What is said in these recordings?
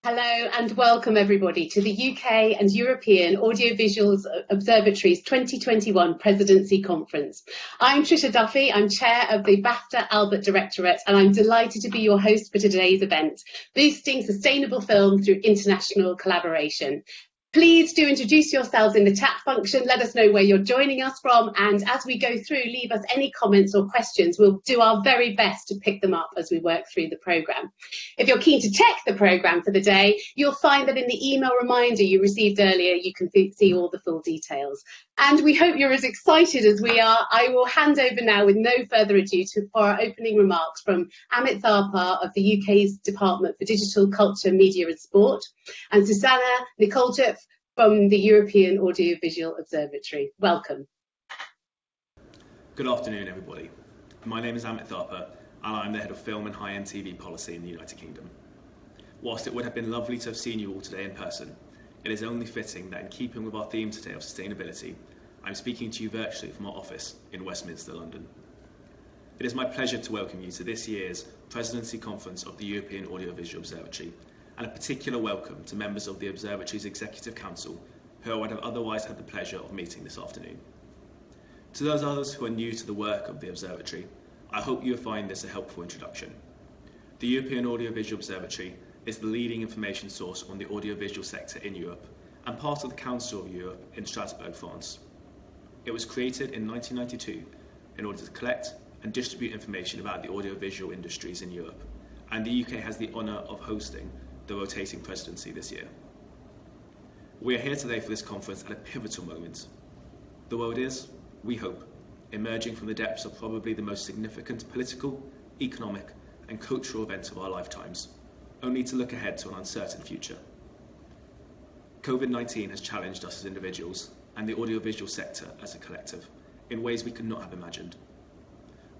Hello and welcome everybody to the UK and European Audiovisual Observatory's 2021 Presidency Conference. I'm Trisha Duffy, I'm Chair of the BAFTA Albert Directorate, and I'm delighted to be your host for today's event, Boosting Sustainable Film Through International Collaboration. Please do introduce yourselves in the chat function, let us know where you're joining us from, and as we go through, leave us any comments or questions. We'll do our very best to pick them up as we work through the programme. If you're keen to check the programme for the day, you'll find that in the email reminder you received earlier, you can see all the full details. And we hope you're as excited as we are. I will hand over now with no further ado for our opening remarks from Amit Thapar of the UK's Department for Digital Culture, Media and Sport, and Susanna Nikolchev from the European Audiovisual Observatory. Welcome. Good afternoon, everybody. My name is Amit Thapar, and I'm the Head of Film and High-End TV Policy in the United Kingdom. Whilst it would have been lovely to have seen you all today in person, it is only fitting that in keeping with our theme today of sustainability, I'm speaking to you virtually from our office in Westminster, London. It is my pleasure to welcome you to this year's Presidency Conference of the European Audiovisual Observatory, and a particular welcome to members of the Observatory's Executive Council, who I would have otherwise had the pleasure of meeting this afternoon. To those others who are new to the work of the Observatory, I hope you will find this a helpful introduction. The European Audiovisual Observatory is the leading information source on the audiovisual sector in Europe and part of the Council of Europe in Strasbourg, France. It was created in 1992 in order to collect and distribute information about the audiovisual industries in Europe, and the UK has the honour of hosting the rotating presidency this year. We are here today for this conference at a pivotal moment. The world is, we hope, emerging from the depths of probably the most significant political, economic and cultural event of our lifetimes, only to look ahead to an uncertain future. COVID-19 has challenged us as individuals and the audiovisual sector as a collective in ways we could not have imagined.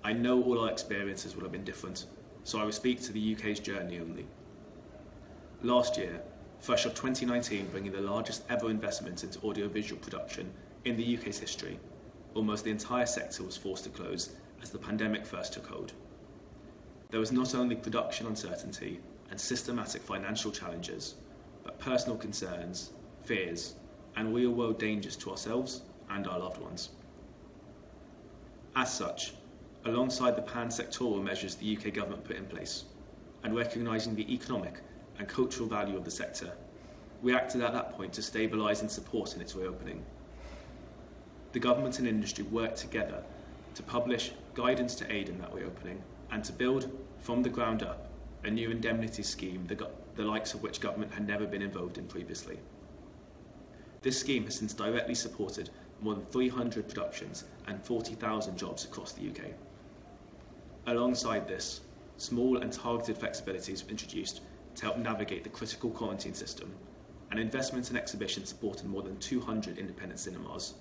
I know all our experiences will have been different, so I will speak to the UK's journey only. Last year, fresh off 2019 bringing the largest ever investment into audiovisual production in the UK's history, almost the entire sector was forced to close as the pandemic first took hold. There was not only production uncertainty and systematic financial challenges, but personal concerns, fears, and real-world dangers to ourselves and our loved ones. As such, alongside the pan-sectoral measures the UK government put in place, and recognising the economic and cultural value of the sector, we acted at that point to stabilise and support in its reopening. The government and industry worked together to publish guidance to aid in that reopening and to build, from the ground up, a new indemnity scheme, the likes of which government had never been involved in previously. This scheme has since directly supported more than 300 productions and 40,000 jobs across the UK. Alongside this, small and targeted flexibilities were introduced to help navigate the critical quarantine system, and investments in exhibitions supported more than 200 independent cinemas,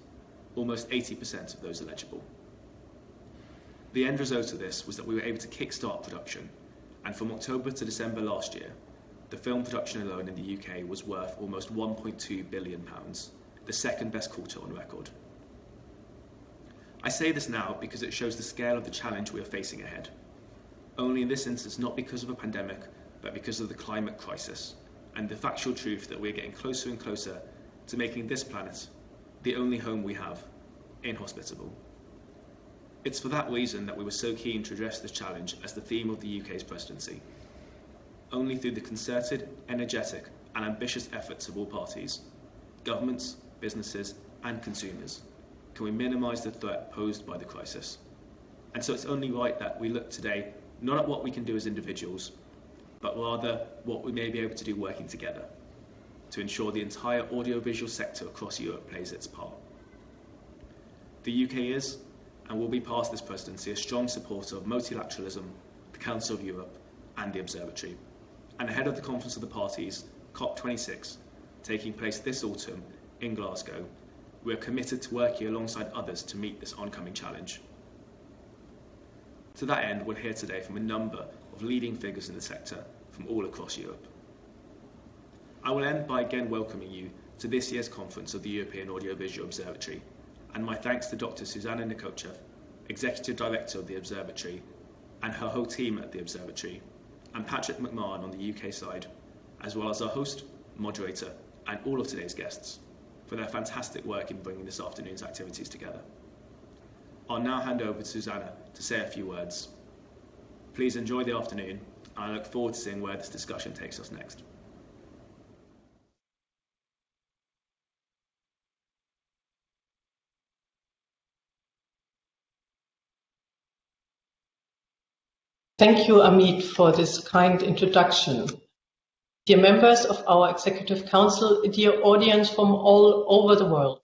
almost 80% of those eligible. The end result of this was that we were able to kick-start production, and from October to December last year, the film production alone in the UK was worth almost £1.2 billion, the second best quarter on record. I say this now because it shows the scale of the challenge we are facing ahead. Only in this instance not because of a pandemic, but because of the climate crisis, and the factual truth that we're getting closer and closer to making this planet, the only home we have, inhospitable. It's for that reason that we were so keen to address this challenge as the theme of the UK's presidency. Only through the concerted, energetic and ambitious efforts of all parties, governments, businesses and consumers, can we minimise the threat posed by the crisis. And so it's only right that we look today not at what we can do as individuals, but rather what we may be able to do working together to ensure the entire audiovisual sector across Europe plays its part. The UK is, and will be past this presidency, a strong supporter of multilateralism, the Council of Europe and the Observatory. And ahead of the Conference of the Parties, COP26, taking place this autumn in Glasgow, we are committed to working alongside others to meet this oncoming challenge. To that end, we'll hear today from a number of leading figures in the sector from all across Europe. I will end by again welcoming you to this year's conference of the European Audiovisual Observatory, and my thanks to Dr. Susanna Nikolchev, Executive Director of the Observatory, and her whole team at the Observatory, and Patrick McMahon on the UK side, as well as our host, moderator, and all of today's guests for their fantastic work in bringing this afternoon's activities together. I'll now hand over to Susanna to say a few words. Please enjoy the afternoon, and I look forward to seeing where this discussion takes us next. Thank you, Amit, for this kind introduction. Dear members of our Executive Council, dear audience from all over the world,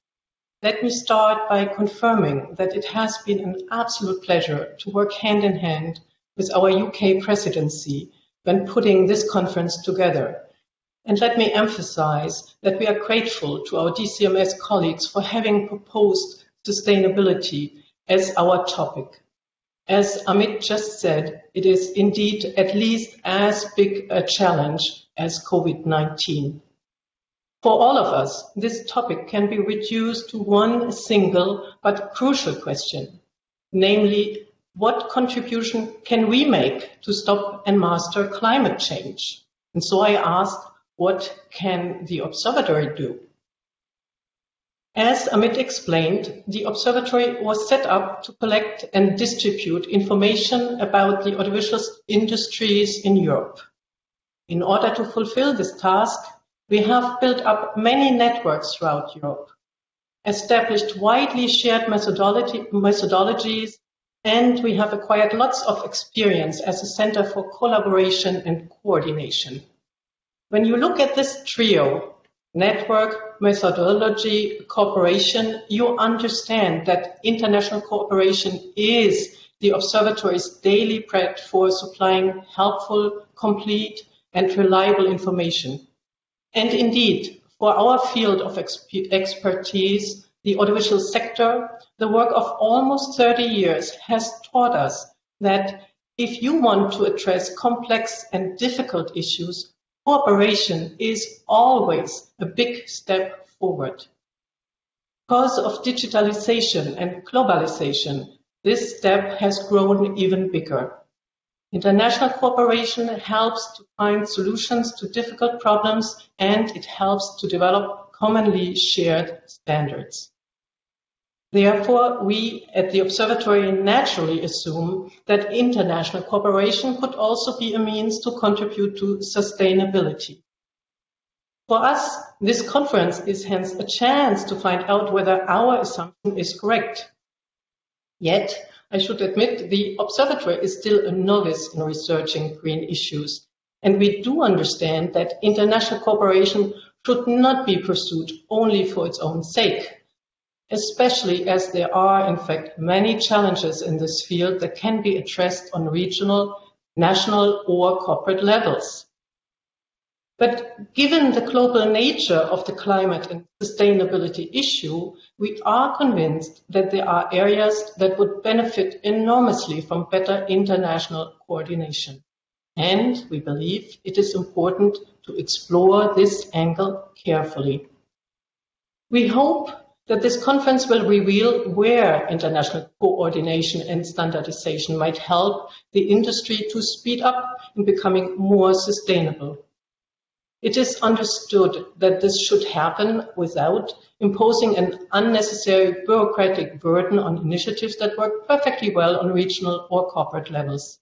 let me start by confirming that it has been an absolute pleasure to work hand in hand with our UK presidency when putting this conference together. And let me emphasize that we are grateful to our DCMS colleagues for having proposed sustainability as our topic. As Amit just said, it is indeed at least as big a challenge as COVID-19. For all of us, this topic can be reduced to one single but crucial question, namely, what contribution can we make to stop and master climate change? And so I asked, what can the observatory do? As Amit explained, the observatory was set up to collect and distribute information about the audiovisual industries in Europe. In order to fulfill this task, we have built up many networks throughout Europe, established widely shared methodologies, and we have acquired lots of experience as a center for collaboration and coordination. When you look at this trio, network, methodology, cooperation, you understand that international cooperation is the observatory's daily bread for supplying helpful, complete, and reliable information. And indeed, for our field of expertise, the audiovisual sector, the work of almost 30 years has taught us that if you want to address complex and difficult issues, cooperation is always a big step forward. Because of digitalization and globalization, this step has grown even bigger. International cooperation helps to find solutions to difficult problems, and it helps to develop commonly shared standards. Therefore, we at the observatory naturally assume that international cooperation could also be a means to contribute to sustainability. For us, this conference is hence a chance to find out whether our assumption is correct. Yet, I should admit, the observatory is still a novice in researching green issues, and we do understand that international cooperation should not be pursued only for its own sake, especially as there are, in fact, many challenges in this field that can be addressed on regional, national, or corporate levels. But given the global nature of the climate and sustainability issue, we are convinced that there are areas that would benefit enormously from better international coordination. And we believe it is important to explore this angle carefully. We hope that this conference will reveal where international coordination and standardization might help the industry to speed up in becoming more sustainable. It is understood that this should happen without imposing an unnecessary bureaucratic burden on initiatives that work perfectly well on regional or corporate levels.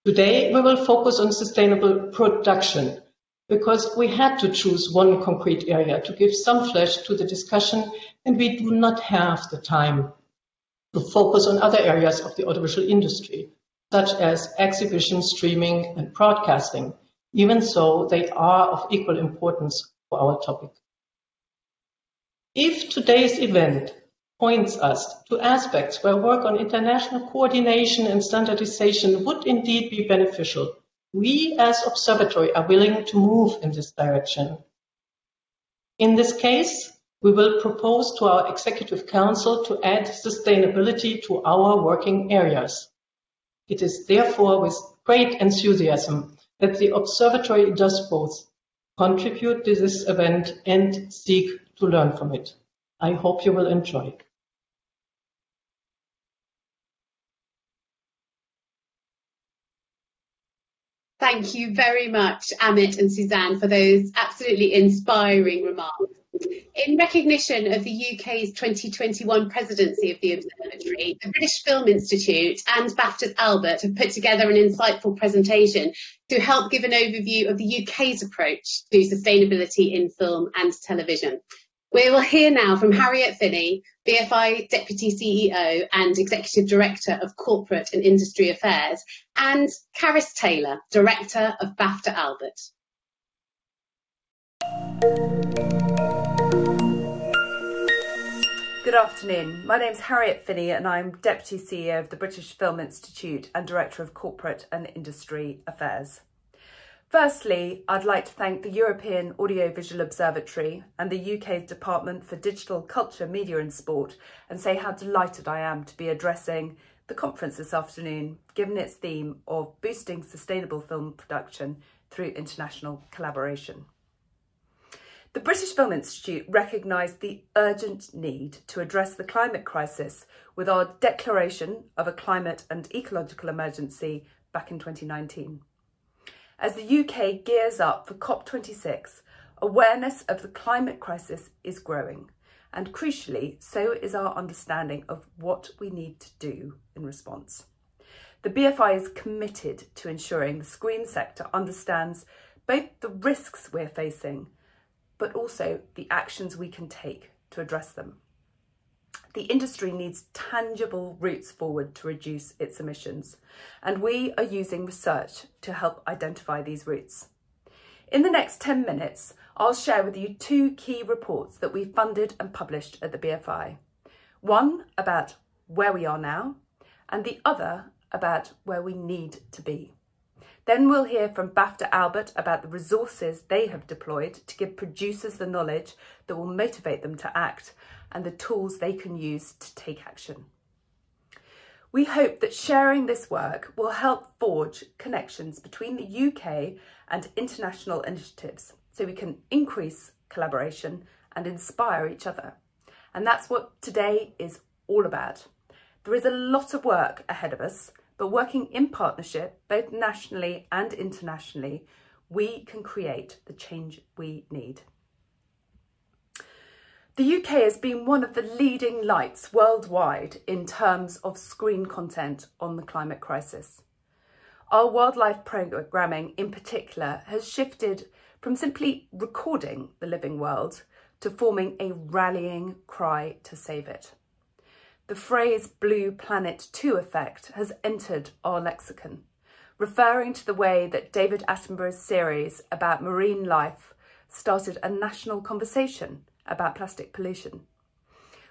Today, we will focus on sustainable production, because we had to choose one concrete area to give some flesh to the discussion, and we do not have the time to focus on other areas of the audiovisual industry, such as exhibition, streaming, and broadcasting. Even so, they are of equal importance for our topic. If today's event points us to aspects where work on international coordination and standardization would indeed be beneficial, we as Observatory are willing to move in this direction. In this case, we will propose to our Executive Council to add sustainability to our working areas. It is therefore with great enthusiasm that the Observatory does both contribute to this event and seek to learn from it. I hope you will enjoy. Thank you very much, Amit and Suzanne, for those absolutely inspiring remarks. In recognition of the UK's 2021 presidency of the Observatory, the British Film Institute and BAFTA's Albert have put together an insightful presentation to help give an overview of the UK's approach to sustainability in film and television. We will hear now from Harriet Finlay, BFI Deputy CEO and Executive Director of Corporate and Industry Affairs, and Caris Taylor, Director of BAFTA Albert. Good afternoon. My name is Harriet Finlay and I'm Deputy CEO of the British Film Institute and Director of Corporate and Industry Affairs. Firstly, I'd like to thank the European Audiovisual Observatory and the UK's Department for Digital Culture, Media and Sport and say how delighted I am to be addressing the conference this afternoon, given its theme of boosting sustainable film production through international collaboration. The British Film Institute recognised the urgent need to address the climate crisis with our declaration of a climate and ecological emergency back in 2019. As the UK gears up for COP26, awareness of the climate crisis is growing, and crucially, so is our understanding of what we need to do in response. The BFI is committed to ensuring the screen sector understands both the risks we're facing, but also the actions we can take to address them. The industry needs tangible routes forward to reduce its emissions, and we are using research to help identify these routes. In the next 10 minutes, I'll share with you two key reports that we funded and published at the BFI. One about where we are now, and the other about where we need to be. Then we'll hear from BAFTA Albert about the resources they have deployed to give producers the knowledge that will motivate them to act and the tools they can use to take action. We hope that sharing this work will help forge connections between the UK and international initiatives so we can increase collaboration and inspire each other. And that's what today is all about. There is a lot of work ahead of us, but working in partnership, both nationally and internationally, we can create the change we need. The UK has been one of the leading lights worldwide in terms of screen content on the climate crisis. Our wildlife programming in particular has shifted from simply recording the living world to forming a rallying cry to save it. The phrase Blue Planet 2 effect has entered our lexicon, referring to the way that David Attenborough's series about marine life started a national conversation about plastic pollution.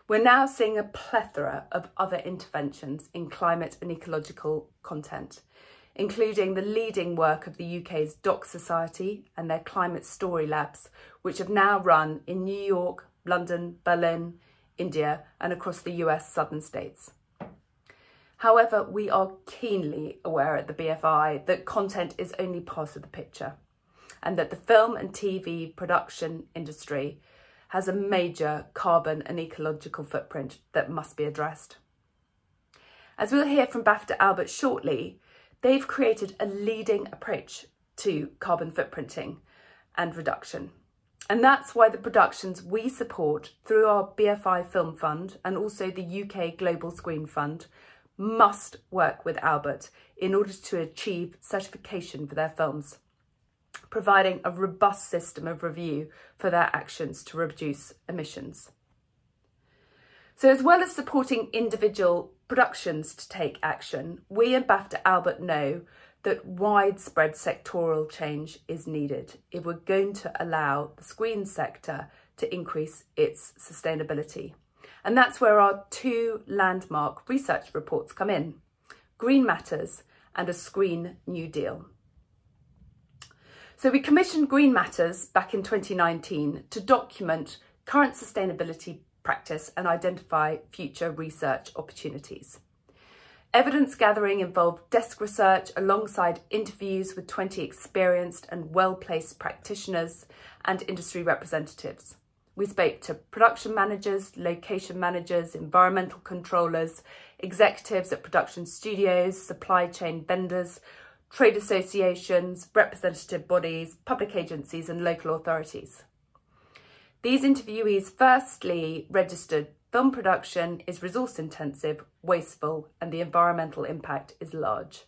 We're now seeing a plethora of other interventions in climate and ecological content, including the leading work of the UK's Doc Society and their climate story labs, which have now run in New York, London, Berlin, India, and across the US southern states. However, we are keenly aware at the BFI that content is only part of the picture and that the film and TV production industry has a major carbon and ecological footprint that must be addressed. As we'll hear from BAFTA Albert shortly, they've created a leading approach to carbon footprinting and reduction. And that's why the productions we support through our BFI Film Fund and also the UK Global Screen Fund must work with Albert in order to achieve certification for their films, providing a robust system of review for their actions to reduce emissions. So as well as supporting individual productions to take action, we and BAFTA Albert know that widespread sectoral change is needed if we're going to allow the screen sector to increase its sustainability. And that's where our two landmark research reports come in, Green Matters and A Screen New Deal. So we commissioned Green Matters back in 2019 to document current sustainability practice and identify future research opportunities. Evidence gathering involved desk research alongside interviews with 20 experienced and well-placed practitioners and industry representatives. We spoke to production managers, location managers, environmental controllers, executives at production studios, supply chain vendors, trade associations, representative bodies, public agencies and local authorities. These interviewees firstly registered film production is resource intensive, wasteful, and the environmental impact is large.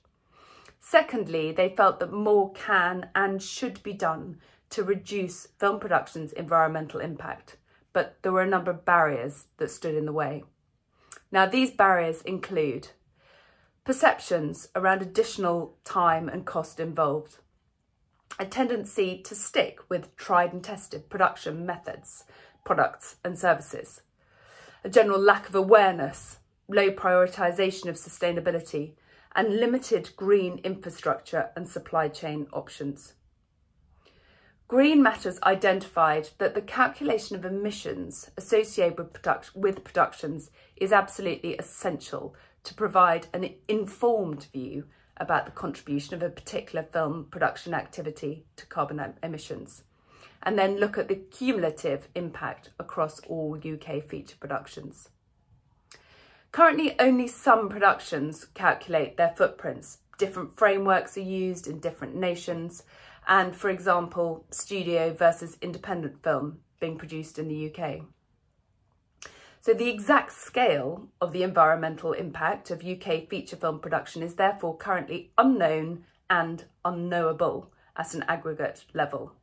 Secondly, they felt that more can and should be done to reduce film production's environmental impact, but there were a number of barriers that stood in the way. Now, these barriers include perceptions around additional time and cost involved, a tendency to stick with tried and tested production methods, products and services, a general lack of awareness, low prioritisation of sustainability, and limited green infrastructure and supply chain options. Green Matters identified that the calculation of emissions associated with productions is absolutely essential to provide an informed view about the contribution of a particular film production activity to carbon emissions, and then look at the cumulative impact across all UK feature productions. Currently, only some productions calculate their footprints. Different frameworks are used in different nations, and, for example, studio versus independent film being produced in the UK. So the exact scale of the environmental impact of UK feature film production is therefore currently unknown and unknowable at an aggregate level.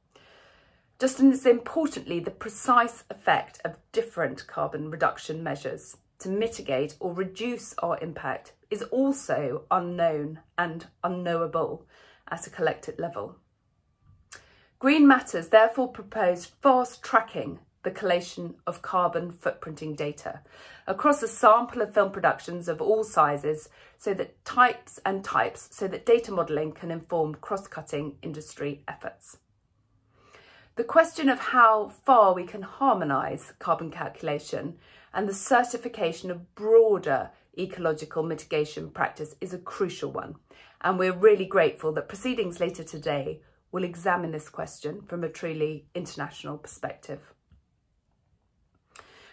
Just as importantly, the precise effect of different carbon reduction measures to mitigate or reduce our impact is also unknown and unknowable at a collective level. Green Matters therefore proposed fast tracking the collation of carbon footprinting data across a sample of film productions of all sizes so that data modelling can inform cross-cutting industry efforts. The question of how far we can harmonise carbon calculation and the certification of broader ecological mitigation practice is a crucial one, and we're really grateful that proceedings later today will examine this question from a truly international perspective.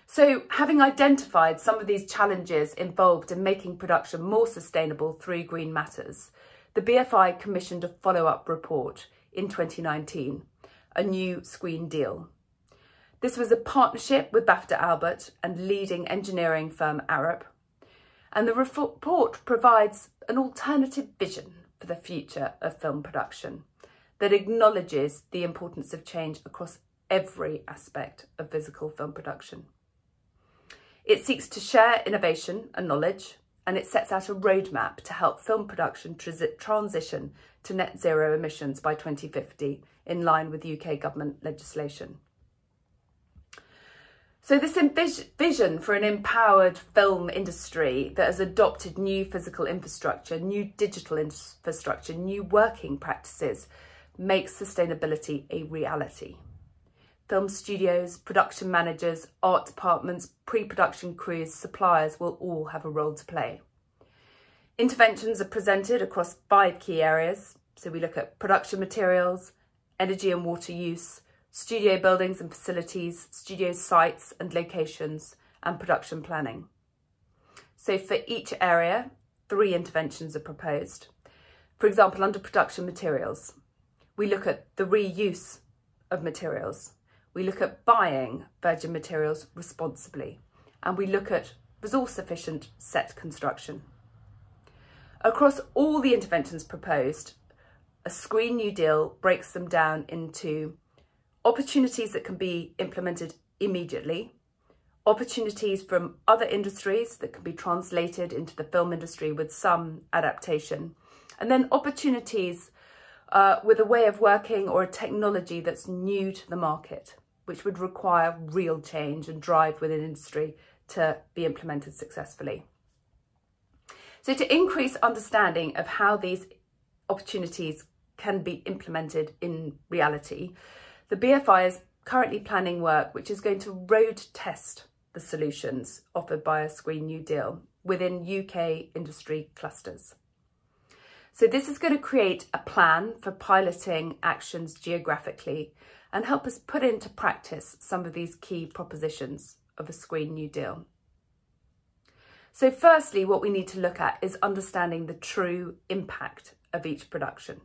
So, having identified some of these challenges involved in making production more sustainable through Green Matters, the BFI commissioned a follow-up report in 2019, a new screen deal. This was a partnership with BAFTA Albert and leading engineering firm Arup, and the report provides an alternative vision for the future of film production that acknowledges the importance of change across every aspect of physical film production. It seeks to share innovation and knowledge, and it sets out a roadmap to help film production transition to net zero emissions by 2050 in line with UK government legislation. So this vision for an empowered film industry that has adopted new physical infrastructure, new digital infrastructure, new working practices makes sustainability a reality. Film studios, production managers, art departments, pre-production crews, suppliers will all have a role to play. Interventions are presented across 5 key areas. So we look at production materials, energy and water use, studio buildings and facilities, studio sites and locations, and production planning. So for each area, 3 interventions are proposed. For example, under production materials, we look at the reuse of materials. We look at buying virgin materials responsibly, and we look at resource-efficient set construction. Across all the interventions proposed, a Screen New Deal breaks them down into opportunities that can be implemented immediately, opportunities from other industries that can be translated into the film industry with some adaptation, and then opportunities with a way of working or a technology that's new to the market, which would require real change and drive within industry to be implemented successfully. So to increase understanding of how these opportunities can be implemented in reality, the BFI is currently planning work which is going to road test the solutions offered by a Screen New Deal within UK industry clusters. So this is going to create a plan for piloting actions geographically and help us put into practice some of these key propositions of a Screen New Deal. So firstly, what we need to look at is understanding the true impact of each production.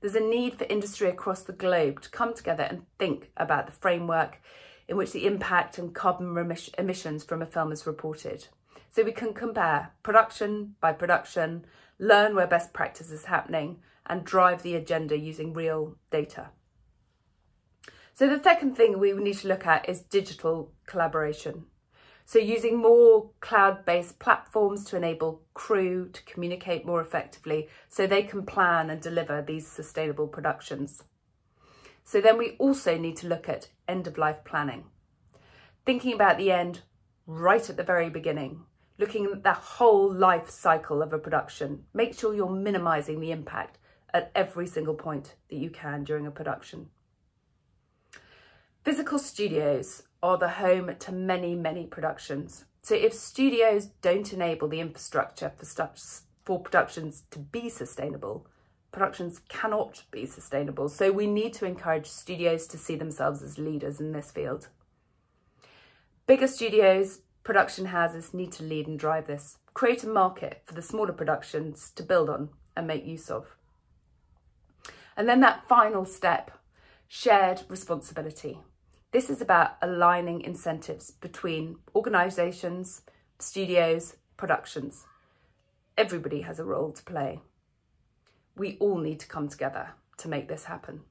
There's a need for industry across the globe to come together and think about the framework in which the impact and carbon emissions from a film is reported, so we can compare production by production, learn where best practice is happening, and drive the agenda using real data. So the second thing we need to look at is digital collaboration. So using more cloud-based platforms to enable crew to communicate more effectively so they can plan and deliver these sustainable productions. So then we also need to look at end-of-life planning. Thinking about the end right at the very beginning, looking at the whole life cycle of a production. Make sure you're minimising the impact at every single point that you can during a production. Physical studios are the home to many, many productions. So if studios don't enable the infrastructure for productions to be sustainable, productions cannot be sustainable. So we need to encourage studios to see themselves as leaders in this field. Bigger studios, production houses need to lead and drive this. Create a market for the smaller productions to build on and make use of. And then that final step, shared responsibility. This is about aligning incentives between organisations, studios, productions. Everybody has a role to play. We all need to come together to make this happen.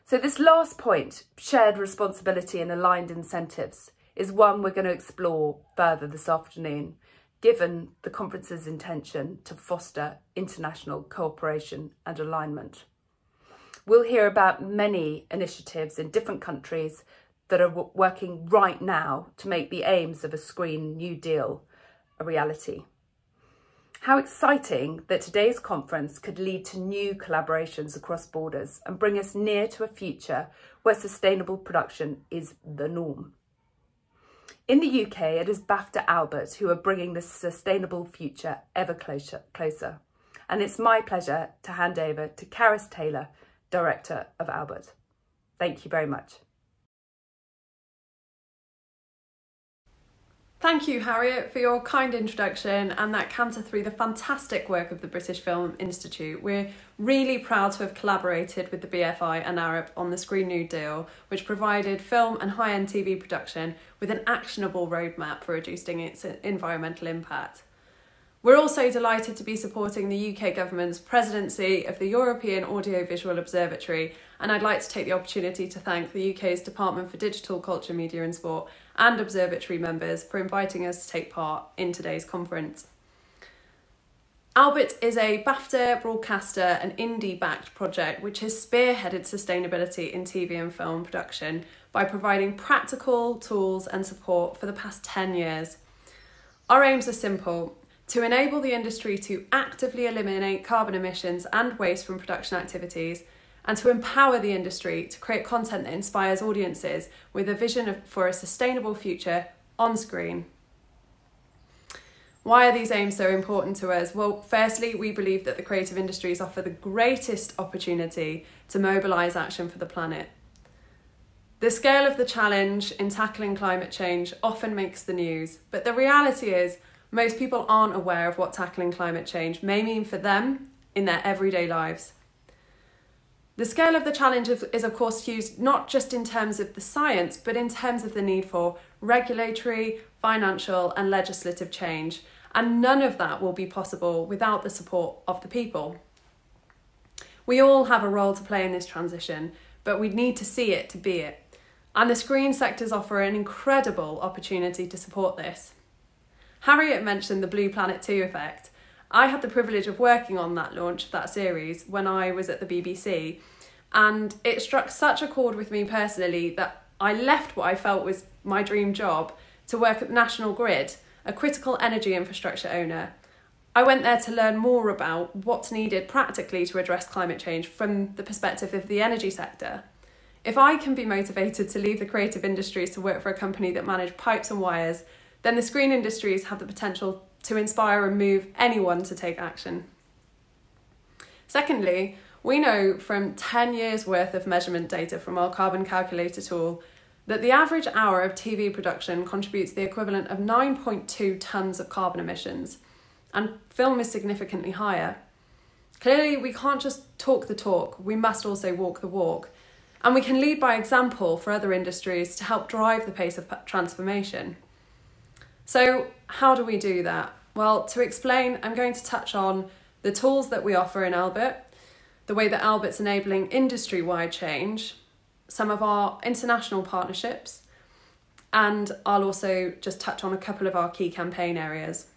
So this last point, shared responsibility and aligned incentives, is one we're going to explore further this afternoon, given the conference's intention to foster international cooperation and alignment. We'll hear about many initiatives in different countries that are working right now to make the aims of a Screen New Deal a reality. How exciting that today's conference could lead to new collaborations across borders and bring us near to a future where sustainable production is the norm. In the UK, it is BAFTA Albert who are bringing this sustainable future ever closer. And it's my pleasure to hand over to Caris Taylor, Director of Albert. Thank you very much. Thank you, Harriet, for your kind introduction and that canter through the fantastic work of the British Film Institute. We're really proud to have collaborated with the BFI and ARUP on the Screen New Deal, which provided film and high-end TV production with an actionable roadmap for reducing its environmental impact. We're also delighted to be supporting the UK government's presidency of the European Audiovisual Observatory, and I'd like to take the opportunity to thank the UK's Department for Digital, Culture, Media and Sport and Observatory members for inviting us to take part in today's conference. Albert is a BAFTA broadcaster and indie-backed project which has spearheaded sustainability in TV and film production by providing practical tools and support for the past 10 years. Our aims are simple: to enable the industry to actively eliminate carbon emissions and waste from production activities, and to empower the industry to create content that inspires audiences with a vision for a sustainable future on screen. Why are these aims so important to us? Well, firstly, we believe that the creative industries offer the greatest opportunity to mobilise action for the planet. The scale of the challenge in tackling climate change often makes the news, but the reality is most people aren't aware of what tackling climate change may mean for them in their everyday lives. The scale of the challenge is of course huge, not just in terms of the science, but in terms of the need for regulatory, financial and legislative change. And none of that will be possible without the support of the people. We all have a role to play in this transition, but we need to see it to be it. And the screen sectors offer an incredible opportunity to support this. Harriet mentioned the Blue Planet 2 effect. I had the privilege of working on that launch of that series when I was at the BBC, and it struck such a chord with me personally that I left what I felt was my dream job to work at National Grid, a critical energy infrastructure owner. I went there to learn more about what's needed practically to address climate change from the perspective of the energy sector. If I can be motivated to leave the creative industries to work for a company that manage pipes and wires, then the screen industries have the potential to inspire and move anyone to take action. Secondly, we know from 10 years worth of measurement data from our carbon calculator tool that the average hour of TV production contributes the equivalent of 9.2 tonnes of carbon emissions, and film is significantly higher. Clearly, we can't just talk the talk, we must also walk the walk. And we can lead by example for other industries to help drive the pace of transformation. So how do we do that? Well, to explain, I'm going to touch on the tools that we offer in Albert, the way that Albert's enabling industry-wide change, some of our international partnerships, and I'll also just touch on a couple of our key campaign areas.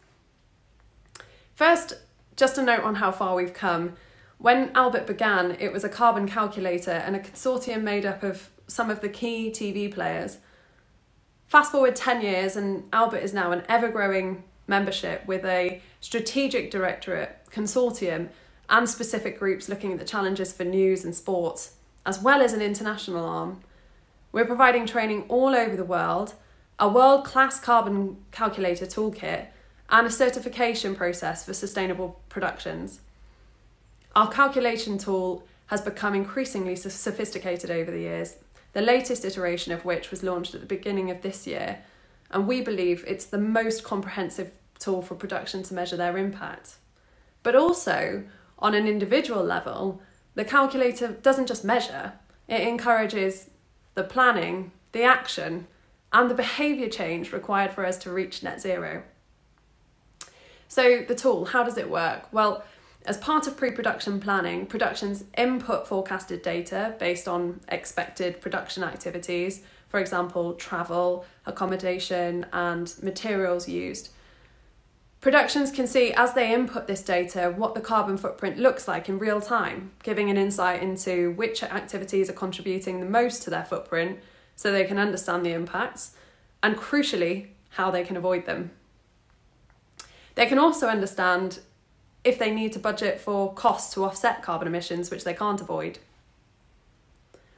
First, just a note on how far we've come. When Albert began, it was a carbon calculator and a consortium made up of some of the key TV players. Fast forward 10 years and Albert is now an ever-growing membership with a strategic directorate, consortium and specific groups looking at the challenges for news and sports, as well as an international arm. We're providing training all over the world, a world-class carbon calculator toolkit, and a certification process for sustainable productions. Our calculation tool has become increasingly sophisticated over the years, the latest iteration of which was launched at the beginning of this year, and we believe it's the most comprehensive tool for production to measure their impact. But also, on an individual level, the calculator doesn't just measure, it encourages the planning, the action, and the behaviour change required for us to reach net zero. So the tool, how does it work? Well, as part of pre-production planning, productions input forecasted data based on expected production activities, for example, travel, accommodation, and materials used. Productions can see, as they input this data, what the carbon footprint looks like in real time, giving an insight into which activities are contributing the most to their footprint so they can understand the impacts, and crucially, how they can avoid them. They can also understand if they need to budget for costs to offset carbon emissions, which they can't avoid.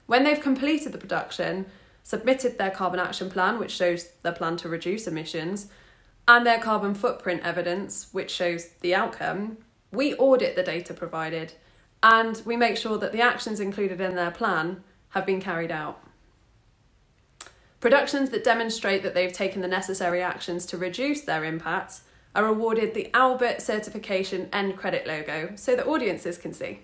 When they've completed the production, submitted their carbon action plan, which shows their plan to reduce emissions, and their carbon footprint evidence, which shows the outcome, we audit the data provided and we make sure that the actions included in their plan have been carried out. Productions that demonstrate that they've taken the necessary actions to reduce their impacts are awarded the Albert certification end credit logo so that audiences can see.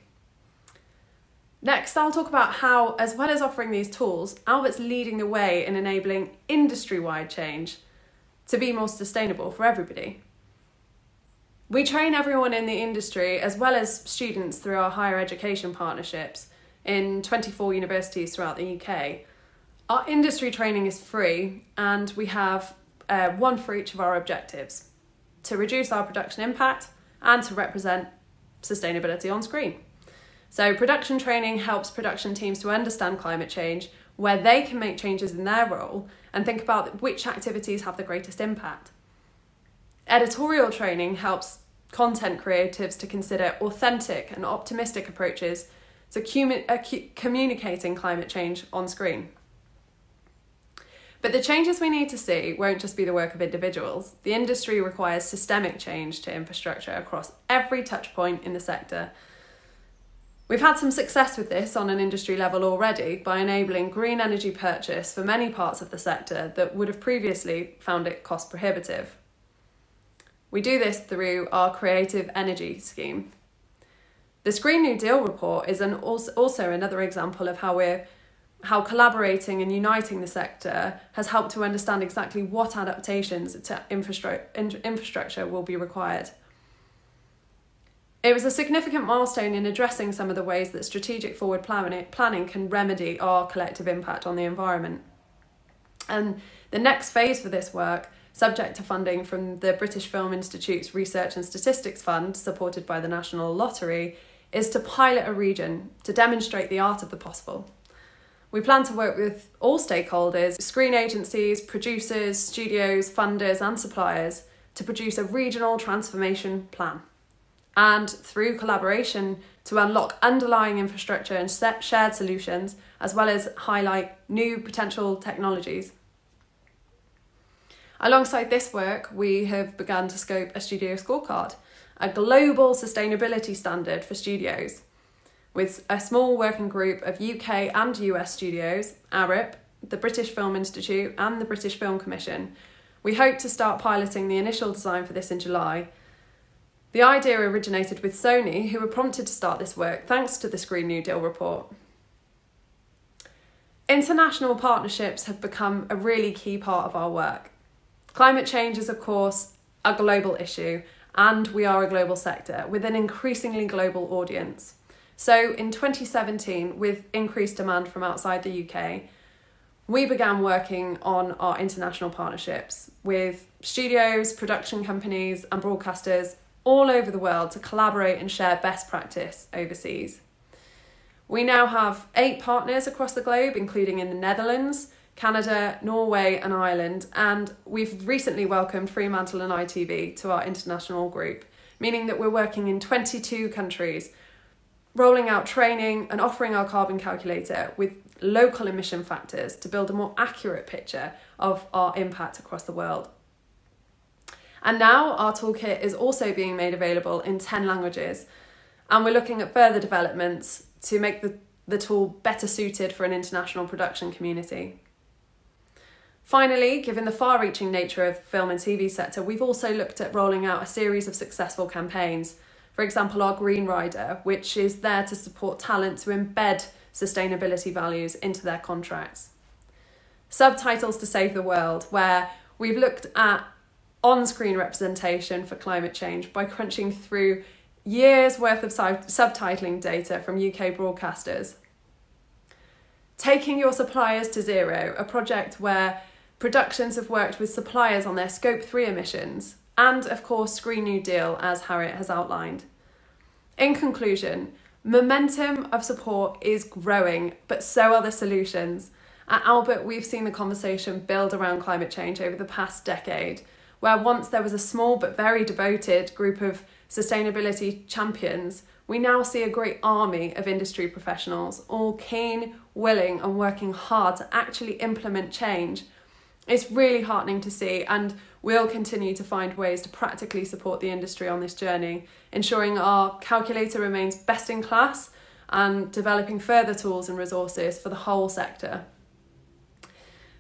Next, I'll talk about how, as well as offering these tools, Albert's leading the way in enabling industry-wide change to be more sustainable for everybody. We train everyone in the industry as well as students through our higher education partnerships in 24 universities throughout the UK. Our industry training is free and we have one for each of our objectives: to reduce our production impact and to represent sustainability on screen. So production training helps production teams to understand climate change, where they can make changes in their role and think about which activities have the greatest impact. Editorial training helps content creatives to consider authentic and optimistic approaches to communicating climate change on screen. But the changes we need to see won't just be the work of individuals. The industry requires systemic change to infrastructure across every touch point in the sector. We've had some success with this on an industry level already by enabling green energy purchase for many parts of the sector that would have previously found it cost prohibitive. We do this through our Creative Energy scheme. This Green New Deal report is also another example of how collaborating and uniting the sector has helped to understand exactly what adaptations to infrastructure will be required. It was a significant milestone in addressing some of the ways that strategic forward planning can remedy our collective impact on the environment. And the next phase for this work, subject to funding from the British Film Institute's Research and Statistics Fund, supported by the National Lottery, is to pilot a region to demonstrate the art of the possible. We plan to work with all stakeholders, screen agencies, producers, studios, funders and suppliers to produce a regional transformation plan. And through collaboration to unlock underlying infrastructure and shared solutions, as well as highlight new potential technologies. Alongside this work, we have begun to scope a studio scorecard, a global sustainability standard for studios, with a small working group of UK and US studios, ARIP, the British Film Institute and the British Film Commission. We hope to start piloting the initial design for this in July. The idea originated with Sony, who were prompted to start this work thanks to the Green New Deal report. International partnerships have become a really key part of our work. Climate change is, of course, a global issue, and we are a global sector with an increasingly global audience. So in 2017, with increased demand from outside the UK, we began working on our international partnerships with studios, production companies and broadcasters all over the world to collaborate and share best practice overseas. We now have 8 partners across the globe, including in the Netherlands, Canada, Norway and Ireland, and we've recently welcomed Fremantle and ITV to our international group, meaning that we're working in 22 countries, rolling out training and offering our carbon calculator with local emission factors to build a more accurate picture of our impact across the world. And now our toolkit is also being made available in 10 languages, and we're looking at further developments to make the tool better suited for an international production community. Finally, given the far-reaching nature of the film and TV sector, we've also looked at rolling out a series of successful campaigns. For example, our Green Rider, which is there to support talent to embed sustainability values into their contracts. Subtitles to Save the World, where we've looked at on-screen representation for climate change by crunching through years' worth of subtitling data from UK broadcasters. Taking Your Suppliers to Zero, a project where productions have worked with suppliers on their Scope 3 emissions, and of course Green New Deal, as Harriet has outlined. In conclusion, momentum of support is growing, but so are the solutions. At Albert, we've seen the conversation build around climate change over the past decade, where once there was a small but very devoted group of sustainability champions, we now see a great army of industry professionals, all keen, willing and working hard to actually implement change. It's really heartening to see, and we'll continue to find ways to practically support the industry on this journey, ensuring our calculator remains best in class and developing further tools and resources for the whole sector.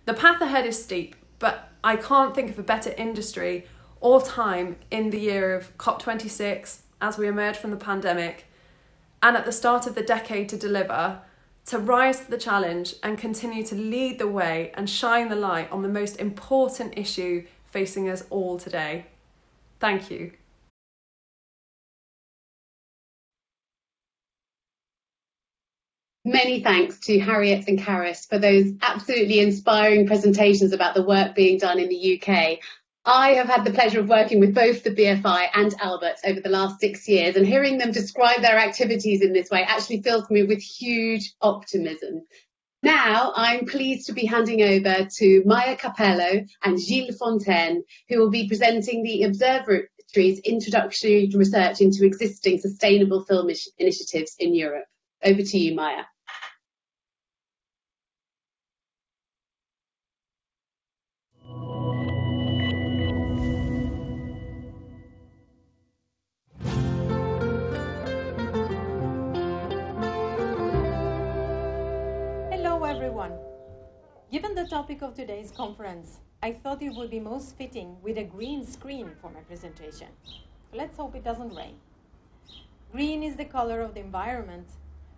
The path ahead is steep, but I can't think of a better industry or time in the year of COP26 as we emerge from the pandemic and at the start of the decade to deliver, to rise to the challenge and continue to lead the way and shine the light on the most important issue facing us all today. Thank you. Many thanks to Harriet and Caris for those absolutely inspiring presentations about the work being done in the UK. I have had the pleasure of working with both the BFI and Albert over the last 6 years, and hearing them describe their activities in this way actually fills me with huge optimism. Now I'm pleased to be handing over to Maya Capello and Gilles Fontaine, who will be presenting the Observatory's introductory research into existing sustainable film initiatives in Europe. Over to you, Maya. Given the topic of today's conference, I thought it would be most fitting with a green screen for my presentation. Let's hope it doesn't rain. Green is the color of the environment,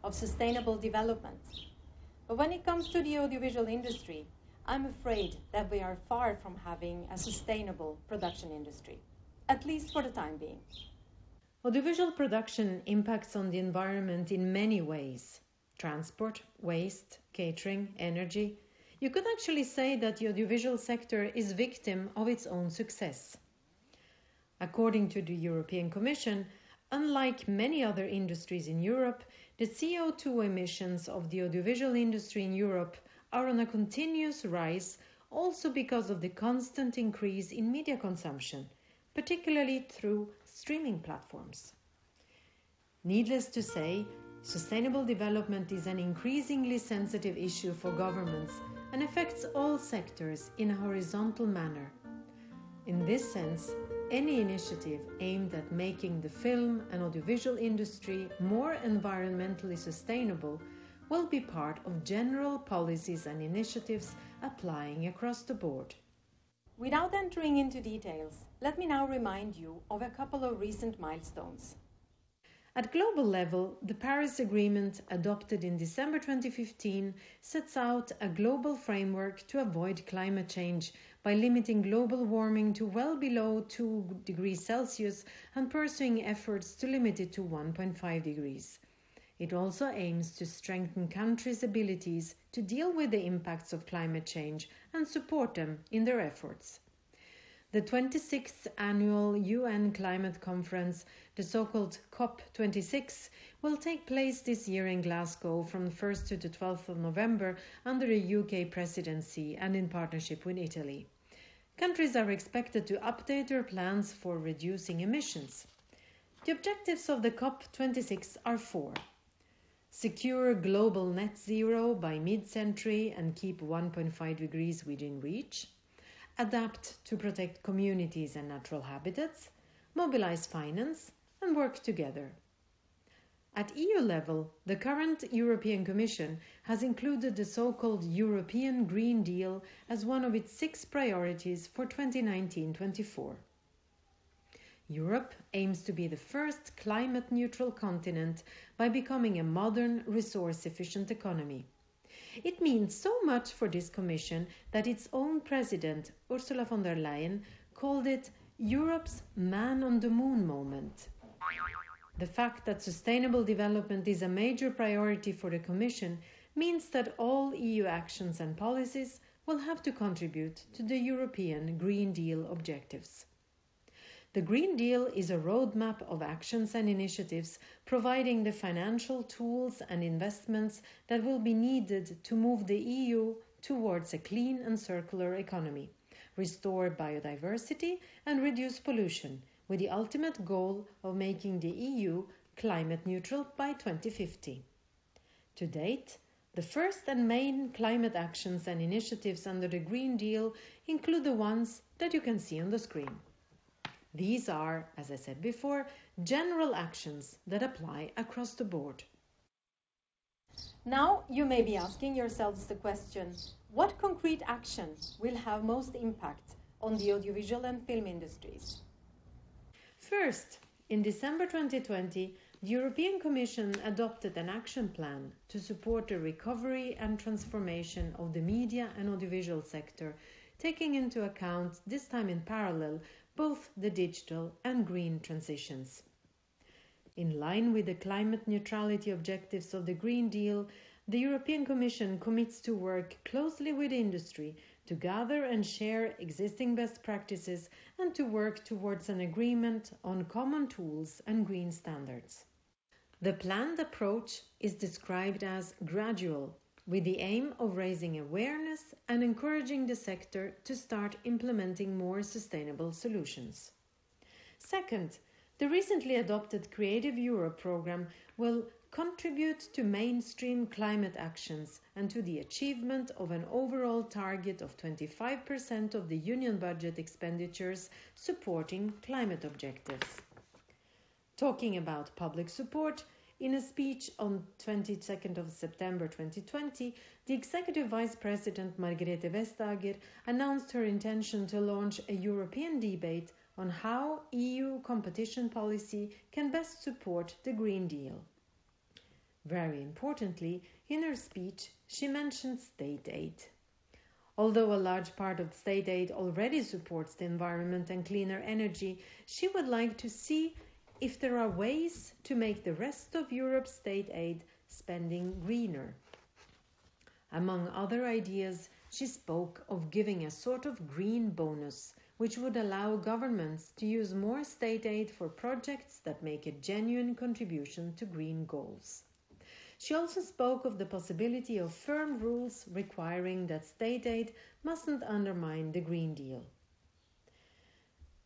of sustainable development. But when it comes to the audiovisual industry, I'm afraid that we are far from having a sustainable production industry, at least for the time being. Audiovisual production impacts on the environment in many ways: transport, waste, catering, energy. You could actually say that the audiovisual sector is victim of its own success. According to the European Commission, unlike many other industries in Europe, the CO2 emissions of the audiovisual industry in Europe are on a continuous rise, also because of the constant increase in media consumption, particularly through streaming platforms. Needless to say, sustainable development is an increasingly sensitive issue for governments and affects all sectors in a horizontal manner. In this sense, any initiative aimed at making the film and audiovisual industry more environmentally sustainable will be part of general policies and initiatives applying across the board. Without entering into details, Let me now remind you of a couple of recent milestones. At global level, the Paris Agreement, adopted in December 2015, sets out a global framework to avoid climate change by limiting global warming to well below 2 degrees Celsius and pursuing efforts to limit it to 1.5 degrees. It also aims to strengthen countries' abilities to deal with the impacts of climate change and support them in their efforts. The 26th Annual UN Climate Conference, the so-called COP26, will take place this year in Glasgow from the 1st to the 12th of November under a UK presidency and in partnership with Italy. Countries are expected to update their plans for reducing emissions. The objectives of the COP26 are 4. Secure global net zero by mid-century and keep 1.5 degrees within reach. Adapt to protect communities and natural habitats, mobilize finance, and work together. At EU level, the current European Commission has included the so-called European Green Deal as one of its 6 priorities for 2019-24. Europe aims to be the first climate-neutral continent by becoming a modern, resource-efficient economy. It means so much for this Commission that its own President, Ursula von der Leyen, called it Europe's Man on the Moon moment. The fact that sustainable development is a major priority for the Commission means that all EU actions and policies will have to contribute to the European Green Deal objectives. The Green Deal is a roadmap of actions and initiatives providing the financial tools and investments that will be needed to move the EU towards a clean and circular economy, restore biodiversity and reduce pollution, with the ultimate goal of making the EU climate neutral by 2050. To date, the first and main climate actions and initiatives under the Green Deal include the ones that you can see on the screen. These are, as I said before, general actions that apply across the board. Now you may be asking yourselves the question, what concrete action will have most impact on the audiovisual and film industries? First, in December 2020, the European Commission adopted an action plan to support the recovery and transformation of the media and audiovisual sector, taking into account, this time in parallel, both the digital and green transitions. In line with the climate neutrality objectives of the Green Deal, the European Commission commits to work closely with industry to gather and share existing best practices and to work towards an agreement on common tools and green standards. The planned approach is described as gradual, with the aim of raising awareness and encouraging the sector to start implementing more sustainable solutions. Second, the recently adopted Creative Europe programme will contribute to mainstream climate actions and to the achievement of an overall target of 25% of the Union budget expenditures supporting climate objectives. Talking about public support, in a speech on 22nd of September 2020, the Executive Vice President Margrethe Vestager announced her intention to launch a European debate on how EU competition policy can best support the Green Deal. Very importantly, in her speech, she mentioned state aid. Although a large part of state aid already supports the environment and cleaner energy, she would like to see if there are ways to make the rest of Europe's state aid spending greener. Among other ideas, she spoke of giving a sort of green bonus, which would allow governments to use more state aid for projects that make a genuine contribution to green goals. She also spoke of the possibility of firm rules requiring that state aid mustn't undermine the Green Deal.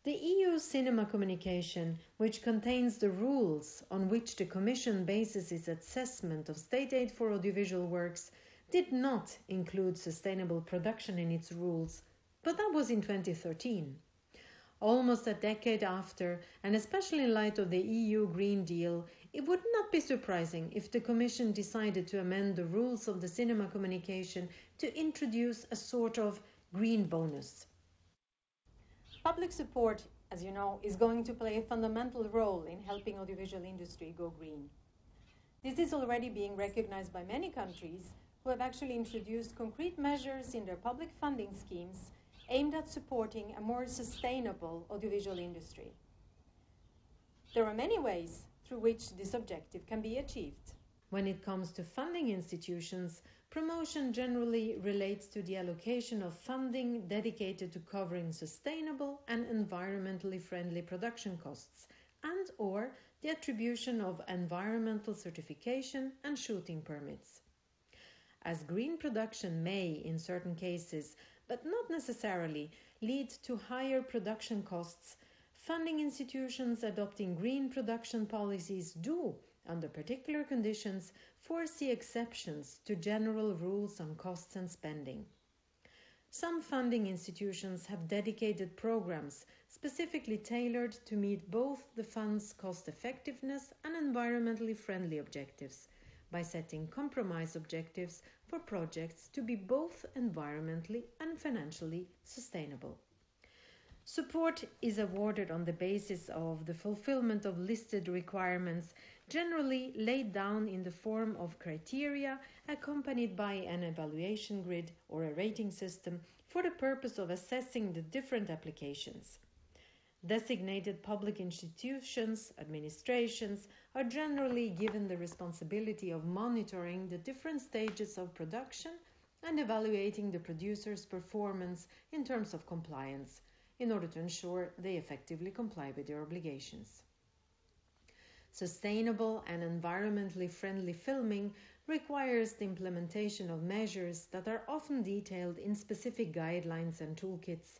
The EU cinema communication, which contains the rules on which the Commission bases its assessment of state aid for audiovisual works, did not include sustainable production in its rules, but that was in 2013. Almost a decade after, and especially in light of the EU Green Deal, it would not be surprising if the Commission decided to amend the rules of the cinema communication to introduce a sort of green bonus. Public support as you know, is going to play a fundamental role in helping audiovisual industry go green. This is already being recognized by many countries who have actually introduced concrete measures in their public funding schemes aimed at supporting a more sustainable audiovisual industry. There are many ways through which this objective can be achieved. When it comes to funding institutions, promotion generally relates to the allocation of funding dedicated to covering sustainable and environmentally friendly production costs and/or the attribution of environmental certification and shooting permits. As green production may, in certain cases, but not necessarily, lead to higher production costs, funding institutions adopting green production policies do, under particular conditions, foresee exceptions to general rules on costs and spending. Some funding institutions have dedicated programs specifically tailored to meet both the fund's cost effectiveness and environmentally friendly objectives, by setting compromise objectives for projects to be both environmentally and financially sustainable. Support is awarded on the basis of the fulfillment of listed requirements, generally laid down in the form of criteria accompanied by an evaluation grid or a rating system for the purpose of assessing the different applications. Designated public institutions, administrations, are generally given the responsibility of monitoring the different stages of production and evaluating the producer's performance in terms of compliance, in order to ensure they effectively comply with their obligations. Sustainable and environmentally friendly filming requires the implementation of measures that are often detailed in specific guidelines and toolkits.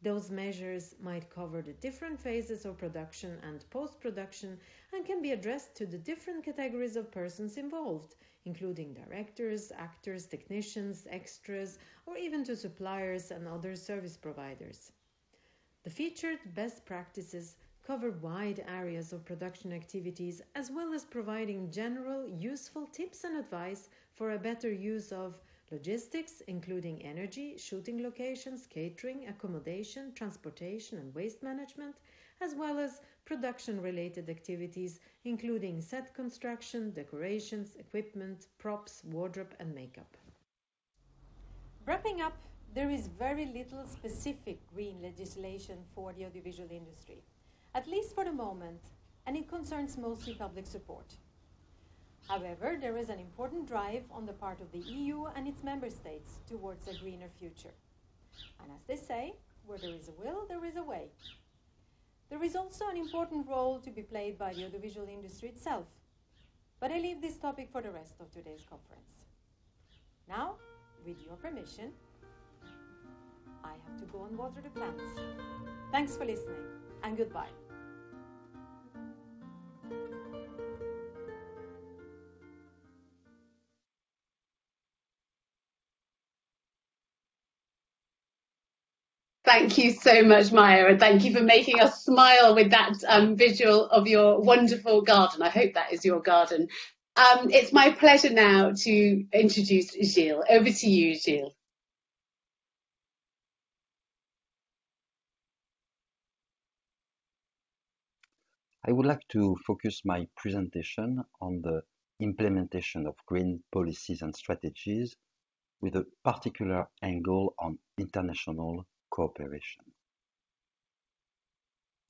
Those measures might cover the different phases of production and post-production and can be addressed to the different categories of persons involved, including directors, actors, technicians, extras, or even to suppliers and other service providers. The featured best practices cover wide areas of production activities, as well as providing general, useful tips and advice for a better use of logistics, including energy, shooting locations, catering, accommodation, transportation and waste management, as well as production-related activities, including set construction, decorations, equipment, props, wardrobe and makeup. Wrapping up, there is very little specific green legislation for the audiovisual industry, at least for the moment, and it concerns mostly public support. However, there is an important drive on the part of the EU and its member states towards a greener future. And as they say, where there is a will, there is a way. There is also an important role to be played by the audiovisual industry itself. But I leave this topic for the rest of today's conference. Now, with your permission, I have to go and water the plants. Thanks for listening, and goodbye. Thank you so much, Maya, and thank you for making us smile with that visual of your wonderful garden. I hope that is your garden. It's my pleasure now to introduce Gilles. Over to you, Gilles. I would like to focus my presentation on the implementation of green policies and strategies with a particular angle on international cooperation.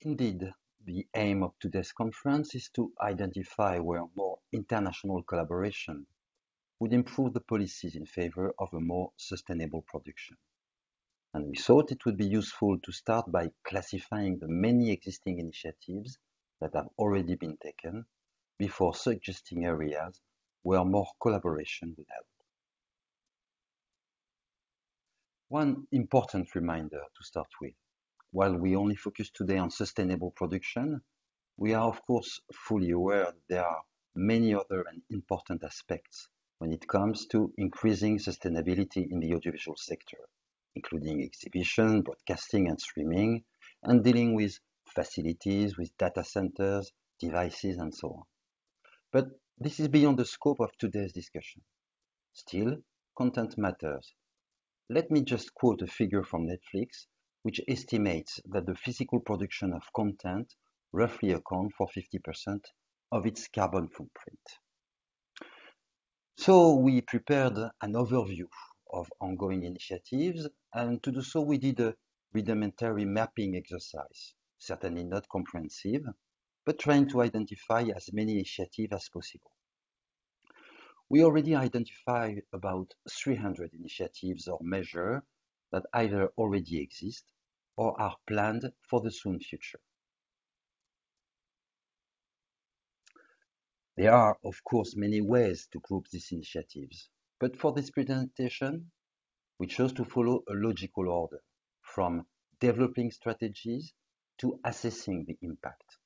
Indeed, the aim of today's conference is to identify where more international collaboration would improve the policies in favor of a more sustainable production. And we thought it would be useful to start by classifying the many existing initiatives that have already been taken before suggesting areas where more collaboration would help. One important reminder to start with: while we only focus today on sustainable production, we are of course fully aware that there are many other and important aspects when it comes to increasing sustainability in the audiovisual sector, including exhibition, broadcasting and streaming, and dealing with facilities, with data centers, devices and so on. But this is beyond the scope of today's discussion. Still, content matters. Let me just quote a figure from Netflix which estimates that the physical production of content roughly accounts for 50% of its carbon footprint. So we prepared an overview of ongoing initiatives, and to do so we did a rudimentary mapping exercise, certainly not comprehensive, but trying to identify as many initiatives as possible. We already identified about 300 initiatives or measures that either already exist or are planned for the soon future. There are, of course, many ways to group these initiatives, but for this presentation, we chose to follow a logical order, from developing strategies to assessing the impact.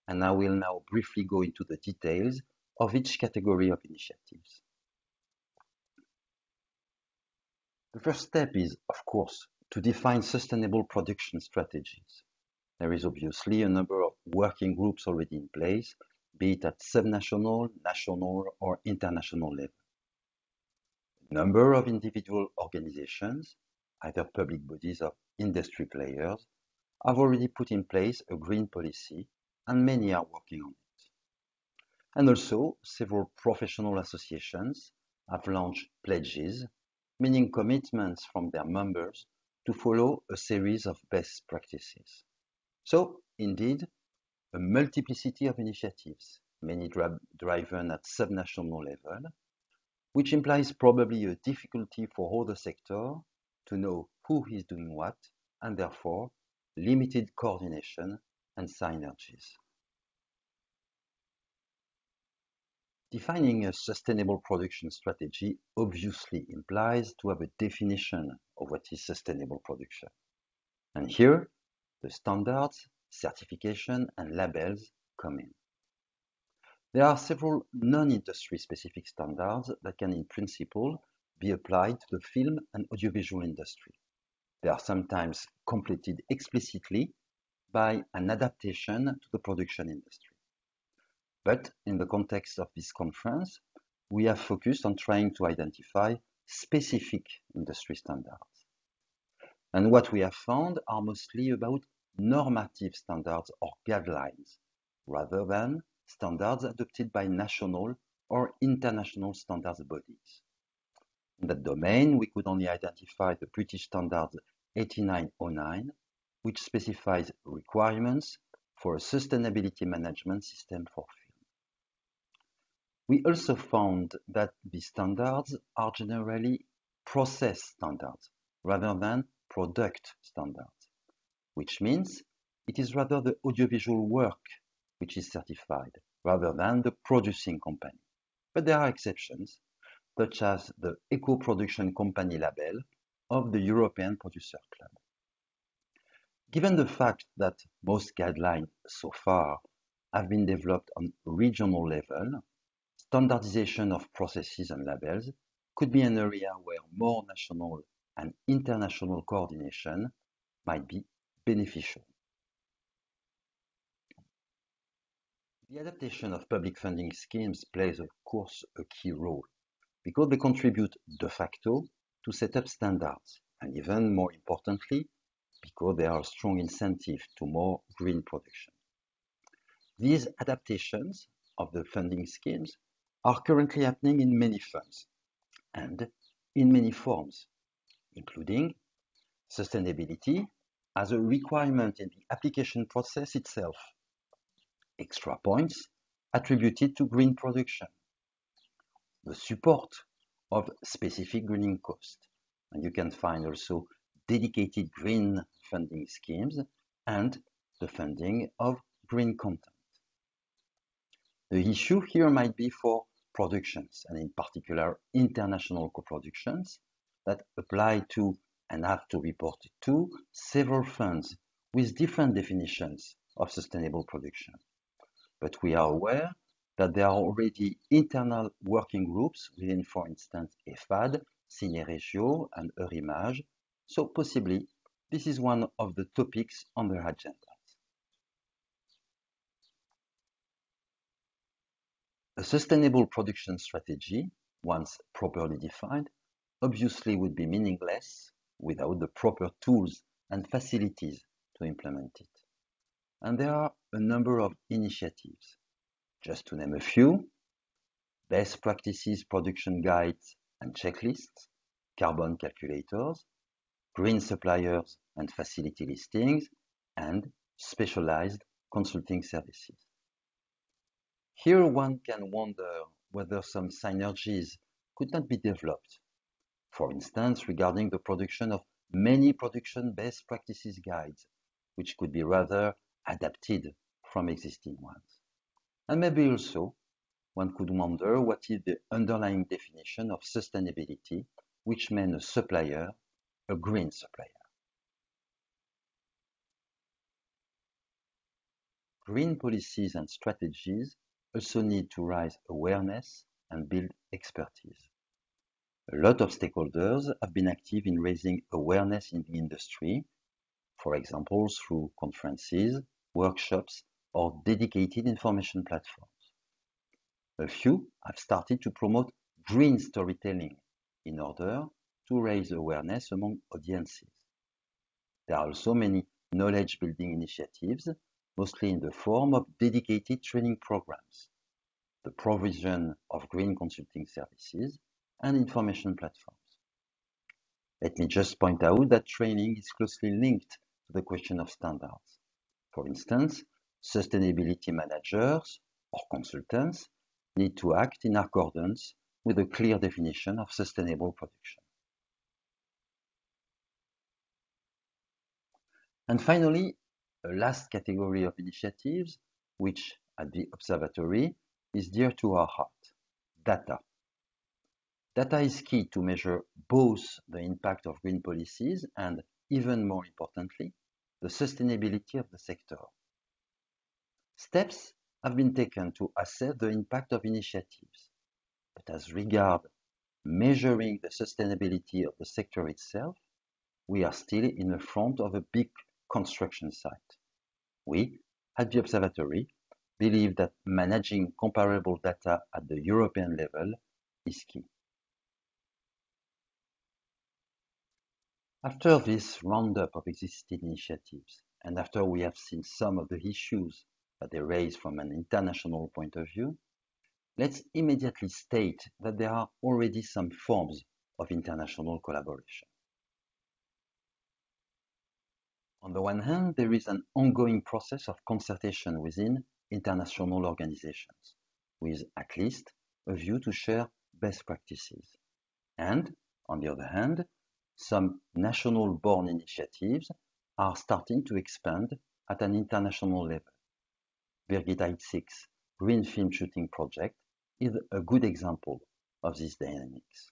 And I will now briefly go into the details of each category of initiatives. The first step is, of course, to define sustainable production strategies. There is obviously a number of working groups already in place, be it at subnational, national, or international level. A number of individual organizations, either public bodies or industry players, have already put in place a green policy, and many are working on it. And also, several professional associations have launched pledges, meaning commitments from their members to follow a series of best practices. So, indeed, a multiplicity of initiatives, many driven at subnational level, which implies probably a difficulty for all the sector to know who is doing what, and therefore limited coordination and synergies. Defining a sustainable production strategy obviously implies to have a definition of what is sustainable production. And here, the standards, certification, and labels come in. There are several non-industry specific standards that can in principle be applied to the film and audiovisual industry. They are sometimes completed explicitly by an adaptation to the production industry. But in the context of this conference, we have focused on trying to identify specific industry standards. And what we have found are mostly about normative standards or guidelines, rather than standards adopted by national or international standards bodies. In that domain, we could only identify the British Standard 8909, which specifies requirements for a sustainability management system for film. We also found that these standards are generally process standards rather than product standards, which means it is rather the audiovisual work which is certified rather than the producing company. But there are exceptions, such as the Eco-Production Company label of the European Producer Club. Given the fact that most guidelines so far have been developed on regional level, standardization of processes and labels could be an area where more national and international coordination might be beneficial. The adaptation of public funding schemes plays, of course, a key role because they contribute de facto to set up standards, and even more importantly, because they are a strong incentive to more green production. These adaptations of the funding schemes are currently happening in many funds and in many forms, including sustainability as a requirement in the application process itself, extra points attributed to green production, the support of specific greening costs, and you can find also dedicated green funding schemes and the funding of green content. The issue here might be for productions, and in particular international co-productions that apply to and have to report to several funds with different definitions of sustainable production. But we are aware that there are already internal working groups within, for instance, EFAD, Ciné-Regio, and Eurimage, so possibly this is one of the topics on their agenda. A sustainable production strategy, once properly defined, obviously would be meaningless without the proper tools and facilities to implement it. And there are a number of initiatives. Just to name a few: best practices production guides and checklists, carbon calculators, green suppliers and facility listings, and specialized consulting services. Here one can wonder whether some synergies could not be developed, for instance, regarding the production of many production best practices guides, which could be rather adapted from existing ones. And maybe also one could wonder what is the underlying definition of sustainability, which means a supplier, a green supplier. Green policies and strategies also need to raise awareness and build expertise. A lot of stakeholders have been active in raising awareness in the industry, for example, through conferences, workshops, or dedicated information platforms. A few have started to promote green storytelling in order to raise awareness among audiences. There are also many knowledge-building initiatives, mostly in the form of dedicated training programs, the provision of green consulting services, and information platforms. Let me just point out that training is closely linked to the question of standards. For instance, sustainability managers or consultants need to act in accordance with a clear definition of sustainable production. And finally, a last category of initiatives, which at the Observatory is dear to our heart: data. Data is key to measure both the impact of green policies and, even more importantly, the sustainability of the sector. Steps have been taken to assess the impact of initiatives, but as regards measuring the sustainability of the sector itself, we are still in the front of a big construction site. We, at the Observatory, believe that managing comparable data at the European level is key. After this roundup of existing initiatives, and after we have seen some of the issues that they raise from an international point of view, let's immediately state that there are already some forms of international collaboration. On the one hand, there is an ongoing process of consultation within international organizations, with at least a view to share best practices. And, on the other hand, some national-born initiatives are starting to expand at an international level. Birgit Heitzig's Green Film Shooting Project is a good example of these dynamics.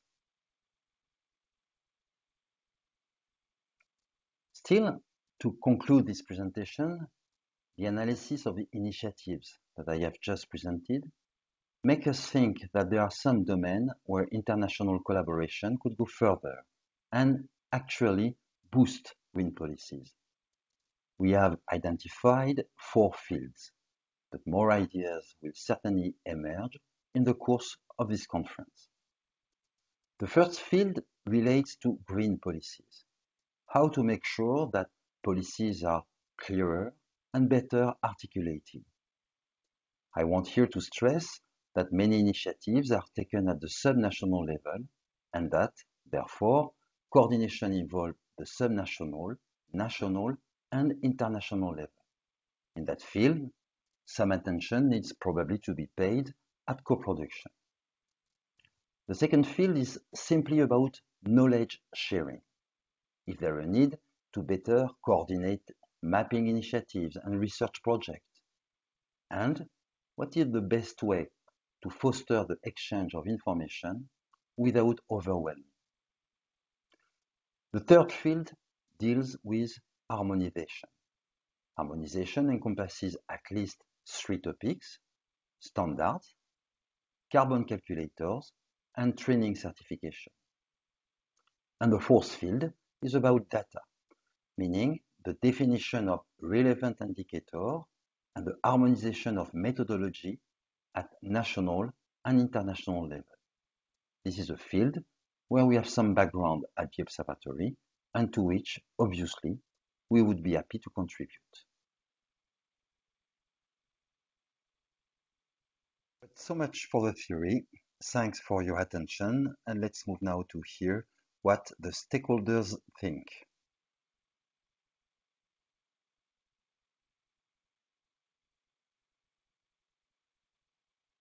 Still, to conclude this presentation, the analysis of the initiatives that I have just presented make us think that there are some domains where international collaboration could go further and actually boost green policies. We have identified 4 fields, but more ideas will certainly emerge in the course of this conference. The first field relates to green policies, how to make sure that policies are clearer and better articulated. I want here to stress that many initiatives are taken at the subnational level and that, therefore, coordination involves the subnational, national, and international level. In that field, some attention needs probably to be paid at co-production. The second field is simply about knowledge sharing. Is there a need to better coordinate mapping initiatives and research projects? And what is the best way to foster the exchange of information without overwhelm? The third field deals with harmonization. Harmonization encompasses at least 3 topics: standards, carbon calculators, and training certification. And the fourth field is about data, meaning the definition of relevant indicator and the harmonization of methodology at national and international level. This is a field where we have some background at the Observatory and to which, obviously, we would be happy to contribute. But so much for the theory. Thanks for your attention, and let's move now to hear what the stakeholders think.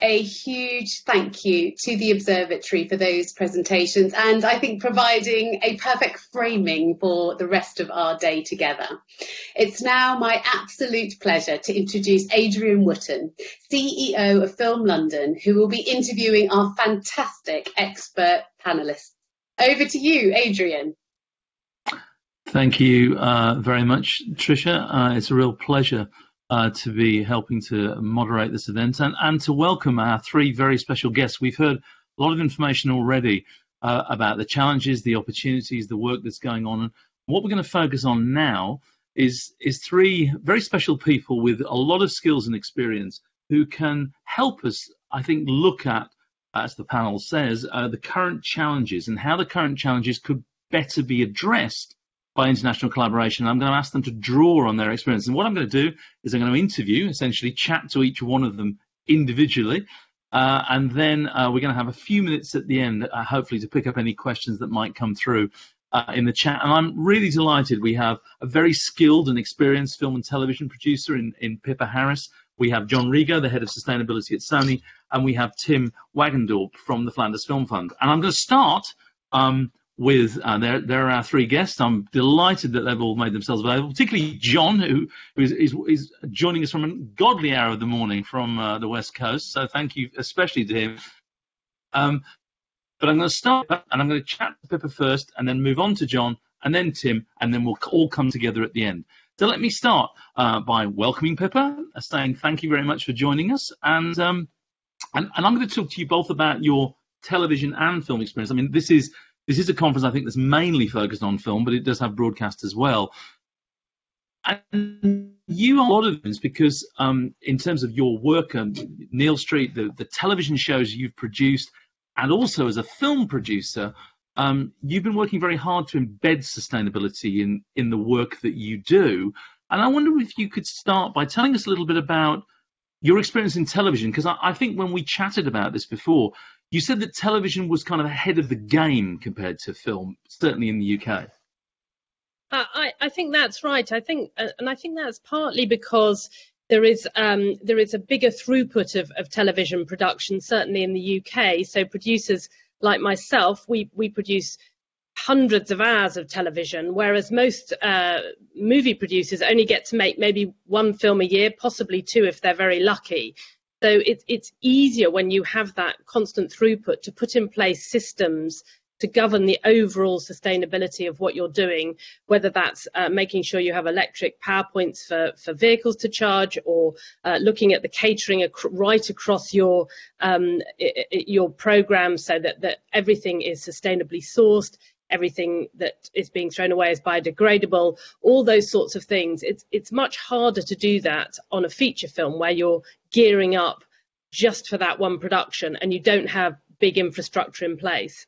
A huge thank you to the Observatory for those presentations, and I think providing a perfect framing for the rest of our day together. It's now my absolute pleasure to introduce Adrian Wootton, CEO of Film London, who will be interviewing our fantastic expert panellists. Over to you, Adrian. Thank you very much, Tricia. It's a real pleasure to be helping to moderate this event and to welcome our three very special guests. We've heard a lot of information already about the challenges, the opportunities, the work that's going on. And what we're going to focus on now is three very special people with a lot of skills and experience who can help us, I think, look at, as the panel says, the current challenges and how the current challenges could better be addressed by international collaboration. I'm going to ask them to draw on their experience. And what I'm going to do is I'm going to interview, essentially chat to each one of them individually. And then we're going to have a few minutes at the end, hopefully, to pick up any questions that might come through in the chat. And I'm really delighted. We have a very skilled and experienced film and television producer in Pippa Harris. We have John Rigo, the head of sustainability at Sony. And we have Tim Wagendorp from the Flanders Film Fund. And I'm going to start with there are our three guests. I'm delighted that they've all made themselves available, particularly John, who is joining us from a godly hour of the morning from the West Coast. So thank you especially to him. But I'm going to start, and I'm going to chat to Pippa first, and then move on to John, and then Tim, and then we'll all come together at the end. So let me start by welcoming Pippa, saying thank you very much for joining us, and I'm going to talk to you both about your television and film experience. I mean, this is a conference, I think, that's mainly focused on film, but it does have broadcast as well. And you are a lot of things because in terms of your work, Neil Street, the television shows you've produced, and also as a film producer, you've been working very hard to embed sustainability in the work that you do. And I wonder if you could start by telling us a little bit about your experience in television, because I think when we chatted about this before, you said that television was kind of ahead of the game compared to film, certainly in the UK. I think that's right. I think that's partly because there is a bigger throughput of television production, certainly in the UK. So producers like myself, we produce hundreds of hours of television, whereas most movie producers only get to make maybe one film a year, possibly two if they're very lucky. So it's easier when you have that constant throughput to put in place systems to govern the overall sustainability of what you're doing, whether that's making sure you have electric power points for vehicles to charge, or looking at the catering right across your program so that everything is sustainably sourced, everything that is being thrown away is biodegradable, all those sorts of things. It's much harder to do that on a feature film where you're gearing up just for that one production and you don't have big infrastructure in place.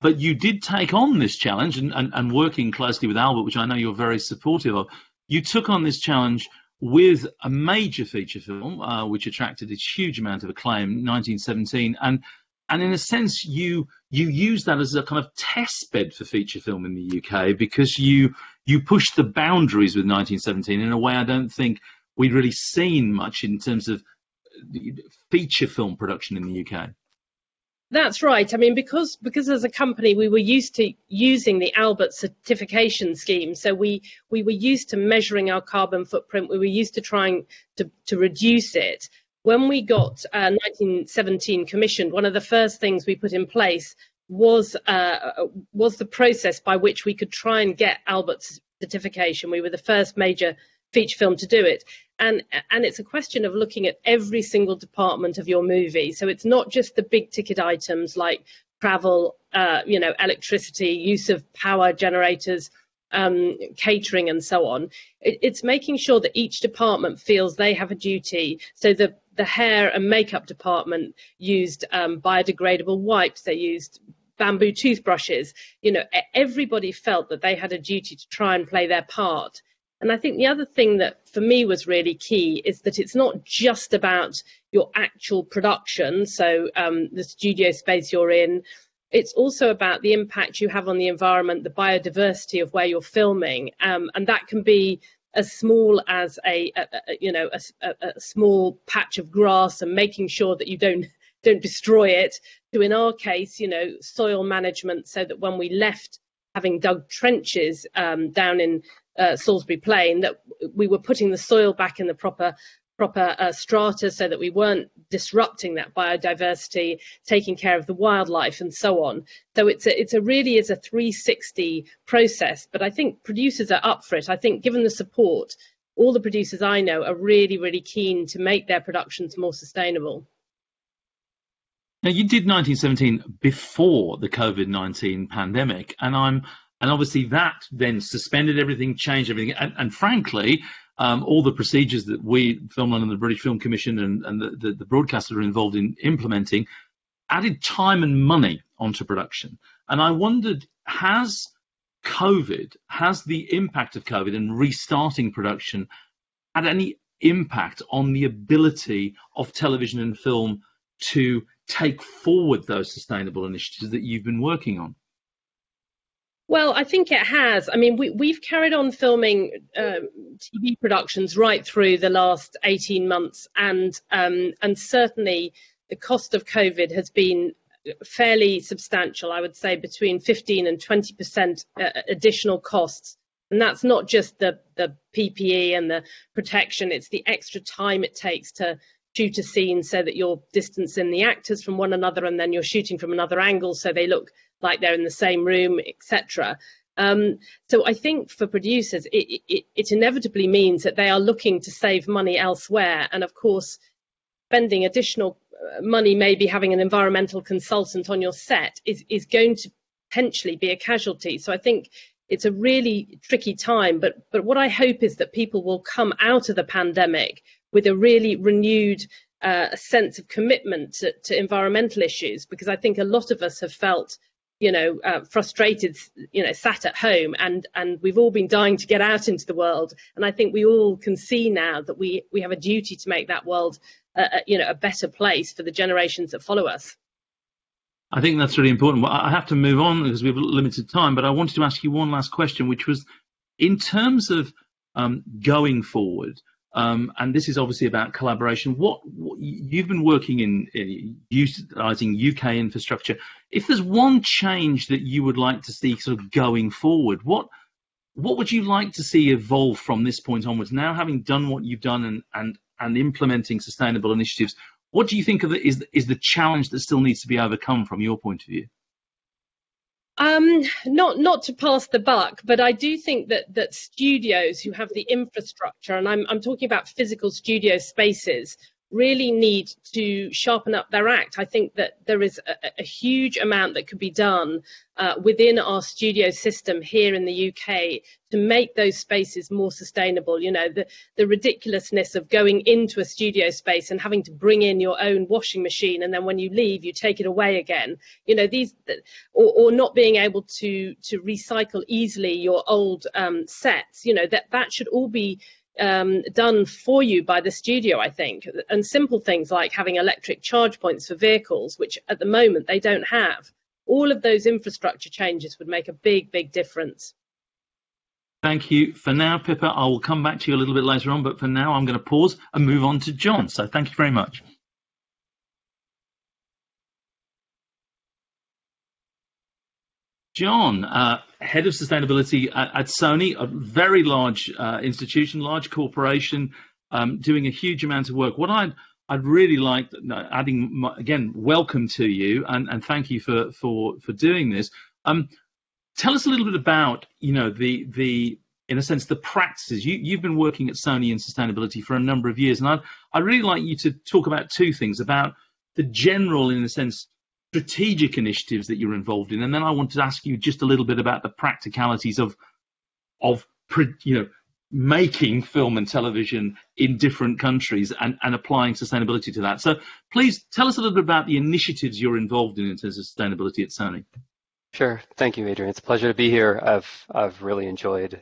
But you did take on this challenge, and working closely with Albert, which I know you're very supportive of, you took on this challenge with a major feature film, which attracted a huge amount of acclaim, 1917, and in a sense, you use that as a kind of test bed for feature film in the UK, because you pushed the boundaries with 1917 in a way I don't think we'd really seen much in terms of feature film production in the UK. That's right. I mean, because as a company we were used to using the Albert certification scheme, so we were used to measuring our carbon footprint. We were used to trying to reduce it. When we got 1917 commissioned, one of the first things we put in place was the process by which we could try and get Albert certification. We were the first major feature film to do it. And it's a question of looking at every single department of your movie. So it's not just the big ticket items like travel, electricity, use of power generators, catering and so on. It's making sure that each department feels they have a duty. So the hair and makeup department used biodegradable wipes. They used bamboo toothbrushes. You know, everybody felt that they had a duty to try and play their part. And I think the other thing that for me was really key is that it's not just about your actual production, so the studio space you're in. It's also about the impact you have on the environment, the biodiversity of where you're filming, and that can be as small as a small patch of grass and making sure that you don't destroy it, to, in our case, you know, soil management, so that when we left, having dug trenches down in Salisbury Plain, that we were putting the soil back in the proper strata, so that we weren't disrupting that biodiversity, taking care of the wildlife and so on. So it's a really is a 360 process, but I think producers are up for it. I think, given the support, all the producers I know are really, really keen to make their productions more sustainable. Now, you did 1917 before the COVID-19 pandemic, and obviously that then suspended everything, changed everything, and frankly, all the procedures that we, Film London, the British Film Commission, and the broadcasters are involved in implementing, added time and money onto production. And I wondered, has the impact of COVID and restarting production had any impact on the ability of television and film to take forward those sustainable initiatives that you've been working on? Well, I think it has. I mean, we've carried on filming TV productions right through the last 18 months, and certainly the cost of COVID has been fairly substantial. I would say between 15 and 20% additional costs. And that's not just the PPE and the protection, it's the extra time it takes to shoot a scene so that you're distancing the actors from one another, and then you're shooting from another angle so they look like they're in the same room, etc. So I think for producers, it inevitably means that they are looking to save money elsewhere. And of course, spending additional money, maybe having an environmental consultant on your set, is going to potentially be a casualty. So I think it's a really tricky time. But what I hope is that people will come out of the pandemic with a really renewed sense of commitment to environmental issues, because I think a lot of us have felt, frustrated, sat at home, and we've all been dying to get out into the world. And I think we all can see now that we have a duty to make that world, a better place for the generations that follow us. I think that's really important. Well, I have to move on because we have limited time, but I wanted to ask you one last question, which was, in terms of going forward, and this is obviously about collaboration. What you've been working in utilising UK infrastructure. If there's one change that you would like to see sort of going forward, what would you like to see evolve from this point onwards? Now, having done what you've done and implementing sustainable initiatives, what do you think of is the challenge that still needs to be overcome from your point of view? Not to pass the buck, but I do think that studios who have the infrastructure, and I'm talking about physical studio spaces, really need to sharpen up their act. I think that there is a huge amount that could be done within our studio system here in the UK to make those spaces more sustainable. The ridiculousness of going into a studio space and having to bring in your own washing machine, and then when you leave, you take it away again. Or not being able to recycle easily your old sets. That should all be done for you by the studio, I think. And simple things like having electric charge points for vehicles, which at the moment they don't have. All of those infrastructure changes would make a big, big difference. Thank you. For now, Pippa, I will come back to you a little bit later on, but for now I'm going to pause and move on to John. So thank you very much. John, Head of Sustainability at Sony, a very large institution, large corporation, doing a huge amount of work. What I'd really like, adding, again, welcome to you, and thank you for doing this. Tell us a little bit about, the in a sense, the practices. You've been working at Sony in sustainability for a number of years, and I'd really like you to talk about two things, about the general, in a sense, strategic initiatives that you're involved in, and then I want to ask you just a little bit about the practicalities of making film and television in different countries and applying sustainability to that. So please tell us a little bit about the initiatives you're involved in terms of sustainability at Sony. Sure. Thank you, Adrian. It's a pleasure to be here. I've really enjoyed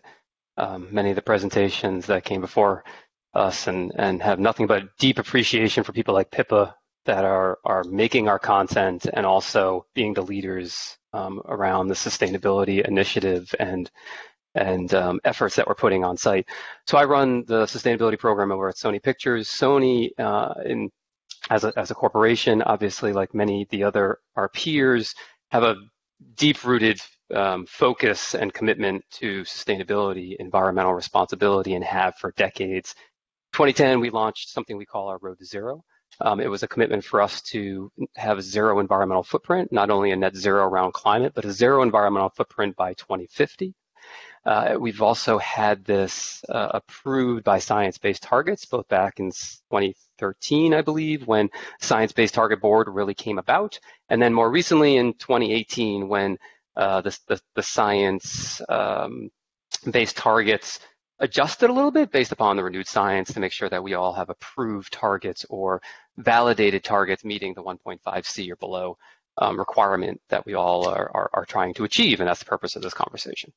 many of the presentations that came before us and have nothing but deep appreciation for people like Pippa that are making our content and also being the leaders around the sustainability initiative and efforts that we're putting on site. So I run the sustainability program over at Sony Pictures. Sony, as a corporation, obviously, like many of the our peers, have a deep-rooted focus and commitment to sustainability, environmental responsibility, and have for decades. 2010, we launched something we call our Road to Zero. It was a commitment for us to have a zero environmental footprint, not only a net zero around climate, but a zero environmental footprint by 2050. We've also had this approved by Science-Based Targets, both back in 2013, I believe, when Science-Based Target Board really came about, and then more recently in 2018, when the Science-Based Targets adjusted a little bit based upon the renewed science to make sure that we all have approved targets or validated targets meeting the 1.5C or below requirement that we all are trying to achieve, and that's the purpose of this conversation.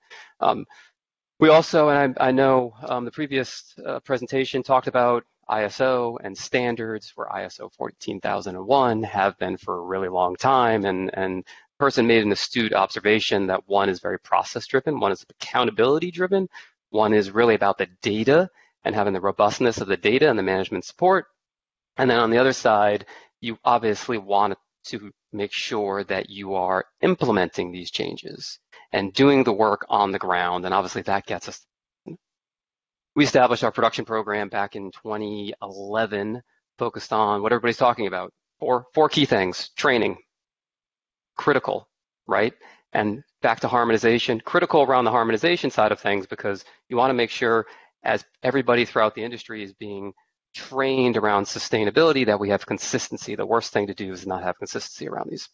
We also, and I know the previous presentation talked about ISO and standards, where ISO 14001 have been for a really long time, and the person made an astute observation that one is very process driven, one is accountability driven, one is really about the data and having the robustness of the data and the management support, and then on the other side, you obviously want to make sure that you are implementing these changes and doing the work on the ground, and obviously that gets us. We established our production program back in 2011, focused on what everybody's talking about. Four key things: training, critical, right? And back to harmonization, critical around the harmonization side of things, because you want to make sure, as everybody throughout the industry is being trained around sustainability, that we have consistency. The worst thing to do is not have consistency around these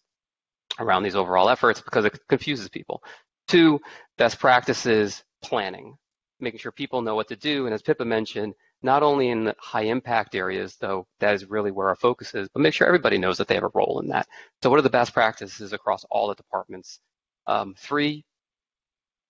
overall efforts, because it confuses people. 2, best practices, planning, making sure people know what to do. And as Pippa mentioned, not only in the high impact areas, though that is really where our focus is, but make sure everybody knows that they have a role in that. So what are the best practices across all the departments? 3,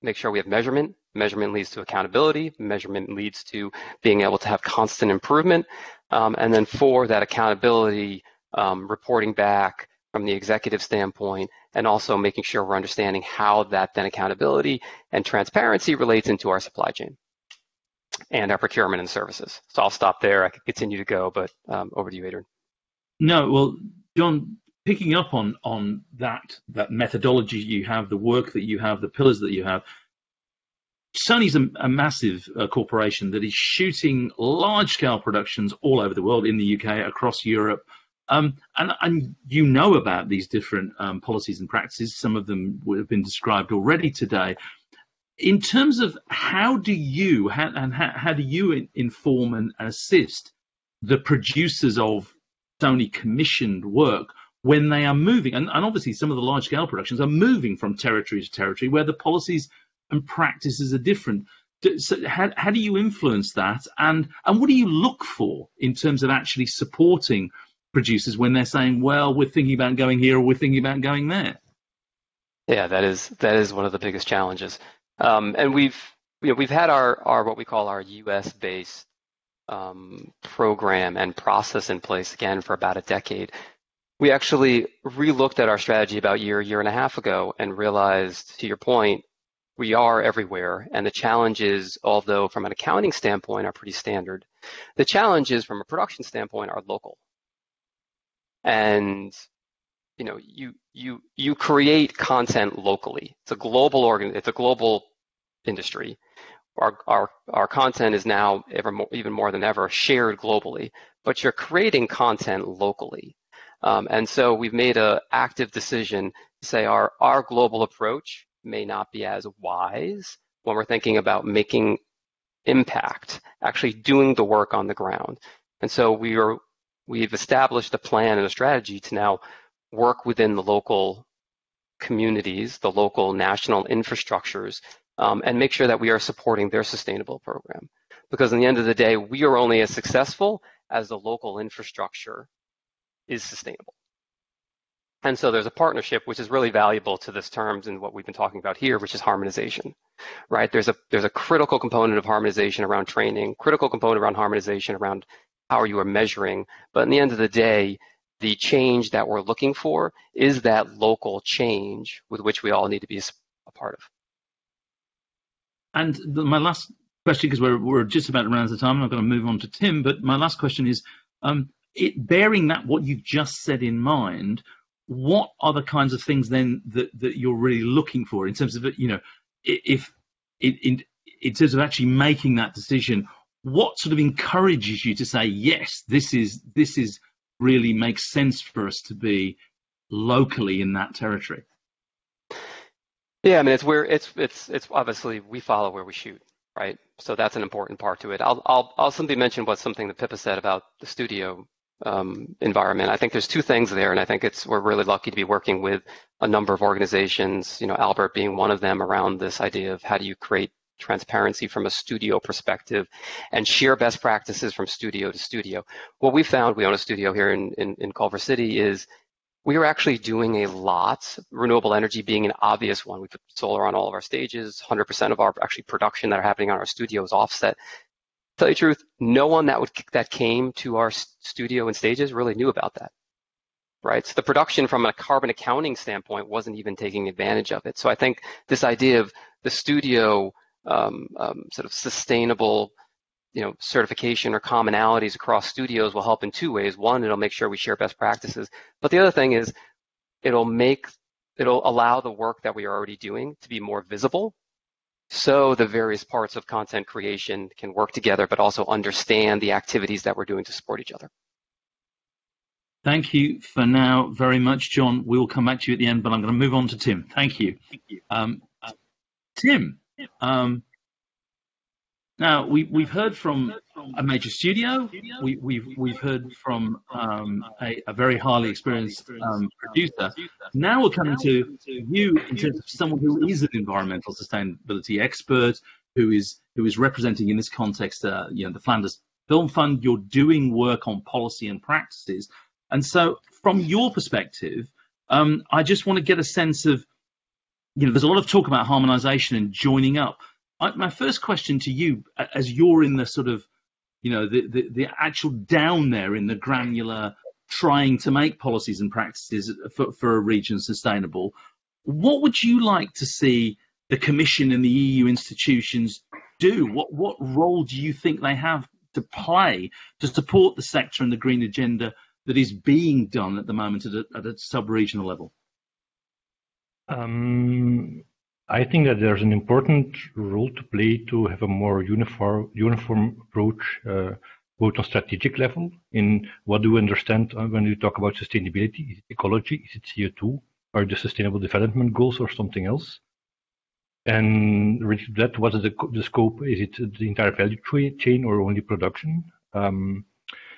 make sure we have measurement. Measurement leads to accountability. Measurement leads to being able to have constant improvement. And then 4, that accountability, reporting back from the executive standpoint, and also making sure we're understanding how that then accountability and transparency relates into our supply chain and our procurement and services. So I'll stop there. I could continue to go, but over to you, Adrian. No, well, John, picking up on that methodology you have, the work that you have, the pillars that you have, Sony's a massive corporation that is shooting large-scale productions all over the world, in the UK, across Europe. And you know about these different policies and practices. Some of them would have been described already today. In terms of how do you inform and assist the producers of Sony commissioned work when they are moving? And obviously some of the large-scale productions are moving from territory to territory where the policies and practices are different. So how do you influence that? And what do you look for in terms of actually supporting producers when they're saying, well, we're thinking about going here or we're thinking about going there? Yeah, that is one of the biggest challenges. And we've had our what we call our US-based program and process in place again for about a decade. We actually re-looked at our strategy about a year and a half ago and realized, to your point, we are everywhere, and the challenges, although from an accounting standpoint are pretty standard, the challenges from a production standpoint are local. And you create content locally. It's a global industry. Our content is now even more than ever shared globally, but you're creating content locally. And so we've made an active decision to say our global approach may not be as wise when we're thinking about making impact, actually doing the work on the ground. And so we've established a plan and a strategy to now work within the local communities, the local national infrastructures, and make sure that we are supporting their sustainable program. because in the end of the day, we are only as successful as the local infrastructure is sustainable. And so there's a partnership which is really valuable to this terms and what we've been talking about here, which is harmonization, right? There's a critical component of harmonization around training, critical component around harmonization around how you are measuring. But in the end of the day, the change that we're looking for is that local change with which we all need to be a part of. And my last question, because we're just about around the time, I'm going to move on to Tim, but my last question is, bearing that what you've just said in mind, what are the kinds of things then that you're really looking for in terms of, you know, if in terms of actually making that decision, what sort of encourages you to say, yes, this is really makes sense for us to be locally in that territory? Yeah, I mean, it's obviously we follow where we shoot, right? So that's an important part to it. I'll simply mention something that Pippa said about the studio environment. I think there's two things there, and I think we're really lucky to be working with a number of organizations, you know, Albert being one of them, around this idea of how do you create transparency from a studio perspective and share best practices from studio to studio. What we found, we own a studio here in Culver City, is we are actually doing a lot, renewable energy being an obvious one. We put solar on all of our stages, 100% of our actually production that are happening on our studio is offset. Tell you the truth, no one that came to our studio and stages really knew about that, right? So the production from a carbon accounting standpoint wasn't even taking advantage of it. So I think this idea of the studio sort of sustainable, you know, certification or commonalities across studios will help in two ways. One, it'll make sure we share best practices, but the other thing is it'll allow the work that we are already doing to be more visible. So the various parts of content creation can work together, but also understand the activities that we're doing to support each other. Thank you for now very much, John. We'll come back to you at the end, but I'm going to move on to Tim. Thank you. Tim, now we've heard from a major studio. We've heard from a very highly experienced producer. Now we're coming to you in terms of someone who is an environmental sustainability expert, who is representing in this context, you know, the Flanders Film Fund. You're doing work on policy and practices, and so from your perspective, I just want to get a sense of, you know, there's a lot of talk about harmonisation and joining up. My first question to you, as you're in the sort of, you know, the actual down there in the granular, trying to make policies and practices for a region sustainable, what would you like to see the Commission and the EU institutions do? What role do you think they have to play to support the sector and the green agenda that is being done at the moment at a sub-regional level? I think that there's an important role to play to have a more uniform approach, both on strategic level, in what do we understand when we talk about sustainability? Is it ecology? Is it CO2? Are the sustainable development goals or something else? And related to that, what is the scope? Is it the entire value chain or only production? And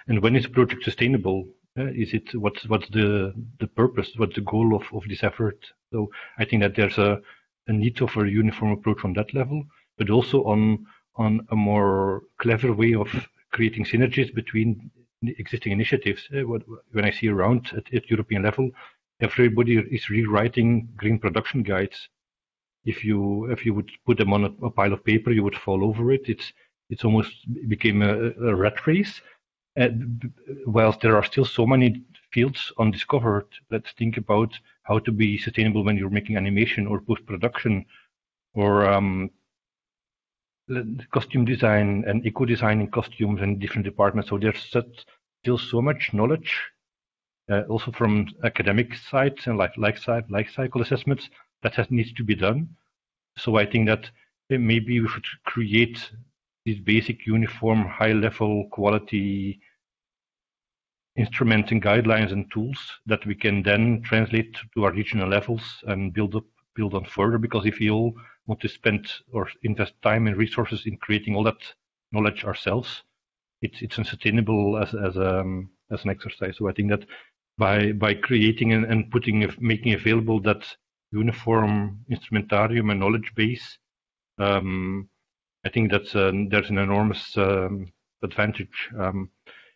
when is a project sustainable? Is it what's the purpose? What's the goal of this effort? So I think that there's a need of a uniform approach on that level, but also on a more clever way of creating synergies between existing initiatives. When I see around at European level, everybody is rewriting green production guides. If you would put them on a pile of paper, you would fall over it. It's almost became a rat race. Whilst there are still so many fields undiscovered, let's think about how to be sustainable when you're making animation or post-production or costume design and eco-design in costumes and different departments. So there's still so much knowledge, also from academic sides and life cycle assessments that needs to be done. So I think that maybe we should create these basic uniform high-level quality instruments and guidelines and tools that we can then translate to our regional levels and build on further. Because if we all want to spend or invest time and resources in creating all that knowledge ourselves, it's unsustainable as an exercise. So I think that by creating and making available that uniform instrumentarium and knowledge base, I think that's there's an enormous advantage. And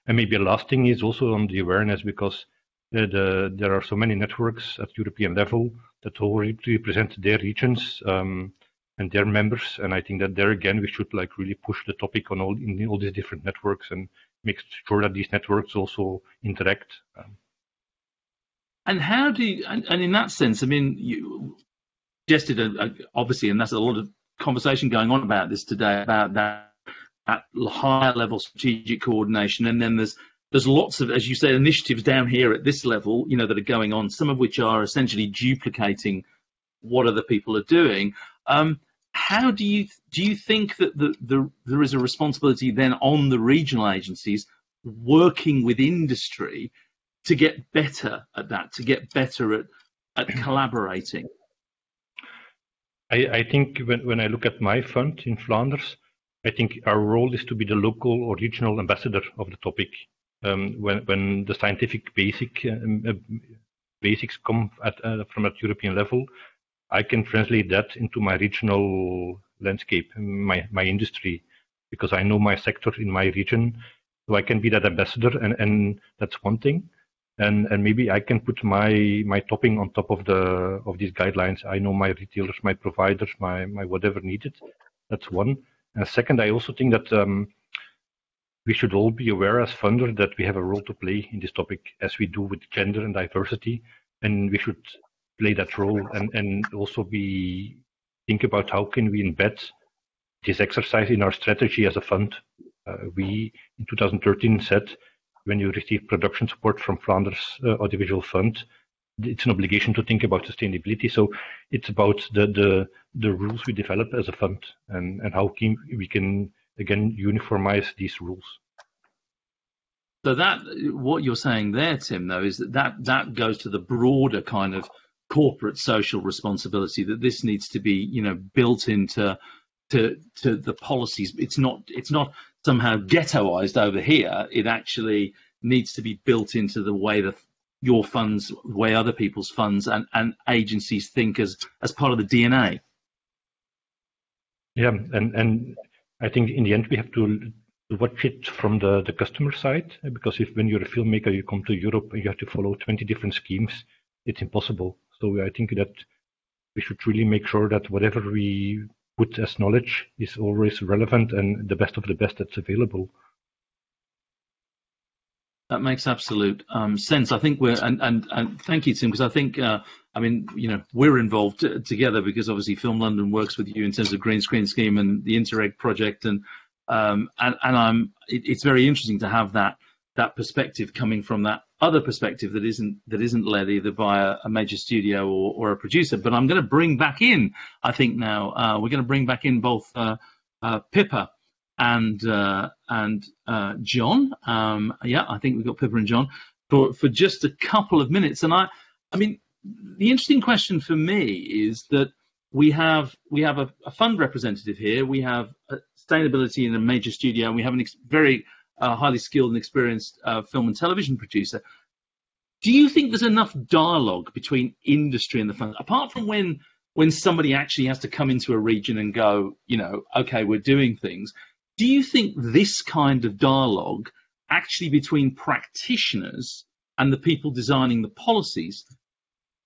maybe a last thing is also on the awareness, because there are so many networks at European level that already represent their regions and their members. And I think that there again, we should like really push the topic in all these different networks and make sure that these networks also interact. And how do you, and in that sense, I mean, you suggested obviously, and that's a lot of conversation going on about this today, about that at higher level strategic coordination, and then there's lots of, as you say, initiatives down here at this level, you know, that are going on, some of which are essentially duplicating what other people are doing. How do you think that there is a responsibility then on the regional agencies working with industry to get better at that, to get better at collaborating? I think when I look at my fund in Flanders, I think our role is to be the local or regional ambassador of the topic. When the scientific basics come from at European level, I can translate that into my regional landscape, my industry, because I know my sector in my region, so I can be that ambassador, and that's one thing. And maybe I can put my topping on top of these guidelines. I know my retailers, my providers, my whatever needed. That's one. And second, I also think that we should all be aware as funders that we have a role to play in this topic, as we do with gender and diversity, and we should play that role and also think about how can we embed this exercise in our strategy as a fund. We in 2013 said, when you receive production support from Flanders Audiovisual Fund, it's an obligation to think about sustainability. So it's about the rules we develop as a fund and how we can again uniformize these rules. So that what you're saying there, Tim, though, is that goes to the broader kind of corporate social responsibility, that this needs to be, you know, built into the policies. It's not somehow ghettoized over here. It actually needs to be built into the way that your funds, the way other people's funds and agencies think as part of the DNA. Yeah, and I think in the end we have to watch it from the customer side, because when you're a filmmaker, you come to Europe and you have to follow 20 different schemes, it's impossible. So I think that we should really make sure that whatever we put as knowledge is always relevant and the best of the best that's available. That makes absolute sense. I think and thank you, Tim, because I think I mean, you know, we're involved together because obviously Film London works with you in terms of Green Screen Scheme and the Interreg project, and it's very interesting to have that perspective coming from that other perspective that isn't led either by a major studio or a producer. But I'm going to bring back in, I think now we're going to bring back in both Pippa and John. Yeah, I think we've got Pippa and John for just a couple of minutes. And I mean, the interesting question for me is that we have a fund representative here. We have sustainability in a major studio, and we have a very highly skilled and experienced film and television producer. Do you think there's enough dialogue between industry and the fund, apart from when somebody actually has to come into a region and go, you know, okay, we're doing things? Do you think this kind of dialogue actually between practitioners and the people designing the policies,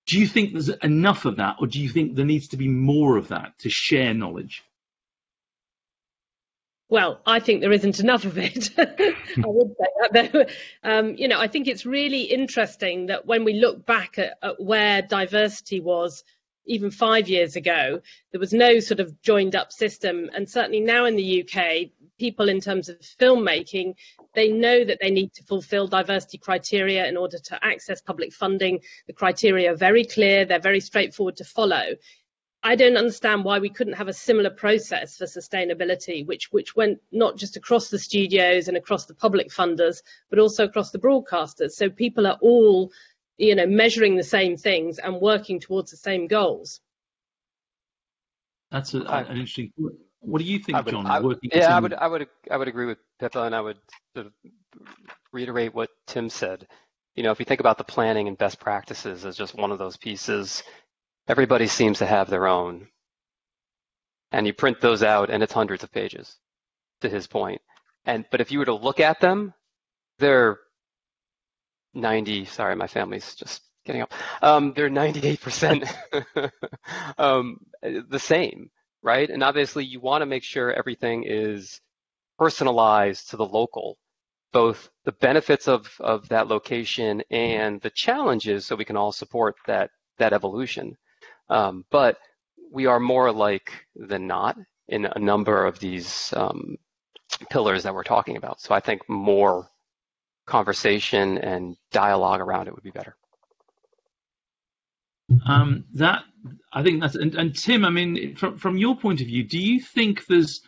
do you think there's enough of that, or do you think there needs to be more of that to share knowledge? Well, I think there isn't enough of it. I would say that, though. You know, I think it's really interesting that when we look back at where diversity was even 5 years ago, there was no sort of joined up system. And certainly now in the UK, people in terms of filmmaking, they know that they need to fulfill diversity criteria in order to access public funding. The criteria are very clear. They're very straightforward to follow. I don't understand why we couldn't have a similar process for sustainability, which went not just across the studios and across the public funders, but also across the broadcasters. So people are all, you know, measuring the same things and working towards the same goals. That's an interesting point. What do you think, John? I would agree with Pippa, and I would sort of reiterate what Tim said. You know, if you think about the planning and best practices as just one of those pieces, everybody seems to have their own. and you print those out, and it's hundreds of pages, to his point. But if you were to look at them, they're 90. Sorry, my family's just getting up. They're 98% the same, right? And obviously, you want to make sure everything is personalized to the local, both the benefits of that location and the challenges, so we can all support that evolution. But we are more alike than not in a number of these pillars that we're talking about. So I think more conversation and dialogue around it would be better. I think that's and Tim, I mean, from your point of view, do you think there's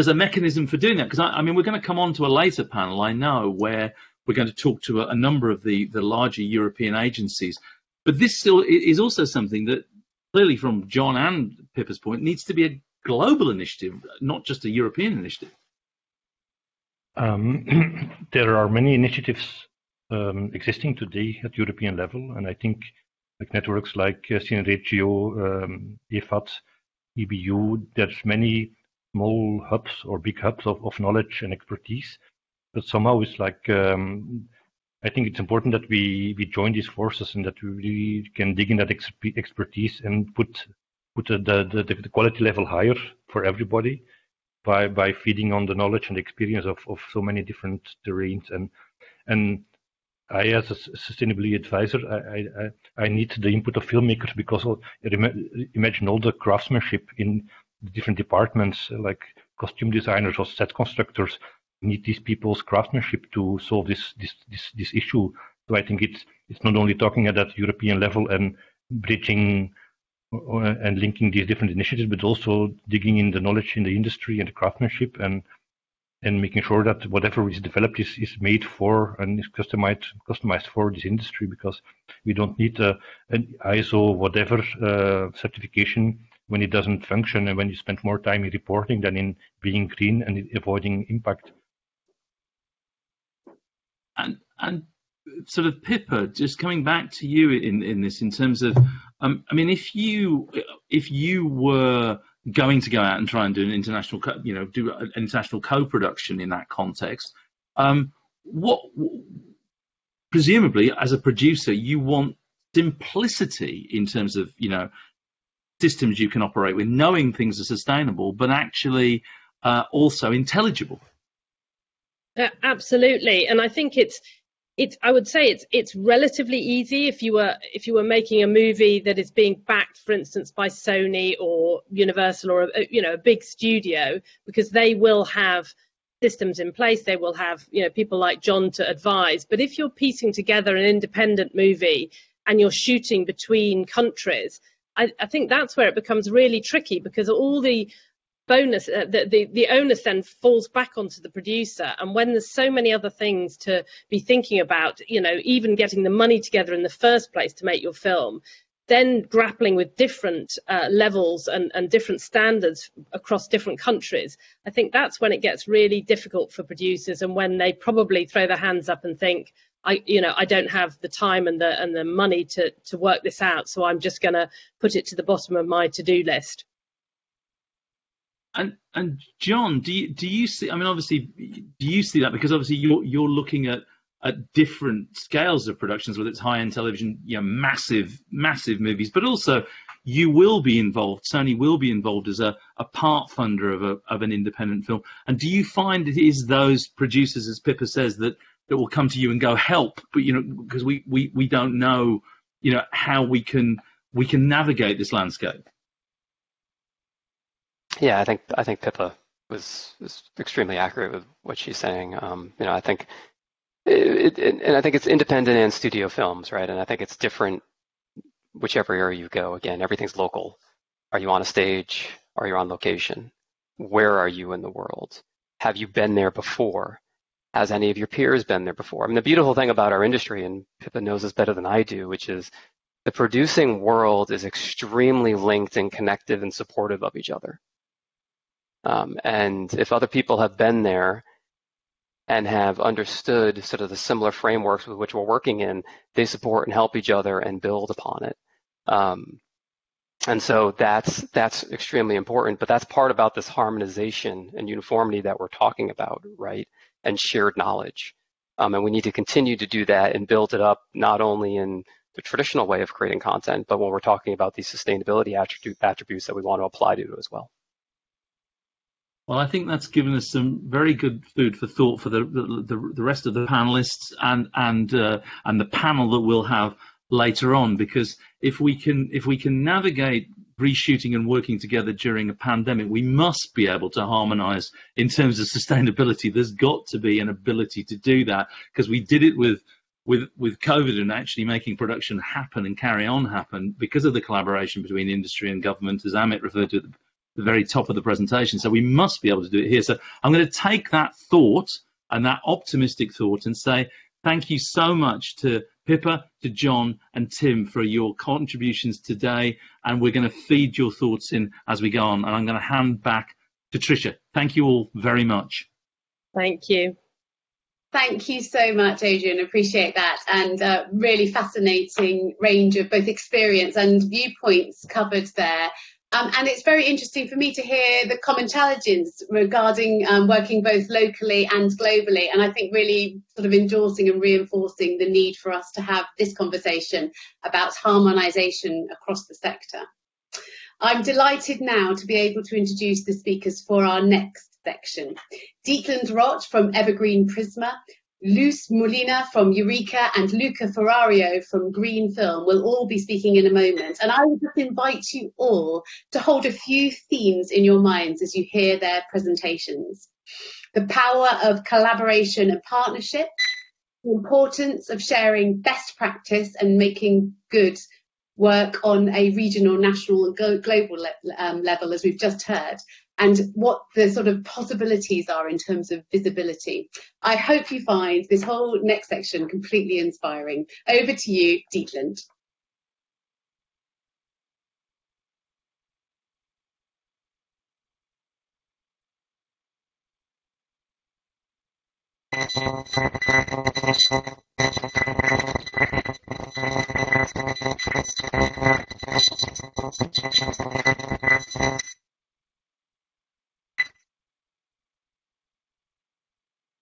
a mechanism for doing that? Because I mean, we're going to come on to a later panel, I know, where we're going to talk to a number of the larger European agencies. But this still is also something that clearly, from John and Pippa's point, needs to be a global initiative, not just a European initiative. There are many initiatives existing today at European level, and I think like networks like Synergio, EFAT, EBU, there's many small hubs or big hubs of knowledge and expertise. But somehow it's like, I think it's important that we join these forces and that we really can dig in that expertise and put the quality level higher for everybody by feeding on the knowledge and experience of so many different terrains. And I, as a sustainability advisor, I need the input of filmmakers, because imagine all the craftsmanship in the different departments, like costume designers or set constructors, need these people's craftsmanship to solve this issue. So I think it's not only talking at that European level and bridging and linking these different initiatives, but also digging in the knowledge in the industry and the craftsmanship and making sure that whatever is developed is made for and is customized for this industry, because we don't need an ISO whatever certification when it doesn't function and when you spend more time in reporting than in being green and avoiding impact. And sort of Pippa, just coming back to you in this, in terms of, I mean, if you were going to go out and try and do an international, do an international co-production in that context, what presumably as a producer you want simplicity in terms of systems you can operate with, knowing things are sustainable, but actually also intelligible. Absolutely, and I think I would say it's relatively easy if you were making a movie that is being backed, for instance, by Sony or Universal or a big studio, because they will have systems in place. They will have people like John to advise. But if you're piecing together an independent movie and you're shooting between countries, I think that's where it becomes really tricky, because all the bonus, the onus then falls back onto the producer. And when there's so many other things to be thinking about, even getting the money together in the first place to make your film, then grappling with different levels and different standards across different countries, I think that's when it gets really difficult for producers, and when they probably throw their hands up and think, I don't have the time and the money to work this out, so I'm just going to put it to the bottom of my to-do list. And John, do you see? I mean, obviously, do you see that? Because obviously, you're looking at different scales of productions, whether it's high-end television, massive movies, but also you will be involved. Sony will be involved as a part funder of an independent film. And do you find it is those producers, as Pippa says, that will come to you and go, help, but because we don't know, how we can navigate this landscape? Yeah, I think Pippa was extremely accurate with what she's saying. I think I think it's independent and studio films, right? And I think it's different whichever area you go. Again, everything's local. Are you on a stage? Are you on location? Where are you in the world? Have you been there before? Has any of your peers been there before? I mean, the beautiful thing about our industry, and Pippa knows this better than I do, which is the producing world is extremely linked and connected and supportive of each other. And if other people have been there and have understood sort of the similar frameworks with which we're working in, they support and help each other and build upon it. And so that's extremely important, but that's part about this harmonization and uniformity that we're talking about, right? And shared knowledge. And we need to continue to do that and build it up not only in the traditional way of creating content, but when we're talking about these sustainability attributes that we want to apply to it as well. Well, I think that's given us some very good food for thought for the rest of the panelists and the panel that we'll have later on, because if we can navigate reshooting and working together during a pandemic, we must be able to harmonize in terms of sustainability. There's got to be an ability to do that, because we did it with COVID and actually making production happen and carry on happen because of the collaboration between industry and government, as Amit referred to at the very top of the presentation. So we must be able to do it here. So I'm going to take that thought and that optimistic thought and say thank you so much to Pippa, to John and Tim for your contributions today, and we're going to feed your thoughts in as we go on, and I'm going to hand back to Tricia. Thank you all very much. Thank you. Thank you so much, Adrian. Appreciate that, and really fascinating range of both experience and viewpoints covered there. And it's very interesting for me to hear the common challenges regarding working both locally and globally, and I think really sort of endorsing and reinforcing the need for us to have this conversation about harmonisation across the sector. I'm delighted now to be able to introduce the speakers for our next section. Dietland Rott from Evergreen Prisma, Luz Molina from Eureka, and Luca Ferrario from Green Film will all be speaking in a moment. And I would just invite you all to hold a few themes in your minds as you hear their presentations. The power of collaboration and partnership, the importance of sharing best practice and making good work on a regional, national and global level, as we've just heard, and what the sort of possibilities are in terms of visibility. I hope you find this whole next section completely inspiring. Over to you, Dietland.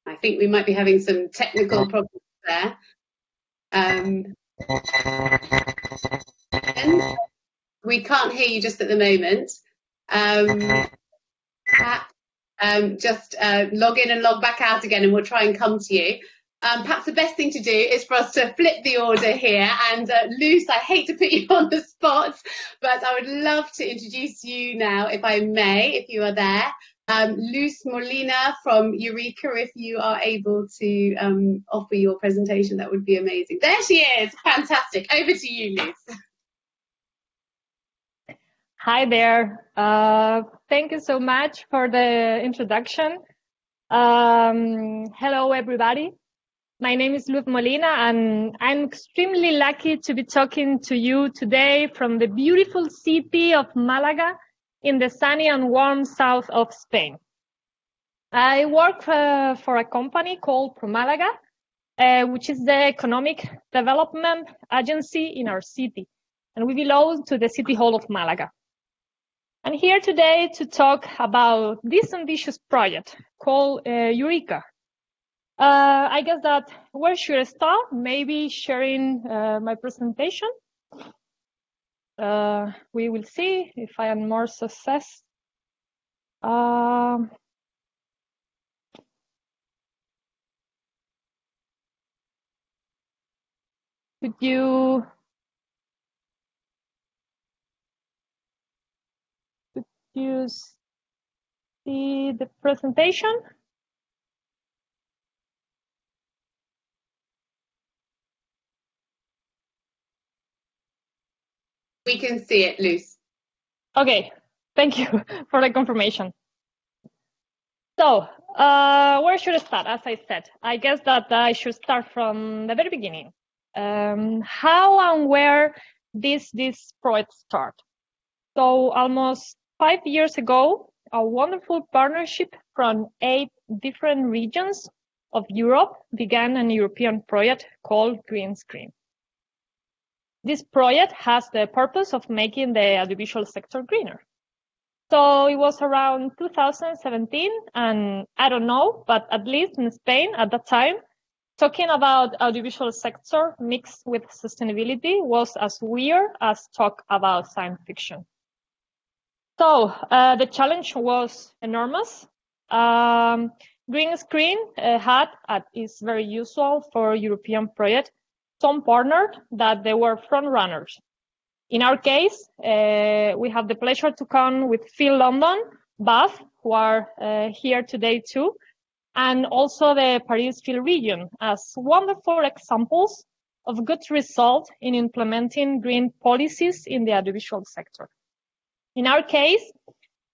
I think we might be having some technical problems there. We can't hear you just at the moment. Just log in and log back out again, and we'll try and come to you. Perhaps the best thing to do is for us to flip the order here. And Luz, I hate to put you on the spot, but I would love to introduce you now, if I may, if you are there. Luz Molina from Eureka, if you are able to offer your presentation, that would be amazing. There she is. Fantastic. Over to you, Luz. Hi there. Thank you so much for the introduction. Hello, everybody. My name is Luz Molina, and I'm extremely lucky to be talking to you today from the beautiful city of Malaga in the sunny and warm south of Spain. I work for a company called ProMalaga, which is the economic development agency in our city, and we belong to the City Hall of Malaga. I'm here today to talk about this ambitious project called Eureka. I guess that where should I start? Maybe sharing my presentation. We will see if I am more success. Could you see the presentation? We can see it, Luz. Okay, thank you for the confirmation. So, where should I start? As I said, I guess that I should start from the very beginning. How and where this project start? So, almost 5 years ago, a wonderful partnership from 8 different regions of Europe began a European project called Green Screen. this project has the purpose of making the audiovisual sector greener. So it was around 2017, and I don't know, but at least in Spain at that time, talking about audiovisual sector mixed with sustainability was as weird as talk about science fiction. So the challenge was enormous. Green Screen had, as is very usual for European projects, some partners that they were front runners. In our case, we have the pleasure to come with Phil London, Bath, who are here today too, and also the Paris Field region as wonderful examples of good results in implementing green policies in the audiovisual sector. In our case,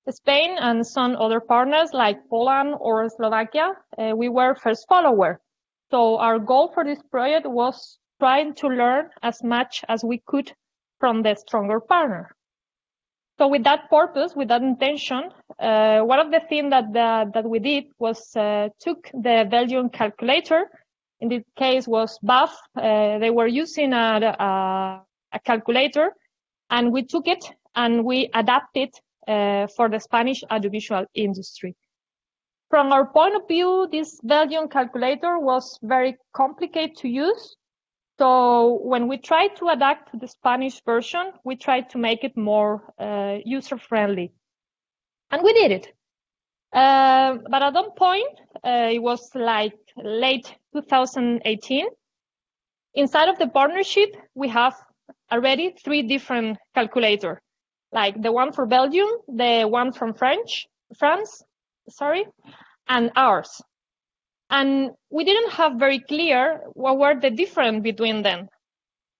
Spain and some other partners like Poland or Slovakia, we were first followers. So our goal for this project was trying to learn as much as we could from the stronger partner. So with that purpose, with that intention, one of the things that we did was took the Belgian calculator. In this case was BAF. They were using a calculator, and we took it and we adapted for the Spanish audiovisual industry. From our point of view, this Belgian calculator was very complicated to use. So when we tried to adapt to the Spanish version, we tried to make it more user-friendly. And we did it. But at that point, it was like late 2018. Inside of the partnership, we have already 3 different calculators, like the one for Belgium, the one from France, and ours. And we didn't have very clear what were the difference between them.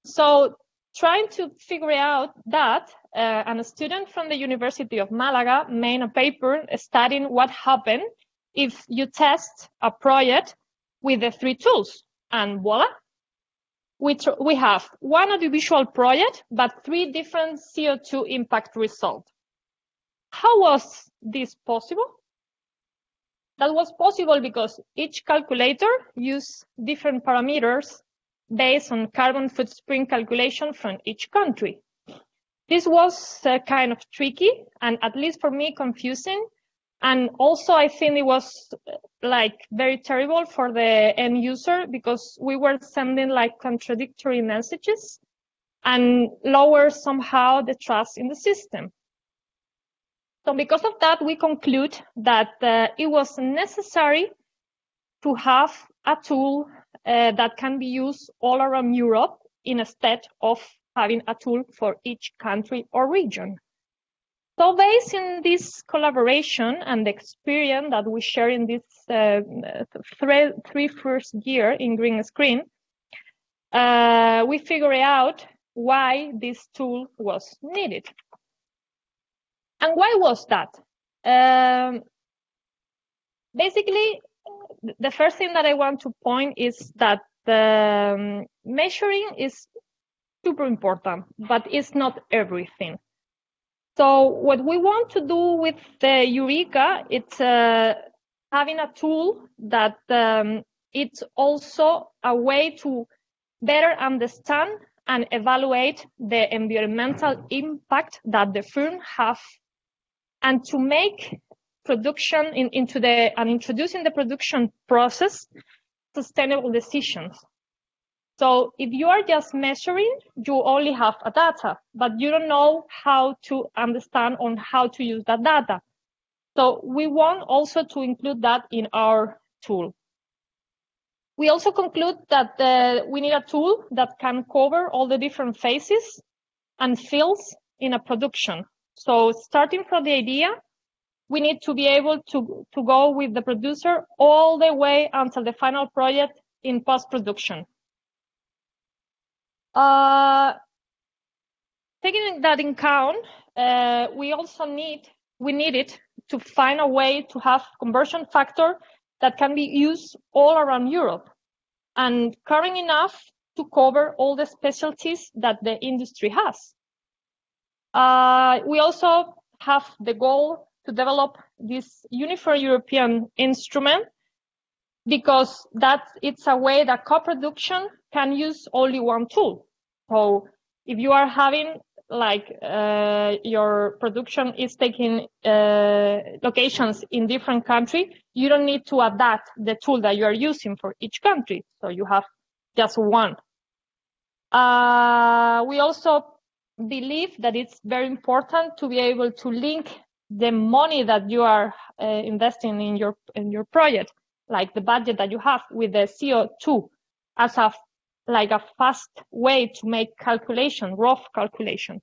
So trying to figure out that, and a student from the University of Malaga made a paper studying what happened if you test a project with the 3 tools. And voila, we have one audiovisual project, but 3 different CO2 impact results. How was this possible? That was possible because each calculator used different parameters based on carbon footprint calculation from each country. This was kind of tricky and, at least for me, confusing. And also I think it was like very terrible for the end user because we were sending like contradictory messages and lower somehow the trust in the system. So because of that, we conclude that it was necessary to have a tool that can be used all around Europe instead of having a tool for each country or region. So based on this collaboration and the experience that we share in this 3 first year in Green Screen, we figured out why this tool was needed. And why was that? Basically, the first thing that I want to point is that measuring is super important, but it's not everything. So what we want to do with the Eureka, it's having a tool that it's also a way to better understand and evaluate the environmental impact that the firm have, and to make production and introducing the production process sustainable decisions. So if you are just measuring, you only have a data, but you don't know how to understand on how to use that data. So we want also to include that in our tool. We also conclude that we need a tool that can cover all the different phases and fields in a production. So starting from the idea, we need to be able to go with the producer all the way until the final project in post-production. Taking that in account, we needed to find a way to have conversion factor that can be used all around Europe and current enough to cover all the specialties that the industry has. We also have the goal to develop this uniform European instrument because it's a way that co-production can use only one tool. So If you are having your production is taking locations in different countries, you don't need to adapt the tool that you are using for each country. So you have just one. We also believe that it's very important to be able to link the money that you are investing in your project, like the budget that you have, with the CO2 as a fast way to make calculation, rough calculation.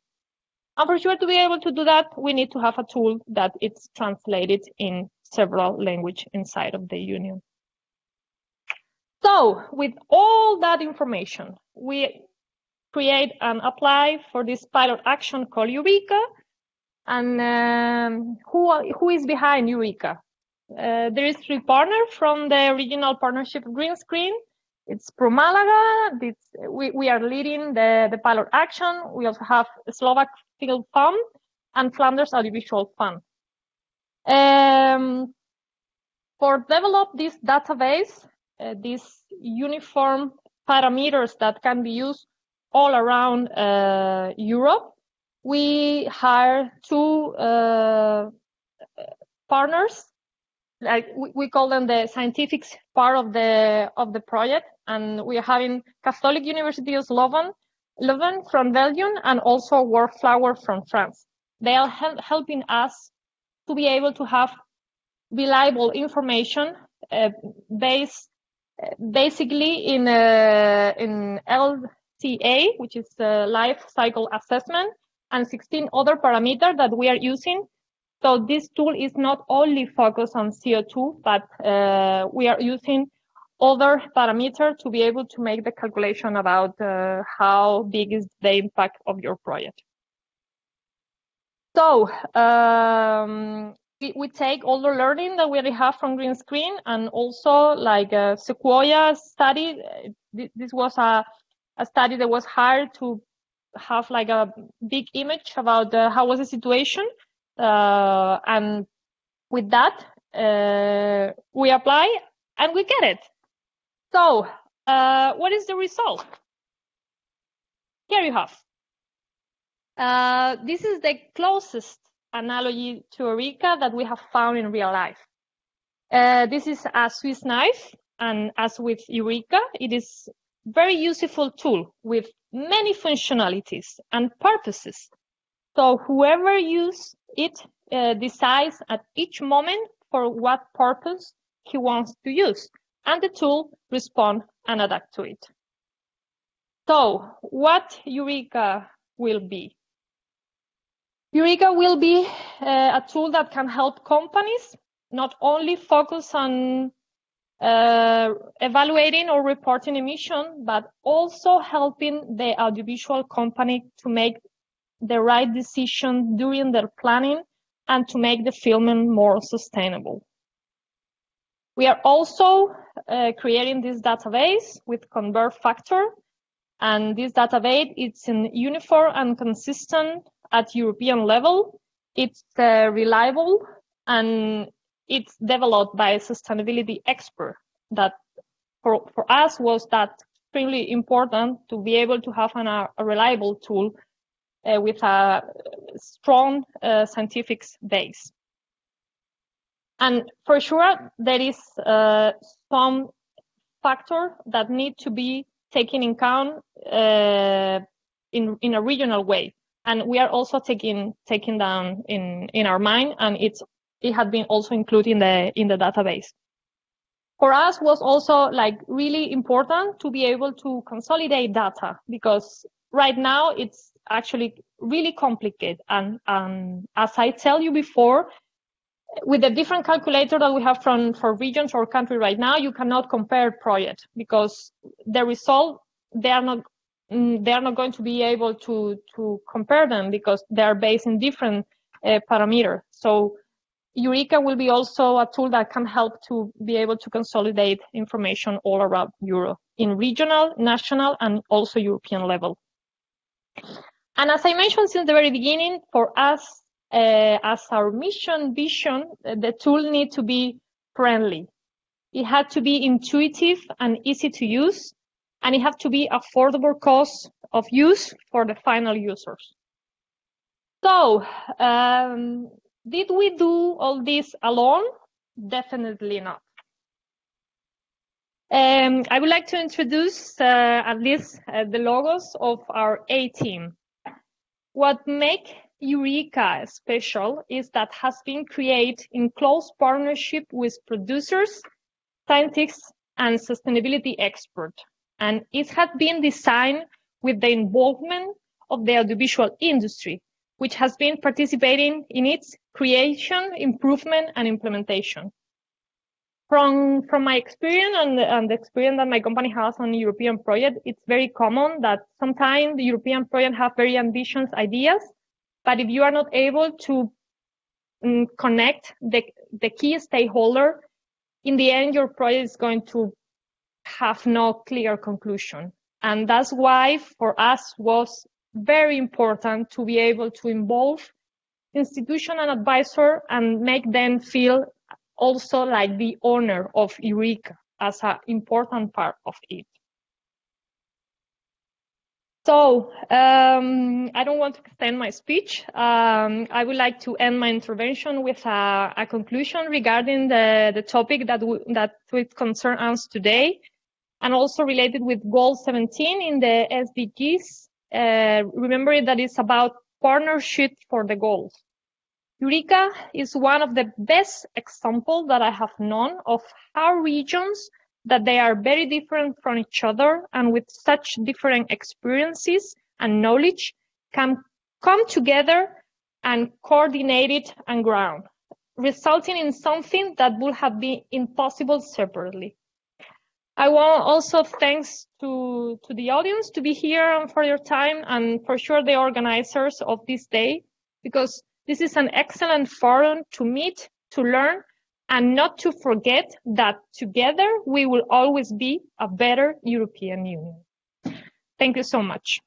And for sure, to be able to do that, we need to have a tool that it's translated in several languages inside of the Union. So with all that information, we create and apply for this pilot action called Eureka. And who is behind Eureka? There is 3 partners from the regional partnership of Green Screen. It's Pro Malaga. We are leading the pilot action. We also have Slovak Film Fund and Flanders Audiovisual Fund. For develop this database, these uniform parameters that can be used all around Europe, we hire 2 partners. Like we call them the scientific part of the project, and we are having Catholic University of Leuven from Belgium and also Workflower from France. They are helping us to be able to have reliable information based basically in LCA, which is life cycle assessment, and 16 other parameters that we are using. So this tool is not only focused on CO2, but we are using other parameters to be able to make the calculation about how big is the impact of your project. So we take all the learning that we already have from Green Screen, and also like a Sequoia study. This was a study that was hired to have like a big image about how was the situation. And with that, we apply and we get it. So what is the result? Here you have. This is the closest analogy to Eureka that we have found in real life. This is a Swiss knife, and as with Eureka, it is a very useful tool with many functionalities and purposes. So whoever uses it decides at each moment for what purpose he wants to use, and the tool responds and adapts to it. So what Eureka will be? Eureka will be a tool that can help companies not only focus on evaluating or reporting emission, but also helping the audiovisual company to make the right decision during their planning and to make the filming more sustainable. We are also creating this database with convert factor, and this database is uniform and consistent at European level. It's reliable, and it's developed by a sustainability expert. That for us was that extremely important to be able to have a reliable tool with a strong scientific base. And for sure, there is some factor that need to be taken in account in a regional way. And we are also taking down in our mind, and it had been also included in the database. For us was also like really important to be able to consolidate data, because right now it's actually really complicated. And as I tell you before, with the different calculator that we have for regions or country right now, you cannot compare projects, because the result, they are not going to be able to compare them, because they are based in different parameters. So Eureka will be also a tool that can help to be able to consolidate information all around Europe in regional, national, and also European level. And as I mentioned since the very beginning, for us, as our mission vision, the tool needs to be friendly. It had to be intuitive and easy to use, and it had to be affordable cost of use for the final users. So, did we do all this alone? Definitely not. I would like to introduce at least the logos of our A team. What makes Eureka special is that has been created in close partnership with producers, scientists, and sustainability experts. And it has been designed with the involvement of the audiovisual industry, which has been participating in its creation, improvement, and implementation. From my experience and the experience that my company has on European project, it's very common that sometimes the European project have very ambitious ideas, but if you are not able to connect the key stakeholder, in the end, your project is going to have no clear conclusion. And that's why for us was very important to be able to involve institution and advisor and make them feel also like the owner of Eureka as an important part of it. So I don't want to extend my speech. I would like to end my intervention with a conclusion regarding the topic that will concern us today, and also related with Goal 17 in the SDGs. Remember that it's about partnership for the goals. Eureka is one of the best examples that I have known of how regions that they are very different from each other and with such different experiences and knowledge can come together and coordinate it and ground, resulting in something that would have been impossible separately. I want also thanks to the audience to be here and for your time, and for sure the organizers of this day, because this is an excellent forum to meet, to learn, and not to forget that together we will always be a better European Union. Thank you so much.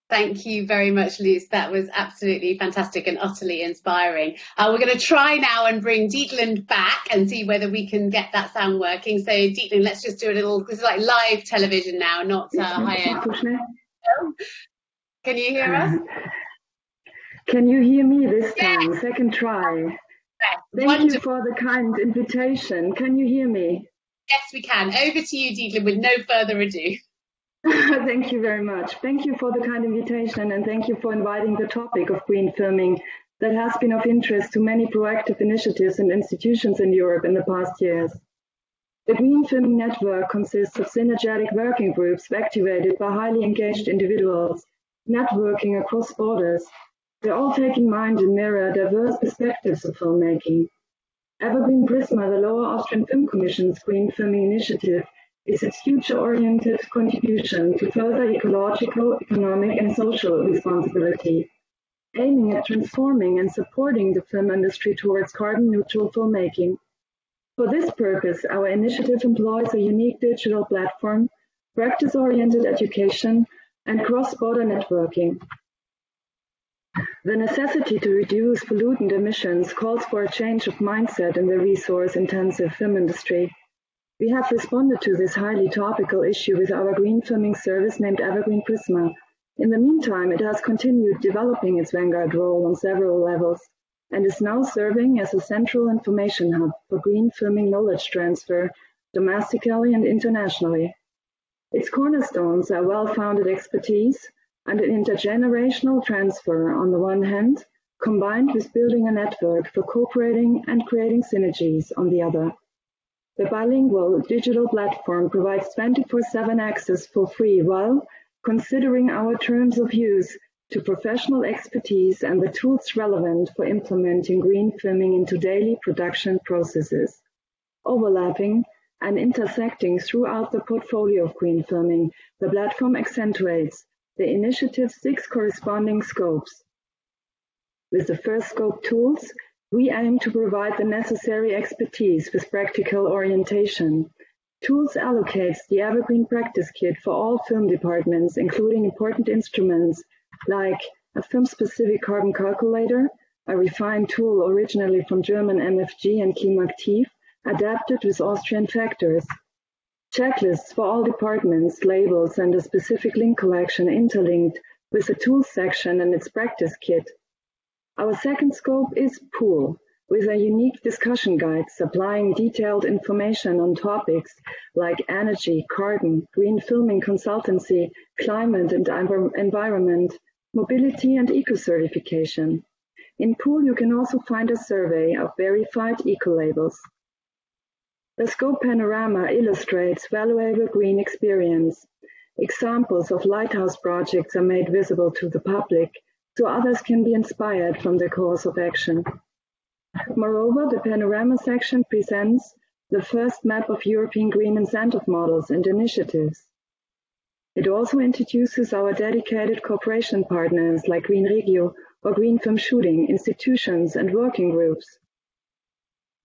Thank you very much, Luz. That was absolutely fantastic and utterly inspiring. We're going to try now and bring Dietland back and see whether we can get that sound working. So Dietland, let's just do a little, this is like live television now, not high-end. Can you hear us? Can you hear me this time? Yes. Second try. Yes. Thank you for the kind invitation. Can you hear me? Yes, we can. Over to you, Dietland, with no further ado. Thank you very much. Thank you for the kind invitation, and thank you for inviting the topic of green filming that has been of interest to many proactive initiatives and institutions in Europe in the past years. The Green Filming Network consists of synergetic working groups activated by highly engaged individuals, networking across borders. They all take in mind and mirror diverse perspectives of filmmaking. Evergreen Prisma, the Lower Austrian Film Commission's Green Filming Initiative, is its future-oriented contribution to further ecological, economic, and social responsibility, aiming at transforming and supporting the film industry towards carbon-neutral filmmaking. For this purpose, our initiative employs a unique digital platform, practice-oriented education, and cross-border networking. The necessity to reduce pollutant emissions calls for a change of mindset in the resource-intensive film industry. We have responded to this highly topical issue with our green filming service named Evergreen Prisma. In the meantime, it has continued developing its vanguard role on several levels and is now serving as a central information hub for green filming knowledge transfer domestically and internationally. Its cornerstones are well-founded expertise and an intergenerational transfer on the one hand, combined with building a network for cooperating and creating synergies on the other. The bilingual digital platform provides 24/7 access for free while considering our terms of use to professional expertise and the tools relevant for implementing green filming into daily production processes. Overlapping and intersecting throughout the portfolio of green filming, the platform accentuates the initiative's 6 corresponding scopes. With the first scope, tools, we aim to provide the necessary expertise with practical orientation. Tools allocates the Evergreen Practice Kit for all film departments, including important instruments like a film-specific carbon calculator, a refined tool originally from German MFG and Klimaktiv, adapted with Austrian factors. Checklists for all departments, labels, and a specific link collection interlinked with the tools section and its practice kit. Our second scope is Pool, with a unique discussion guide supplying detailed information on topics like energy, carbon, green filming consultancy, climate and environment, mobility, and eco-certification. In Pool, you can also find a survey of verified eco-labels. The scope panorama illustrates valuable green experience. Examples of lighthouse projects are made visible to the public, so others can be inspired from the course of action. Moreover, the panorama section presents the first map of European green incentive models and initiatives. It also introduces our dedicated cooperation partners like Green Regio or Green Film Shooting, institutions and working groups.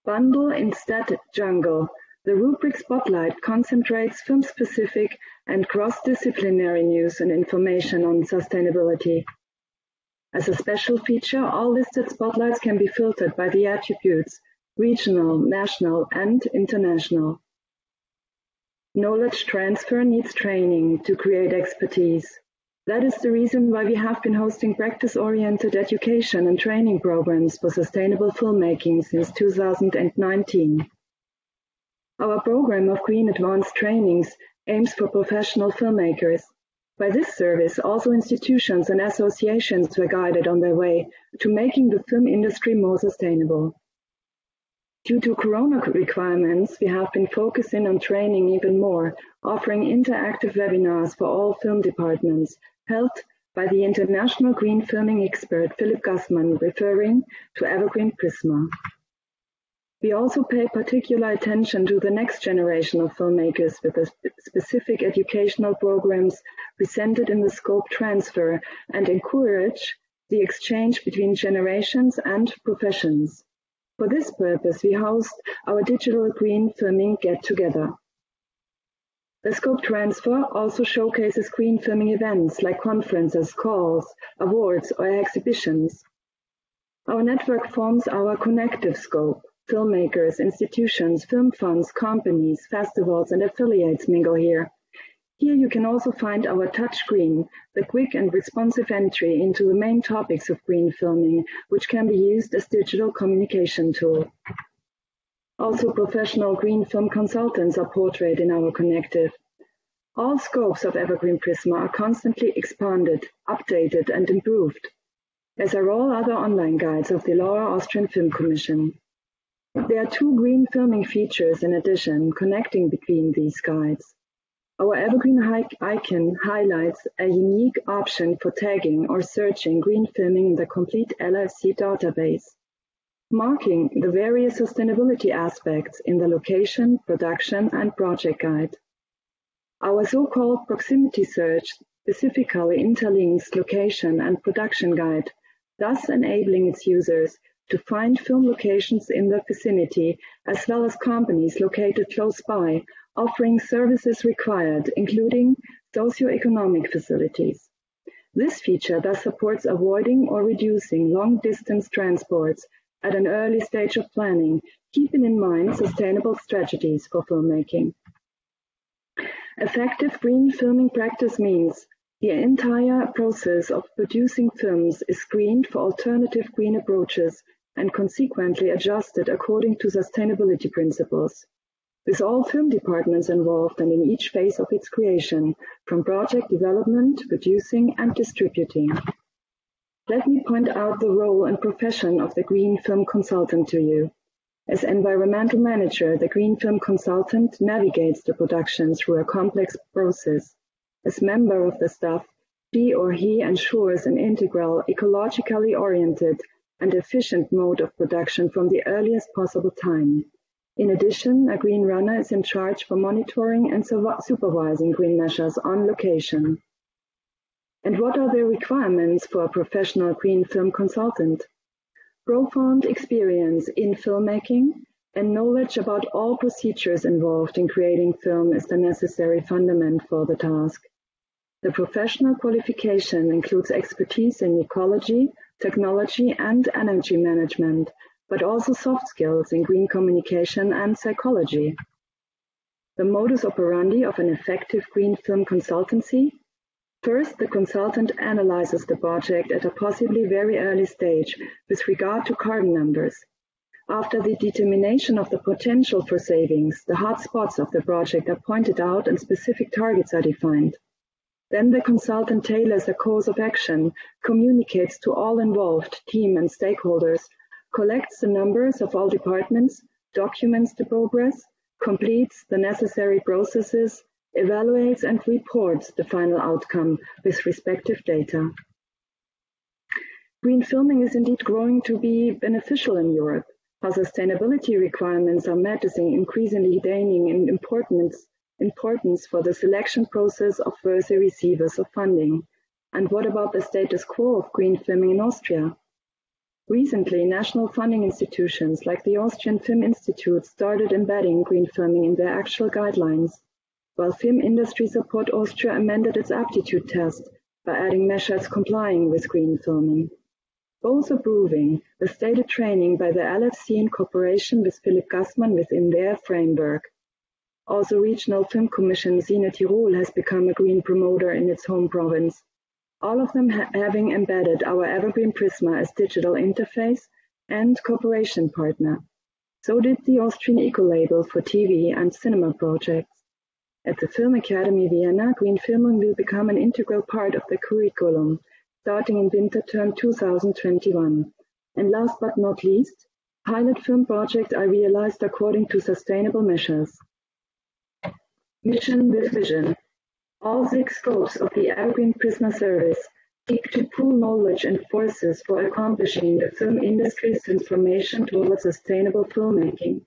Bundle instead jungle. The rubric Spotlight concentrates film-specific and cross-disciplinary news and information on sustainability. As a special feature, all listed spotlights can be filtered by the attributes regional, national, and international. Knowledge transfer needs training to create expertise. That is the reason why we have been hosting practice-oriented education and training programs for sustainable filmmaking since 2019. Our program of Green Advanced Trainings aims for professional filmmakers. By this service, also institutions and associations were guided on their way to making the film industry more sustainable. Due to Corona requirements, we have been focusing on training even more, offering interactive webinars for all film departments, held by the international green filming expert Philip Gassmann, referring to Evergreen Prisma. We also pay particular attention to the next generation of filmmakers with a specific educational programs presented in the scope transfer and encourage the exchange between generations and professions. For this purpose, we host our digital green filming get-together. The scope transfer also showcases green filming events like conferences, calls, awards, or exhibitions. Our network forms our connective scope. Filmmakers, institutions, film funds, companies, festivals, and affiliates mingle here. Here you can also find our touchscreen, the quick and responsive entry into the main topics of green filming, which can be used as digital communication tool. Also, professional green film consultants are portrayed in our connective. All scopes of Evergreen Prisma are constantly expanded, updated, and improved, as are all other online guides of the Lower Austrian Film Commission. There are 2 green filming features in addition, connecting between these guides. Our Evergreen icon highlights a unique option for tagging or searching green filming in the complete LFC database, marking the various sustainability aspects in the location, production, and project guide. Our so-called proximity search specifically interlinks location and production guide, thus enabling its users to find film locations in the vicinity, as well as companies located close by, offering services required, including socio-economic facilities. This feature thus supports avoiding or reducing long-distance transports at an early stage of planning, keeping in mind sustainable strategies for filmmaking. Effective green filming practice means the entire process of producing films is screened for alternative green approaches and consequently adjusted according to sustainability principles, with all film departments involved and in each phase of its creation, from project development, producing, and distributing. Let me point out the role and profession of the green film consultant to you. As environmental manager, the green film consultant navigates the production through a complex process. As member of the staff, she or he ensures an integral, ecologically oriented, and efficient mode of production from the earliest possible time. In addition, a green runner is in charge for monitoring and supervising green measures on location. And what are the requirements for a professional green film consultant? Profound experience in filmmaking and knowledge about all procedures involved in creating film is the necessary fundament for the task. The professional qualification includes expertise in ecology, technology and energy management, but also soft skills in green communication and psychology. The modus operandi of an effective green film consultancy. First, the consultant analyzes the project at a possibly very early stage with regard to carbon numbers. After the determination of the potential for savings, the hot spots of the project are pointed out and specific targets are defined. Then the consultant tailors a course of action, communicates to all involved, team and stakeholders, collects the numbers of all departments, documents the progress, completes the necessary processes, evaluates and reports the final outcome with respective data. Green filming is indeed growing to be beneficial in Europe. How sustainability requirements are met is increasingly gaining in importance for the selection process of further receivers of funding. And what about the status quo of green filming in Austria? Recently, national funding institutions like the Austrian Film Institute started embedding green filming in their actual guidelines, while Film Industry Support Austria amended its aptitude test by adding measures complying with green filming. Both approving the stated training by the LFC in cooperation with Philipp Gassmann within their framework. Also, Regional Film Commission Sine Tirol has become a green promoter in its home province, all of them having embedded our Evergreen Prisma as digital interface and cooperation partner. So did the Austrian Eco-Label for TV and cinema projects. At the Film Academy Vienna, green filming will become an integral part of the curriculum, starting in winter term 2021. And last but not least, pilot film projects are realized according to sustainable measures. Mission with vision. All 6 scopes of the Evergreen Prisma service seek to pool knowledge and forces for accomplishing the film industry's transformation towards sustainable filmmaking.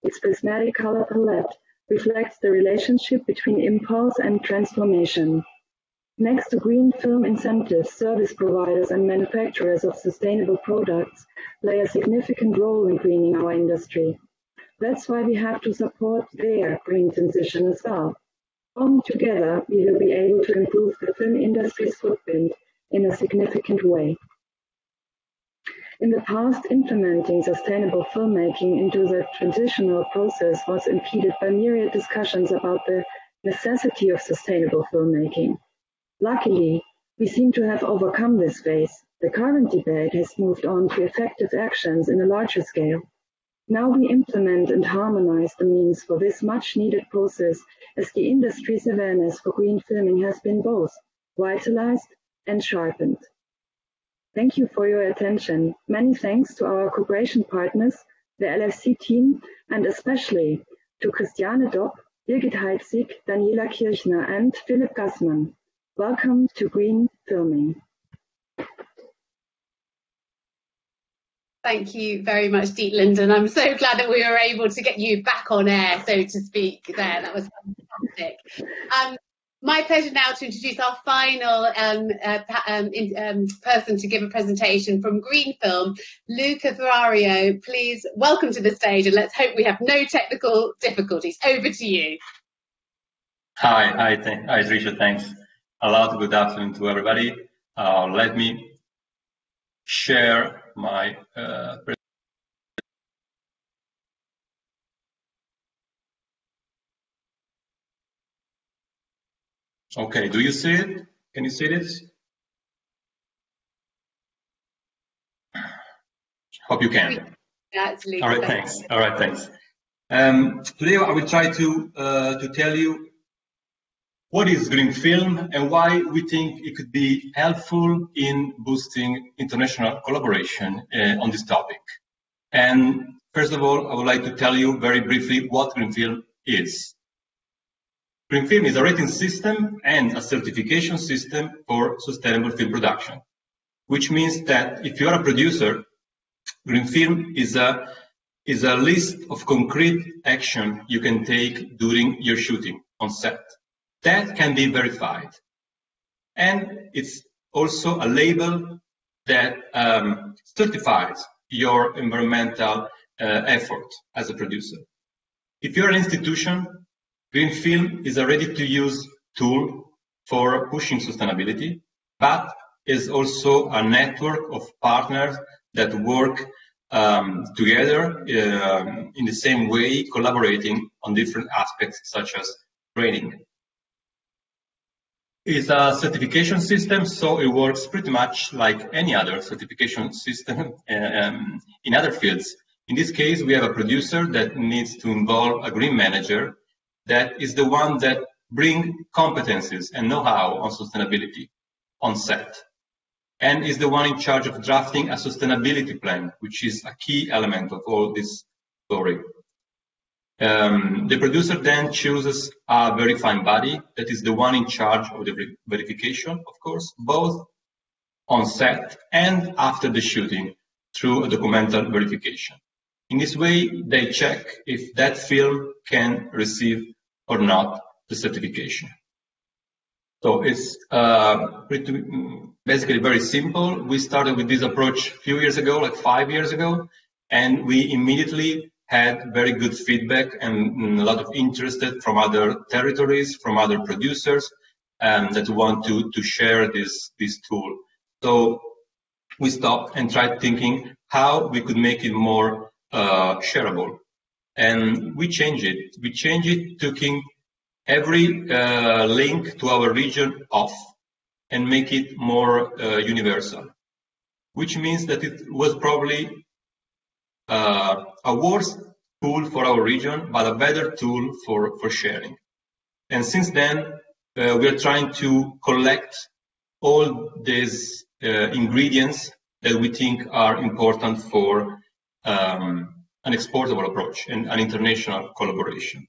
Its prismatic color palette reflects the relationship between impulse and transformation. Next to green film incentives, service providers and manufacturers of sustainable products play a significant role in greening our industry. That's why we have to support their green transition as well. Only together, we will be able to improve the film industry's footprint in a significant way. In the past, implementing sustainable filmmaking into the transitional process was impeded by myriad discussions about the necessity of sustainable filmmaking. Luckily, we seem to have overcome this phase. The current debate has moved on to effective actions in a larger scale. Now we implement and harmonize the means for this much-needed process, as the industry's awareness for green filming has been both vitalized and sharpened. Thank you for your attention. Many thanks to our cooperation partners, the LFC team, and especially to Christiane Dopp, Birgit Heitzig, Daniela Kirchner, and Philipp Gassmann. Welcome to Green Filming. Thank you very much, Dietland, and I'm so glad that we were able to get you back on air, so to speak, there. That was fantastic. My pleasure now to introduce our final person to give a presentation from Green Film, Luca Ferrario. Please welcome to the stage, and let's hope we have no technical difficulties. Over to you. Hi, Tricia, thanks a lot. Good afternoon to everybody. Let me share my Okay, do you see it? Can you see this? Hope you can. Absolutely. All right, thanks. All right, thanks. Today I will try to tell you what is green film and why we think it could be helpful in boosting international collaboration on this topic. And first of all, I would like to tell you very briefly what green film is. Green film is a rating system and a certification system for sustainable film production, which means that if you are a producer, green film is a list of concrete action you can take during your shooting on set. That can be verified. And it's also a label that certifies your environmental effort as a producer. If you're an institution, green film is a ready-to-use tool for pushing sustainability, but is also a network of partners that work together in the same way, collaborating on different aspects such as training. It's a certification system, so it works pretty much like any other certification system in other fields. In this case, we have a producer that needs to involve a green manager that is the one that brings competencies and know-how on sustainability on set, and is the one in charge of drafting a sustainability plan, which is a key element of all this story. The producer then chooses a verifying body that is the one in charge of the verification, of course, both on set and after the shooting through a documental verification. In this way, they check if that film can receive or not the certification. So it's basically very simple. We started with this approach a few years ago, like 5 years ago, and we immediately had very good feedback and a lot of interest from other territories, from other producers that want to share this tool. So we stopped and tried thinking how we could make it more shareable. And we changed it. We changed it, taking every link to our region off and make it more universal, which means that it was probably a worse tool for our region, but a better tool for sharing. And since then, we are trying to collect all these ingredients that we think are important for an exportable approach and an international collaboration.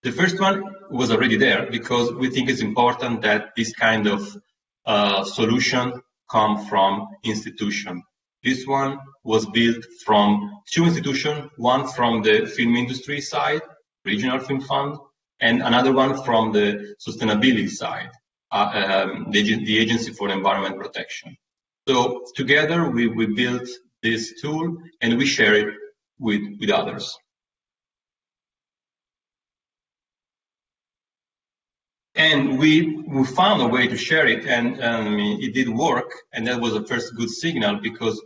The first one was already there because we think it's important that this kind of solution come from institutions. This one was built from two institutions, one from the film industry side, Regional Film Fund, and another one from the sustainability side, the Agency for Environment Protection. So together we built this tool and we share it with others. And we found a way to share it, and it did work, and that was the first good signal because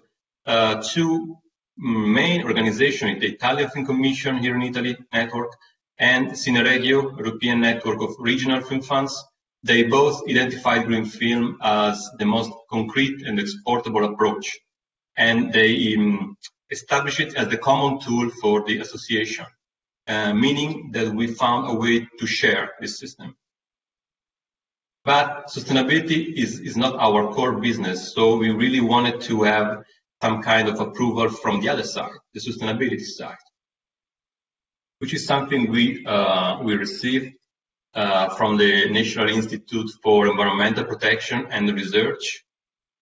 two main organizations, the Italian Film Commission here in Italy network and Cineregio, European Network of Regional Film Funds, they both identified green film as the most concrete and exportable approach, and they established it as the common tool for the association, meaning that we found a way to share this system. But sustainability is not our core business, so we really wanted to have some kind of approval from the other side, the sustainability side, which is something we received from the National Institute for Environmental Protection and Research,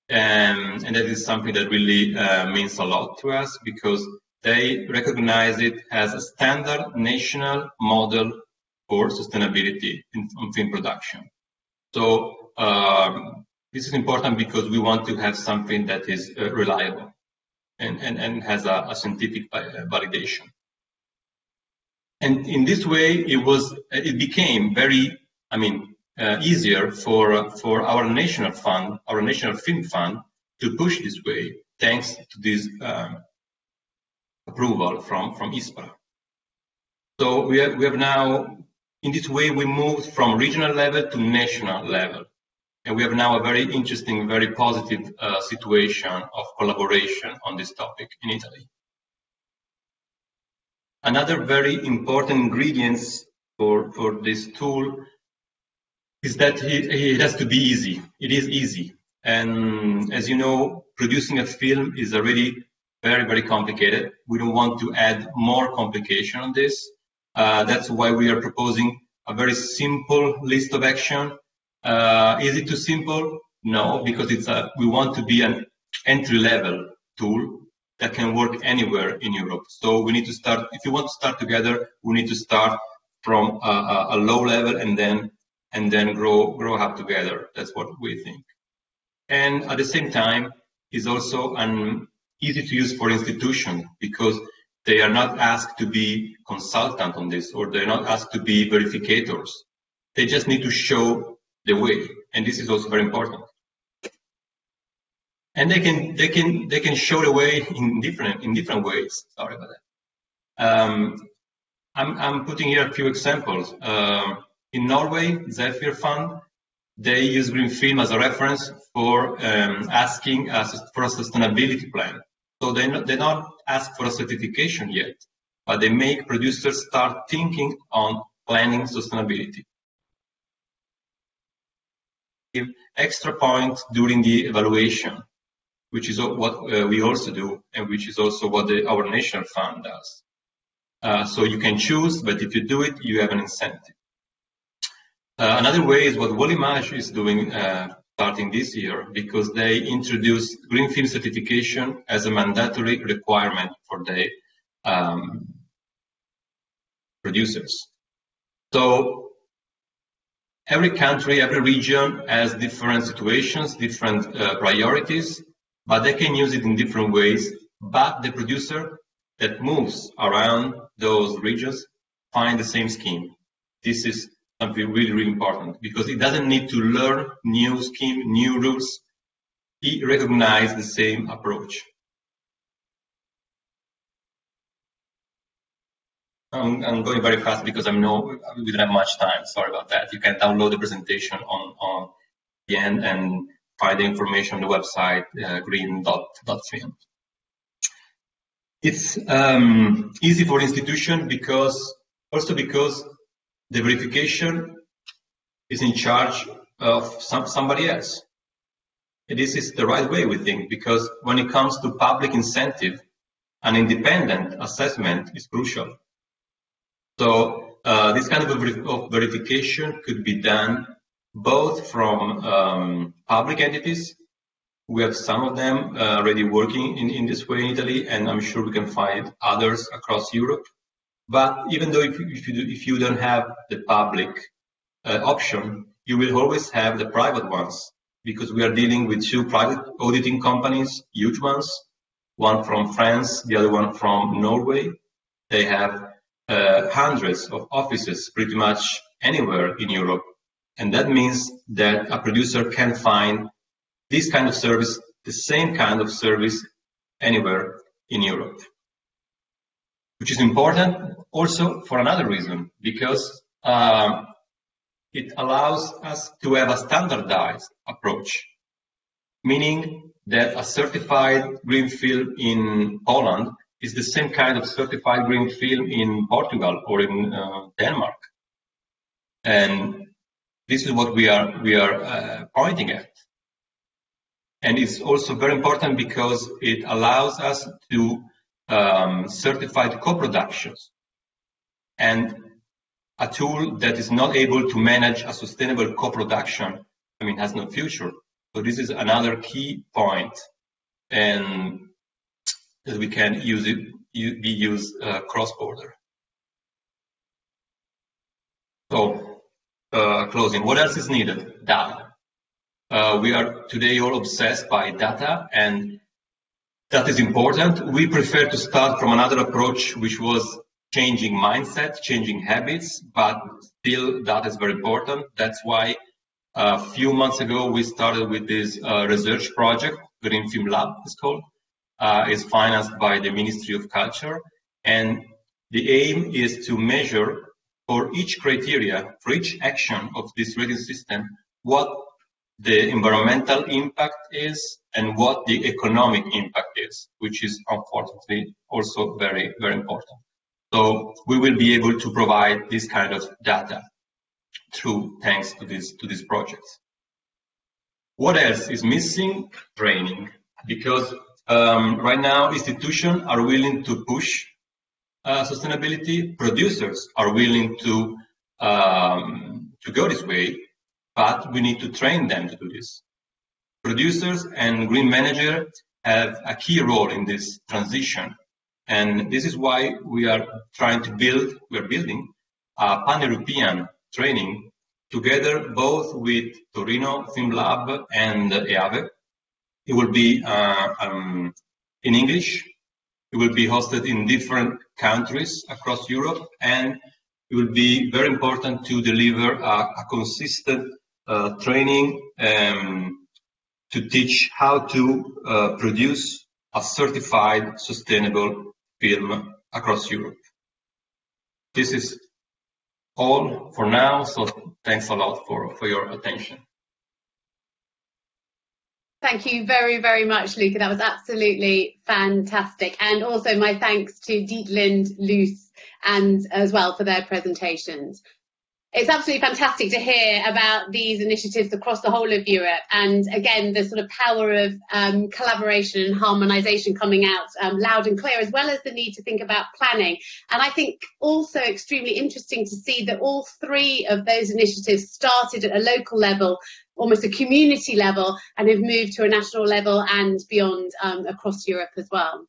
and that is something that really means a lot to us because they recognize it as a standard national model for sustainability on film production. So this is important because we want to have something that is reliable and has a scientific validation. And in this way, it became very, easier for our national fund, our national film fund, to push this way, thanks to this approval from ISPRA. So we have now. In this way, we moved from regional level to national level. And we have now a very interesting, very positive situation of collaboration on this topic in Italy. Another very important ingredient for this tool is that it has to be easy. It is easy. And as you know, producing a film is already very, very complicated. We don't want to add more complication on this. That's why we are proposing a very simple list of action. Is it too simple? No, because we want to be an entry-level tool that can work anywhere in Europe. So we need to start, if you want to start together, we need to start from a low level and then grow up together. That's what we think. And at the same time, it's also an easy to use for institutions because they are not asked to be consultant on this, or they're not asked to be verificators. They just need to show the way, and this is also very important. and they can show the way in different ways. Sorry about that. I'm putting here a few examples. In Norway, Zephyr Fund, they use green film as a reference for asking for a sustainability plan. So they not ask for a certification yet, but they make producers start thinking on planning sustainability. Give extra points during the evaluation, which is what we also do, and which is also what our national fund does. So you can choose, but if you do it, you have an incentive. Another way is what Wolimage is doing starting this year, because they introduced green film certification as a mandatory requirement for their producers. So every country, every region has different situations, different priorities, but they can use it in different ways. But the producer that moves around those regions find the same scheme. This is something really, really important, because it doesn't need to learn new scheme, new rules. He recognizes the same approach. I'm going very fast because we don't have much time. Sorry about that. You can download the presentation on the end and find the information on the website green.film. It's easy for institution because the verification is in charge of somebody else. And this is the right way, we think, because when it comes to public incentive, an independent assessment is crucial. So this kind of verification could be done both from public entities. We have some of them already working in this way in Italy, and I'm sure we can find others across Europe. But even though if you don't have the public option, you will always have the private ones, because we are dealing with two private auditing companies, huge ones, one from France, the other one from Norway. They have hundreds of offices pretty much anywhere in Europe. And that means that a producer can find this kind of service, the same kind of service anywhere in Europe. Which is important also for another reason, because it allows us to have a standardized approach, meaning that a certified green film in Poland is the same kind of certified green film in Portugal or in Denmark. And this is what we are pointing at. And it's also very important because it allows us to certified co-productions, and a tool that is not able to manage a sustainable co-production, has no future. So this is another key point, and that we can use it, be used cross-border. So closing, what else is needed? Data. We are today all obsessed by data, and that is important. We prefer to start from another approach, which was changing mindset, changing habits, but still data is very important. That's why a few months ago we started with this research project, Green Film Lab is called. It's financed by the Ministry of Culture, and the aim is to measure for each criteria, for each action of this rating system, what the environmental impact is and what the economic impact is, which is unfortunately also very, very important. So we will be able to provide this kind of data thanks to this project. What else is missing? Training, because right now institutions are willing to push sustainability, producers are willing to go this way, but we need to train them to do this. Producers and green managers have a key role in this transition. And this is why we are building a pan-European training together both with Torino Film Lab and EAVE. It will be in English. It will be hosted in different countries across Europe, and it will be very important to deliver a consistent training to teach how to produce a certified sustainable film across Europe. This is all for now, so thanks a lot for your attention. Thank you very, very much, Luca. That was absolutely fantastic. And also my thanks to Dietlind, Luce, and as well for their presentations. It's absolutely fantastic to hear about these initiatives across the whole of Europe, and again the sort of power of collaboration and harmonisation coming out loud and clear, as well as the need to think about planning. And I think also extremely interesting to see that all three of those initiatives started at a local level, almost a community level, and have moved to a national level and beyond across Europe as well.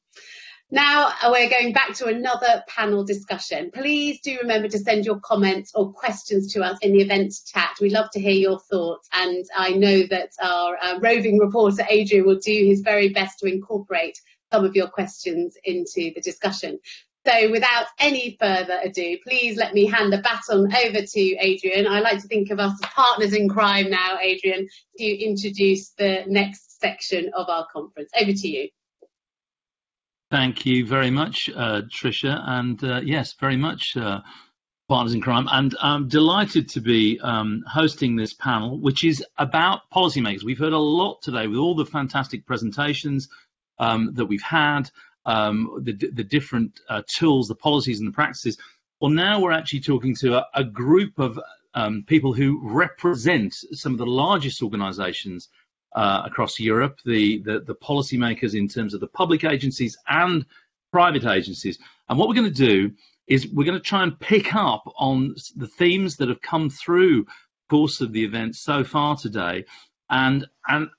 Now we're going back to another panel discussion. Please do remember to send your comments or questions to us in the events chat. We'd love to hear your thoughts, and I know that our roving reporter Adrian will do his very best to incorporate some of your questions into the discussion. So without any further ado, please let me hand the baton over to Adrian. I like to think of us as partners in crime now, Adrian, to introduce the next section of our conference. Over to you. Thank you very much, Tricia, and yes, very much partners in crime. And I'm delighted to be hosting this panel, which is about policymakers. We've heard a lot today with all the fantastic presentations that we've had, the different tools, the policies and the practices. Well, now we're actually talking to a group of people who represent some of the largest organisations across Europe, the policymakers in terms of the public agencies and private agencies. And what we're going to do is we're going to try and pick up on the themes that have come through the course of the event so far today, and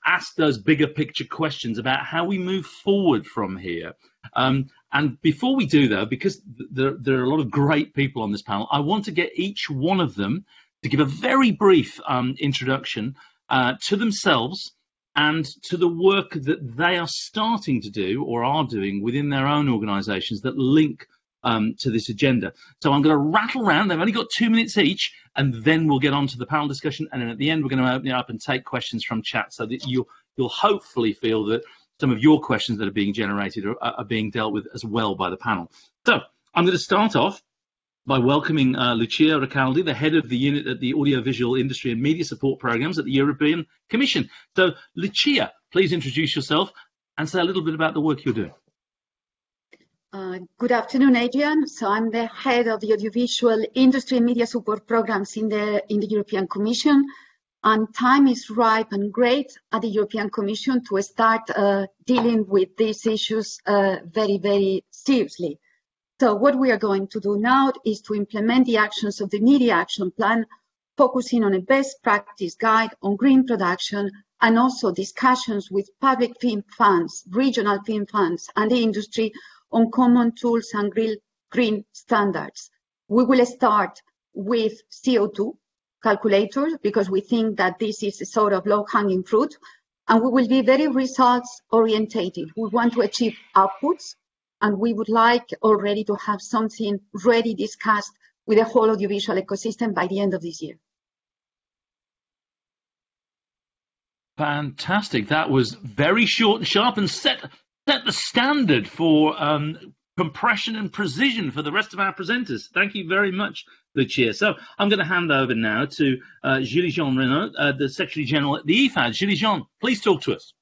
ask those bigger picture questions about how we move forward from here. And before we do, though, because there are a lot of great people on this panel, I want to get each one of them to give a very brief introduction to themselves and to the work that they are starting to do or are doing within their own organisations that link to this agenda. So I'm going to rattle around. They've only got 2 minutes each, and then we'll get on to the panel discussion. And then at the end, we're going to open it up and take questions from chat, so that you'll hopefully feel that some of your questions that are being generated are being dealt with as well by the panel. So I'm going to start off by welcoming Lucia Recaldi, the head of the unit at the Audiovisual Industry and Media Support Programs at the European Commission. So, Lucia, please introduce yourself and say a little bit about the work you're doing. Good afternoon, Adrian. So I'm the head of the Audiovisual Industry and Media Support Programs in the European Commission. And time is ripe and great at the European Commission to start dealing with these issues very, very seriously. So what we are going to do now is to implement the actions of the Media Action Plan, focusing on a best practice guide on green production, and also discussions with public film funds, regional film funds, and the industry on common tools and green standards. We will start with CO2 calculators, because we think that this is a sort of low-hanging fruit, and we will be very results-orientated. We want to achieve outputs, and we would like already to have something ready discussed with the whole audiovisual ecosystem by the end of this year. Fantastic. That was very short and sharp, and set the standard for compression and precision for the rest of our presenters. Thank you very much, Lucia. So I'm going to hand over now to Julie-Jean Renaud, the Secretary General at the IFAD. Julie-Jean, please talk to us.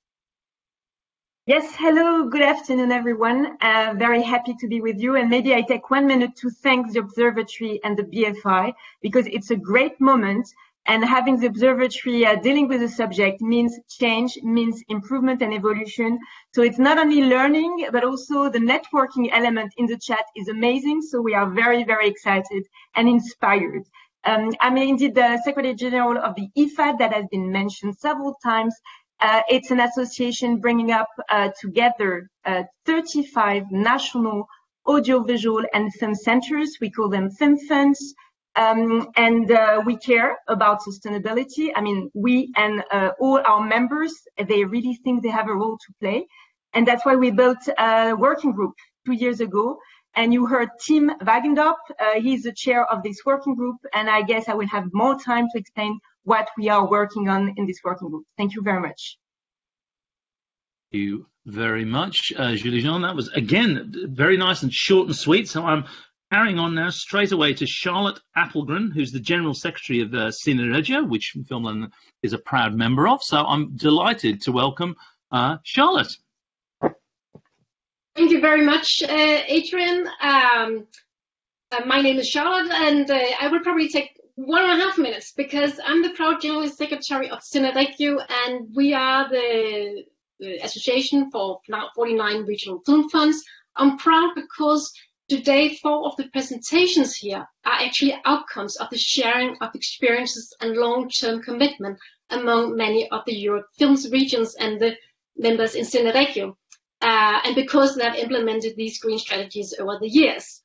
Yes, hello, good afternoon, everyone. Very happy to be with you. And maybe I take 1 minute to thank the Observatory and the BFI, because it's a great moment. And having the Observatory dealing with the subject means change, means improvement and evolution. So it's not only learning, but also the networking element in the chat is amazing. So we are very, very excited and inspired. I'm indeed the Secretary General of the IFAD that has been mentioned several times. It's an association bringing up together 35 national audiovisual and film centers. We call them film funds. And we care about sustainability. I mean, we and all our members, they really think they have a role to play. And that's why we built a working group 2 years ago. And you heard Tim Wagendorp, he's the chair of this working group. And I guess I will have more time to explain what we are working on in this working group. Thank you very much. you very much, Julie-Jean. That was, again, very nice and short and sweet. So I'm carrying on now straight away to Charlotte Appelgren, who's the General Secretary of Cineregio, which Filmland is a proud member of. So I'm delighted to welcome Charlotte. Thank you very much, Adrian. My name is Charlotte, and I will probably take 1.5 minutes because I'm the proud General Secretary of Cineregio, and we are the association for 49 regional film funds. I'm proud because today 4 of the presentations here are actually outcomes of the sharing of experiences and long-term commitment among many of the Europe films regions and the members in Cineregio. And because they have implemented these green strategies over the years.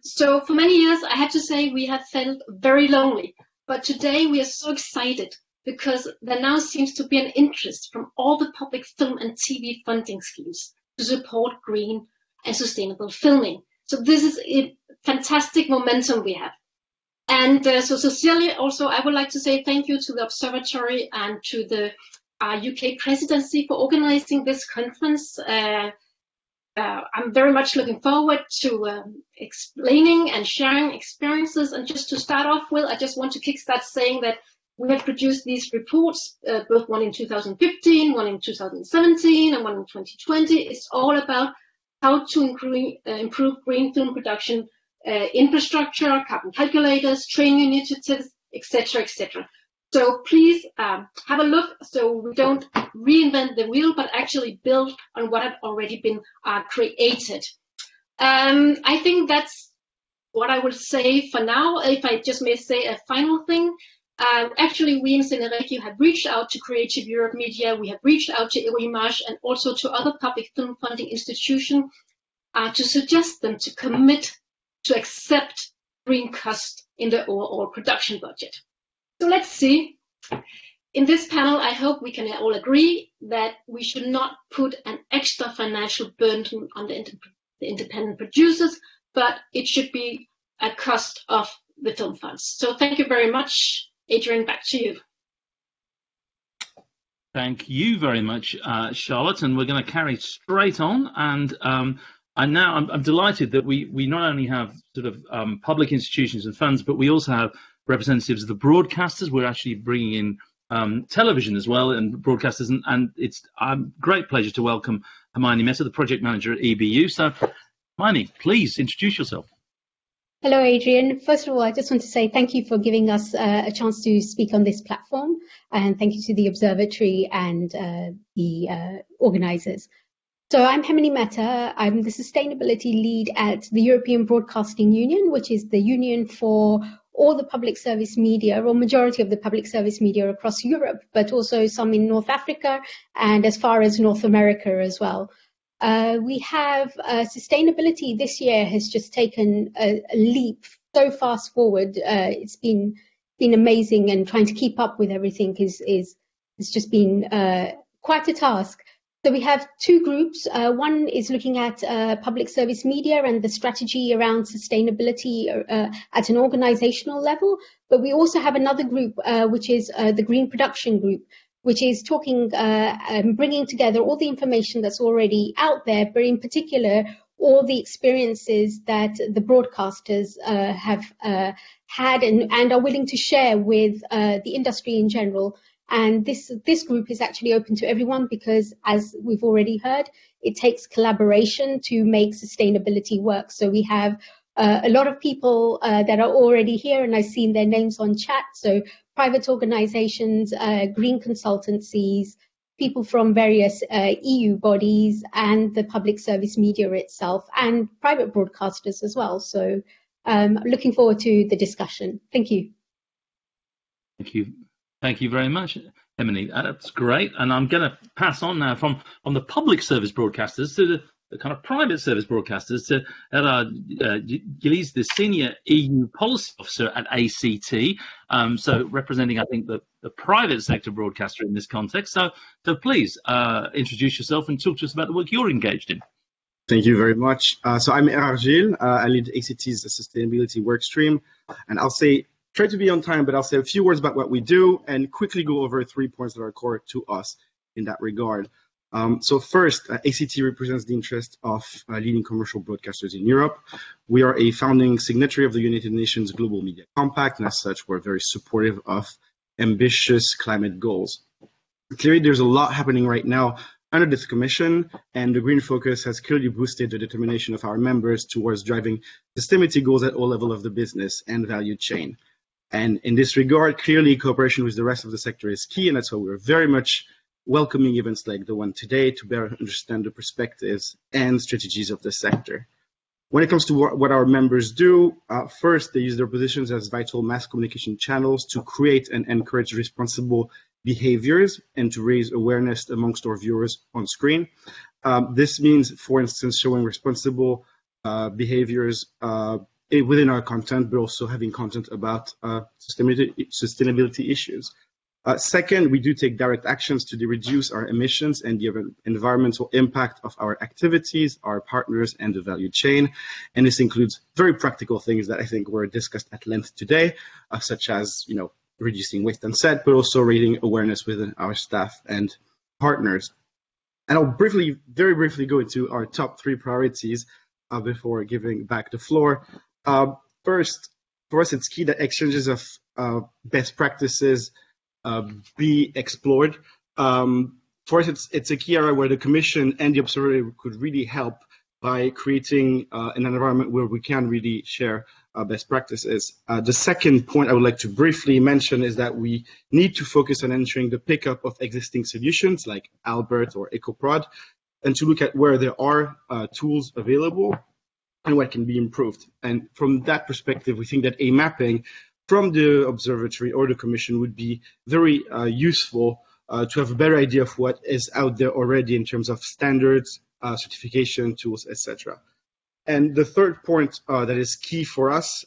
So for many years, I have to say we have felt very lonely. But today we are so excited because there now seems to be an interest from all the public film and TV funding schemes to support green and sustainable filming. So this is a fantastic momentum we have. And so sincerely also, I would like to say thank you to the Observatory and to the UK Presidency for organizing this conference. I'm very much looking forward to explaining and sharing experiences. And just to start off with, I just want to kickstart saying that we have produced these reports, both one in 2015, one in 2017, and one in 2020. It's all about how to improve green film production infrastructure, carbon calculators, training initiatives, etc., etc. So please have a look so we don't reinvent the wheel, but actually build on what had already been created. I think that's what I would say for now. If I just may say a final thing, actually we in Cineregio have reached out to Creative Europe Media, we have reached out to Image and also to other public film funding institutions to suggest them to commit to accept green cost in the overall production budget. So let's see. In this panel, I hope we can all agree that we should not put an extra financial burden on the independent producers, but it should be at cost of the film funds. So thank you very much. Adrian, back to you. Thank you very much, Charlotte. And we're going to carry straight on. And I'm delighted that we not only have sort of public institutions and funds, but we also have representatives of the broadcasters. We're actually bringing in television as well and broadcasters, and it's a great pleasure to welcome Hermione Meta, the project manager at EBU. So, Hermione, please introduce yourself. Hello, Adrian. First of all, I just want to say thank you for giving us a chance to speak on this platform, and thank you to the Observatory and the organisers. So I'm Hermione Meta. I'm the sustainability lead at the European Broadcasting Union, which is the union for all the public service media, or majority of the public service media across Europe, but also some in North Africa and as far as North America as well. We have sustainability this year has just taken a leap so fast forward. It's been amazing, and trying to keep up with everything is just been quite a task. So we have 2 groups. One is looking at public service media and the strategy around sustainability at an organizational level. But we also have another group, which is the Green Production Group, which is talking, bringing together all the information that's already out there, but in particular, all the experiences that the broadcasters have had and are willing to share with the industry in general. And this group is actually open to everyone because, as we've already heard, it takes collaboration to make sustainability work. So we have a lot of people that are already here, and I've seen their names on chat. So private organizations, green consultancies, people from various EU bodies and the public service media itself, and private broadcasters as well. So looking forward to the discussion. Thank you. Thank you. Thank you very much, Emily. That's great. And I'm going to pass on now from the public service broadcasters to the kind of private service broadcasters to Gilles, the senior EU policy officer at ACT. So representing, I think, the private sector broadcaster in this context. So please introduce yourself and talk to us about the work you're engaged in. Thank you very much. So I'm Gilles. I lead ACT's sustainability work stream, and I'll try to be on time, but I'll say a few words about what we do and quickly go over 3 points that are core to us in that regard. So first, ACT represents the interest of leading commercial broadcasters in Europe. We are a founding signatory of the United Nations Global Media Compact, and as such, we're very supportive of ambitious climate goals. Clearly, there's a lot happening right now under this commission, and the green focus has clearly boosted the determination of our members towards driving sustainability goals at all levels of the business and value chain. And in this regard, clearly cooperation with the rest of the sector is key, and that's why we're very much welcoming events like the one today to better understand the perspectives and strategies of the sector. When it comes to what our members do, first, they use their positions as vital mass communication channels to create and encourage responsible behaviors and to raise awareness amongst our viewers on screen. This means, for instance, showing responsible behaviors within our content, but also having content about sustainability issues. Second, we do take direct actions to reduce our emissions and the environmental impact of our activities, our partners, and the value chain. And this includes very practical things that I think were discussed at length today, such as, reducing waste on set, but also raising awareness within our staff and partners. And I'll very briefly go into our top 3 priorities before giving back the floor. First, for us, it's key that exchanges of best practices be explored. For us, it's a key area where the Commission and the Observatory could really help by creating an environment where we can really share best practices. The second point I would like to briefly mention is that we need to focus on ensuring the pickup of existing solutions like Albert or EcoProd, and to look at where there are tools available and what can be improved. And from that perspective, we think that a mapping from the Observatory or the Commission would be very useful to have a better idea of what is out there already in terms of standards, certification tools, etc. And the third point that is key for us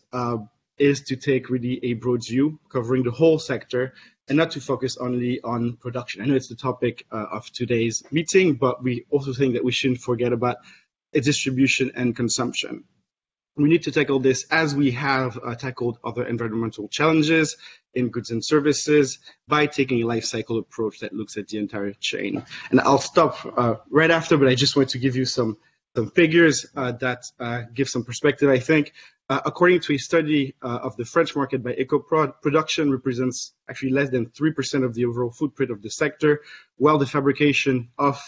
is to take really a broad view covering the whole sector and not to focus only on production. I know it's the topic of today's meeting, but we also think that we shouldn't forget about distribution and consumption. We need to tackle this as we have tackled other environmental challenges in goods and services by taking a life cycle approach that looks at the entire chain. And I'll stop right after, but I just want to give you some figures that give some perspective, I think. According to a study of the French market by EcoProd, production represents actually less than 3% of the overall footprint of the sector, while the fabrication of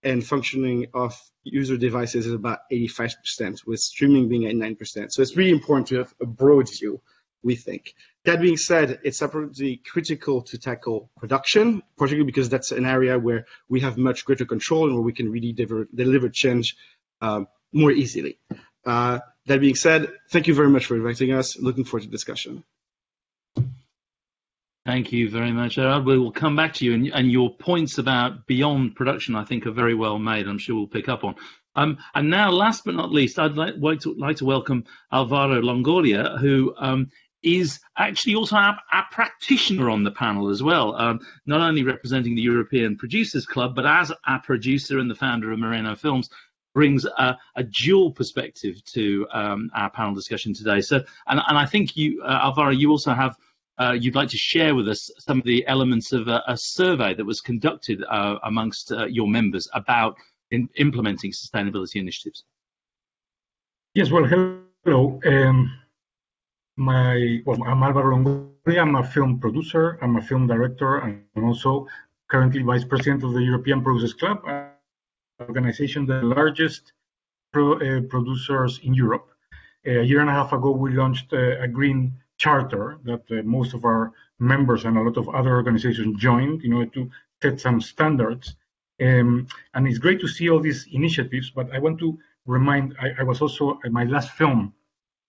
and functioning of user devices is about 85%, with streaming being at 9%. So it's really important to have a broad view, we think. That being said, it's absolutely critical to tackle production, particularly because that's an area where we have much greater control and where we can really deliver change more easily. That being said, thank you very much for inviting us. Looking forward to the discussion. Thank you very much, Gerard. We will come back to you, and your points about beyond production, I think, are very well made. I'm sure we'll pick up on. And now, last but not least, I'd like to welcome Alvaro Longoria, who is actually also our practitioner on the panel as well, not only representing the European Producers Club, but as our producer and the founder of Moreno Films, brings a dual perspective to our panel discussion today. So, and I think you, Alvaro, you also have you'd like to share with us some of the elements of a survey that was conducted amongst your members about implementing sustainability initiatives. Yes, well, hello. I'm Alvaro Longoria. I'm a film producer, I'm a film director, and I'm also currently vice president of the European Producers Club, an organization, the largest producers in Europe. A year and a half ago, we launched a green charter that most of our members and a lot of other organizations joined in order to set some standards. And it's great to see all these initiatives, but I want to remind, I was also, my last film,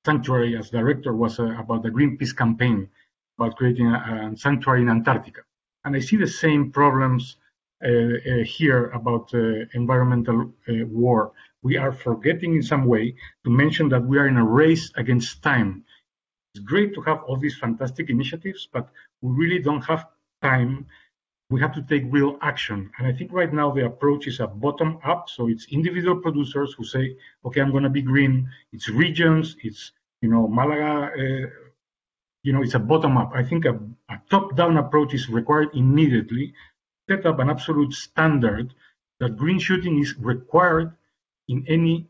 Sanctuary, as director, was about the Greenpeace campaign, about creating a sanctuary in Antarctica. And I see the same problems here about environmental war. We are forgetting in some way to mention that we are in a race against time. It's great to have all these fantastic initiatives, but we really don't have time. We have to take real action. And I think right now the approach is a bottom up. So it's individual producers who say, okay, I'm going to be green. It's regions, it's, Malaga, it's a bottom up. I think a top down approach is required immediately. Set up an absolute standard that green shooting is required in any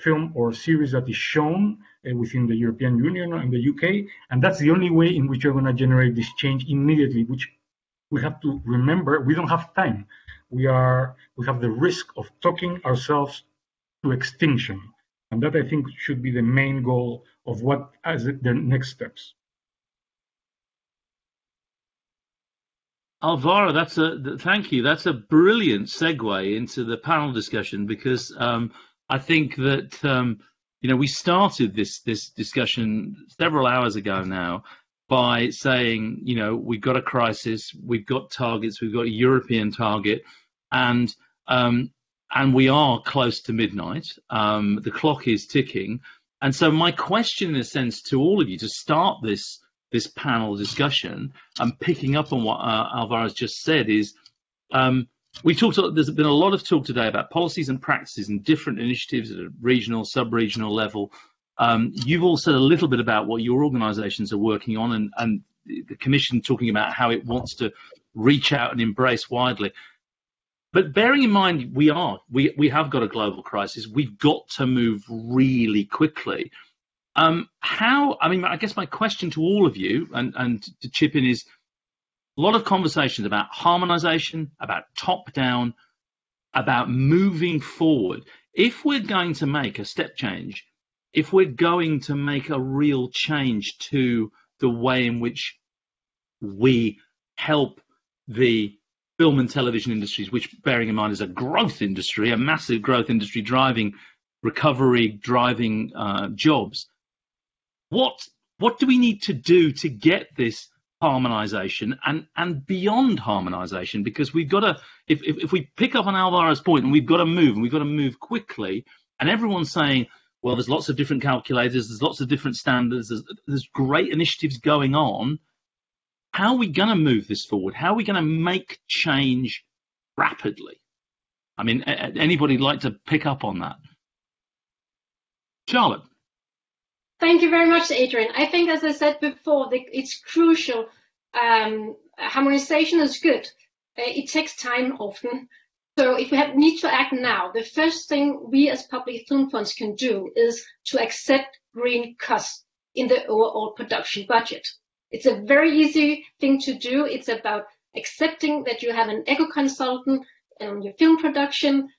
film or series that is shown within the European Union and the UK, and that's the only way in which you're going to generate this change immediately, which we have to remember, we don't have time. We have the risk of talking ourselves to extinction, and that I think should be the main goal of what as the next steps. Alvaro, thank you. That's a brilliant segue into the panel discussion, because I think that we started this discussion several hours ago now by saying, we've got a crisis, we've got targets, we've got a European target, and we are close to midnight. The clock is ticking, and so my question, in a sense, to all of you to start this panel discussion, and picking up on what Alvaro has just said, is there's been a lot of talk today about policies and practices and different initiatives at a regional, sub-regional level. You've all said a little bit about what your organisations are working on, and the Commission talking about how it wants to reach out and embrace widely. But bearing in mind we have got a global crisis, we've got to move really quickly. I guess my question to all of you, and to chip in, is a lot of conversations about harmonisation, about top-down, about moving forward. If we're going to make a step change, if we're going to make a real change to the way in which we help the film and television industries, which, bearing in mind, is a growth industry, a massive growth industry driving recovery, driving jobs, what do we need to do to get this harmonisation and beyond harmonisation? Because we've got to, if we pick up on Alvaro's point, and we've got to move quickly, and everyone's saying, well, there's lots of different calculators, there's lots of different standards, there's great initiatives going on. How are we going to move this forward? How are we going to make change rapidly? I mean, anybody like to pick up on that? Charlotte. Thank you very much, Adrian. I think, as I said before, it's crucial. Harmonization is good. It takes time often. So if we need to act now, the first thing we as public film funds can do is to accept green costs in the overall production budget. It's a very easy thing to do. It's about accepting that you have an eco-consultant on your film production.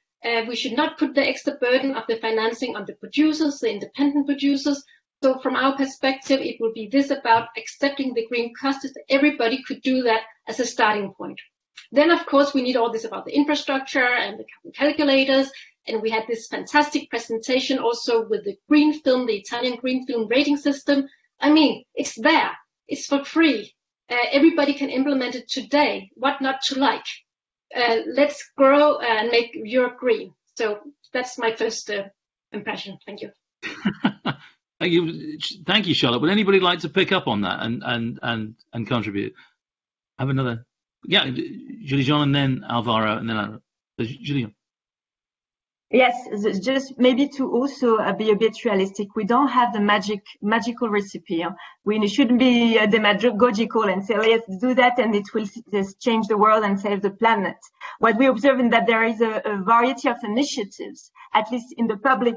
We should not put the extra burden of the financing on the producers, the independent producers. So from our perspective, it will be this about accepting the green costs. Everybody could do that as a starting point. Then, of course, we need all this about the infrastructure and the carbon calculators. And we had this fantastic presentation also with the green film, the Italian green film rating system. I mean, it's there. It's for free. Everybody can implement it today. What not to like? Let's grow and make Europe green. So that's my first impression. Thank you. Thank you, Charlotte. Would anybody like to pick up on that and contribute? Have another. Yeah, Julie-Jean, and then Alvaro, and then Julie-Jean. Yes, just maybe to also be a bit realistic. We don't have the magical recipe. We shouldn't be demagogical and say, let's do that and it will just change the world and save the planet. What we observe is that there is a variety of initiatives, at least in the public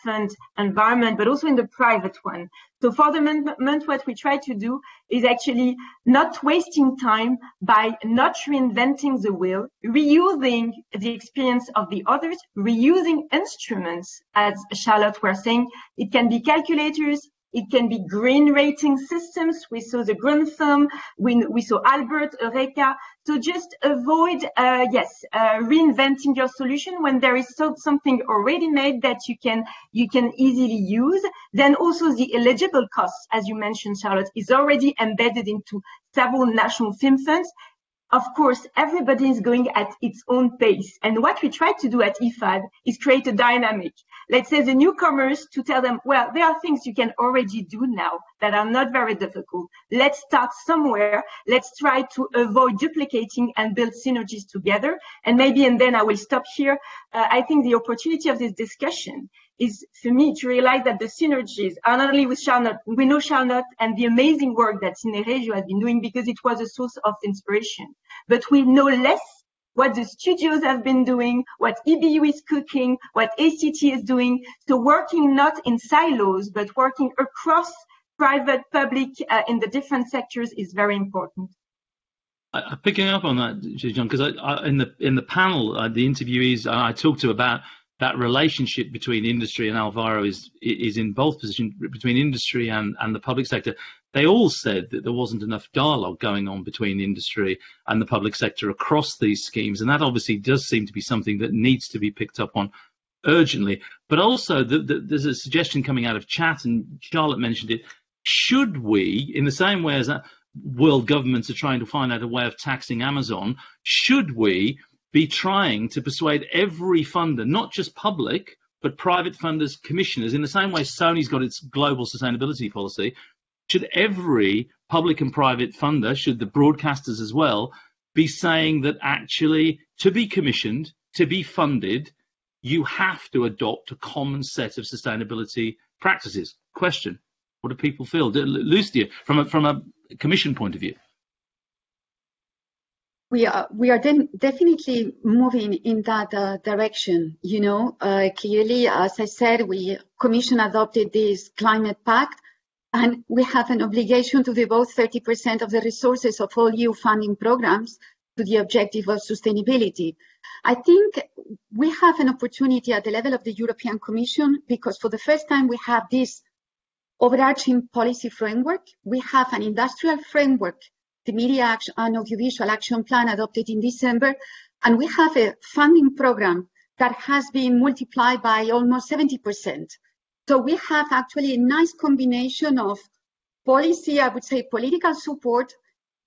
fund environment, but also in the private one. So for the moment, what we try to do is actually not wasting time by not reinventing the wheel, reusing the experience of the others, reusing instruments, as Charlotte was saying. It can be calculators, it can be green rating systems. We saw the green film, we saw Albert, Eureka. So just avoid, reinventing your solution when there is something already made that you can easily use. Then also the eligible costs, as you mentioned, Charlotte, is already embedded into several national film funds. Of course, everybody is going at its own pace. And what we try to do at IFAD is create a dynamic. Let's say the newcomers, to tell them, well, there are things you can already do now that are not very difficult. Let's start somewhere. Let's try to avoid duplicating and build synergies together. And then I will stop here. I think the opportunity of this discussion is for me to realize that the synergies are not only with Charlotte. We know Charlotte and the amazing work that Cineregio has been doing because it was a source of inspiration. But we know less what the studios have been doing, what EBU is cooking, what ACT is doing. So working not in silos, but working across private, public, in the different sectors is very important. Picking up on that, John, because in the panel, the interviewees I talked to about that relationship between industry, and Alvaro is in both positions, between industry and the public sector. They all said that there wasn't enough dialogue going on between industry and the public sector across these schemes, and that obviously does seem to be something that needs to be picked up on urgently. But also, there's a suggestion coming out of chat, and Charlotte mentioned it. Should we, in the same way as world governments are trying to find out a way of taxing Amazon, should we be trying to persuade every funder, not just public, but private funders, commissioners, in the same way Sony's got its global sustainability policy, should every public and private funder, should the broadcasters as well, be saying that actually to be commissioned, to be funded, you have to adopt a common set of sustainability practices? Question. What do people feel? Lucia, from a commission point of view. We are definitely moving in that direction. You know, clearly, as I said, Commission adopted this climate pact, and we have an obligation to devote 30% of the resources of all EU funding programs to the objective of sustainability. I think we have an opportunity at the level of the European Commission, because for the first time we have this overarching policy framework. We have an industrial framework, the Media and Audiovisual Action Plan adopted in December, and we have a funding program that has been multiplied by almost 70%. So we have actually a nice combination of policy, I would say political support,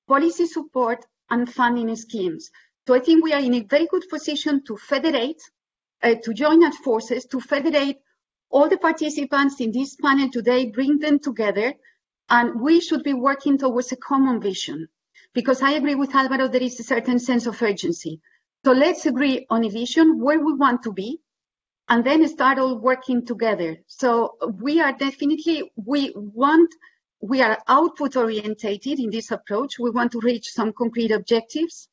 policy support, and funding schemes. So I think we are in a very good position to federate, to join at forces, to federate all the participants in this panel today, bring them together, and we should be working towards a common vision. Because I agree with Alvaro, there is a certain sense of urgency. So let's agree on a vision where we want to be, and then start all working together. So we are definitely, we are output orientated in this approach. We want to reach some concrete objectives.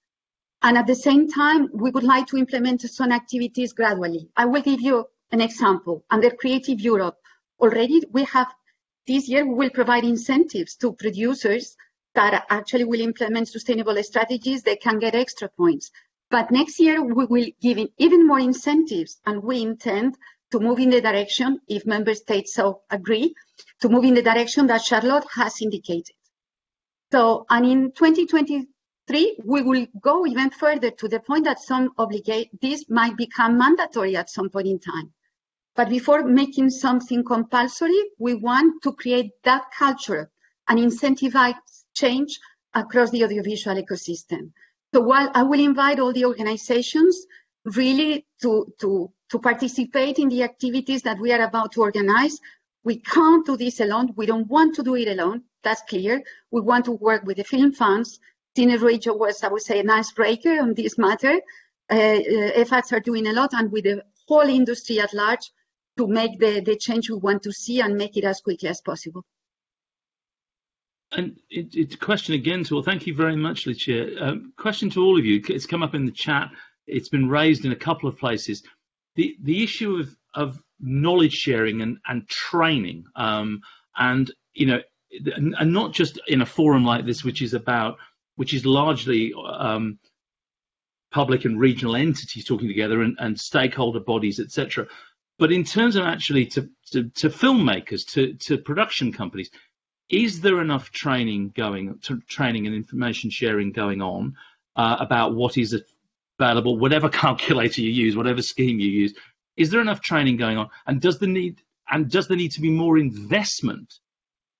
And at the same time, we would like to implement some activities gradually. I will give you an example. Under Creative Europe, already we have, this year we will provide incentives to producers that actually will implement sustainable strategies. They can get extra points. But next year we will give even more incentives, and we intend to move in the direction, if member states so agree, to move in the direction that Charlotte has indicated. So, and in 2023, we will go even further to the point that this might become mandatory at some point in time. But before making something compulsory, we want to create that culture and incentivize change across the audiovisual ecosystem. So while I will invite all the organizations really to participate in the activities that we are about to organize, we can't do this alone. We don't want to do it alone. That's clear. We want to work with the film funds. Cine Radio was, I would say, an icebreaker on this matter. FX are doing a lot, and with the whole industry at large, to make the change we want to see and make it as quickly as possible. And it's a question again to all. Thank you very much, Lucia. Question to all of you. It's come up in the chat. It's been raised in a couple of places. The issue of knowledge sharing and training, and you know, and not just in a forum like this, which is largely public and regional entities talking together and stakeholder bodies, etc. But in terms of actually to filmmakers, to production companies, is there enough training and information sharing going on about what is available, whatever calculator you use, whatever scheme you use? Is there enough training going on? And does there need to be more investment,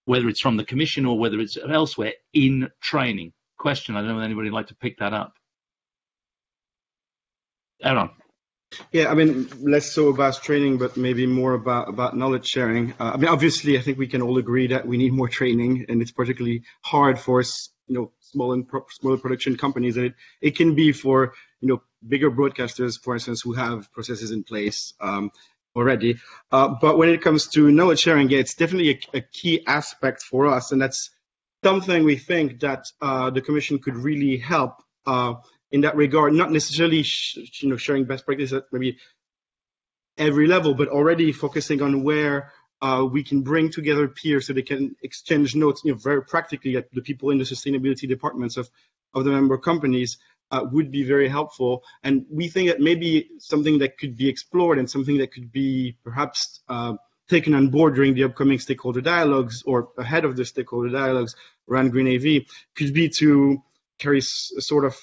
whether it's from the Commission or whether it's elsewhere, in training? Question. I don't know if anybody would like to pick that up. Aaron. Yeah, I mean, less so about training, but maybe more about knowledge sharing. I mean, obviously, I think we can all agree that we need more training, and it's particularly hard for smaller production companies, and it can be for bigger broadcasters, for instance, who have processes in place already. But when it comes to knowledge sharing, yeah, it's definitely a key aspect for us, and that's something we think that the Commission could really help in that regard, not necessarily sharing best practice at maybe every level, but already focusing on where we can bring together peers so they can exchange notes, very practically at the people in the sustainability departments of the member companies would be very helpful. And we think that maybe something that could be explored and something that could be perhaps taken on board during the upcoming stakeholder dialogues or ahead of the stakeholder dialogues around Green AV could be to carry a sort of,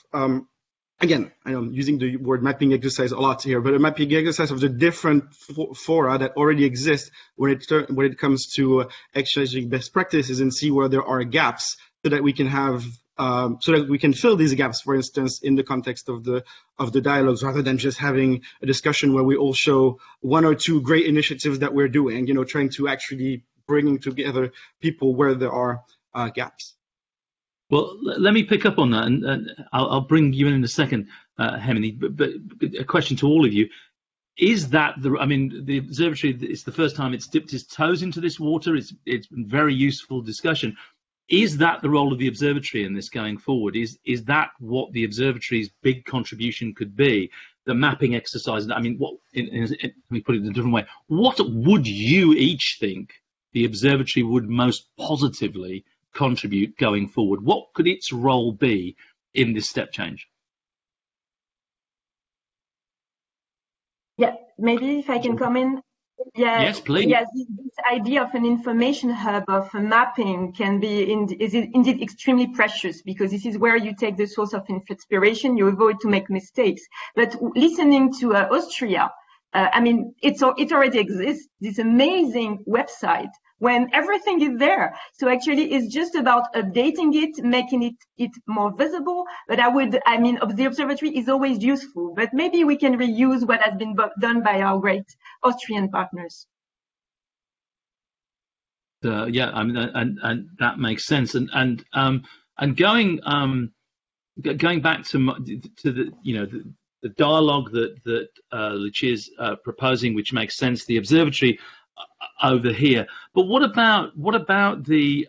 again, I'm using the word mapping exercise a lot here, but a mapping exercise of the different fora that already exist when it comes to exchanging best practices and see where there are gaps so that we can have so that we can fill these gaps, for instance, in the context of the dialogues, rather than just having a discussion where we all show one or two great initiatives that we're doing, trying to actually bringing together people where there are gaps. Well, let me pick up on that, and I'll bring you in a second, Hemini, but a question to all of you. Is that the observatory, it's the first time it's dipped its toes into this water. It's been very useful discussion. Is that the role of the observatory in this going forward? Is that what the observatory's big contribution could be? The mapping exercise. Let me put it in a different way. What would you each think the observatory would most positively contribute going forward? What could its role be in this step change? Yeah, maybe if I can come in. Yeah, yes, please. Yes, this idea of an information hub, of a mapping, can be is indeed extremely precious, because this is where you take the source of inspiration, you avoid to make mistakes. But listening to Austria, it already exists, this amazing website, when everything is there. So actually it's just about updating it, making it more visible. But the observatory is always useful, but maybe we can reuse what has been done by our great Austrian partners. Yeah, and that makes sense. And going back to the dialogue that Lucia's proposing, which makes sense, the observatory over here. But what about the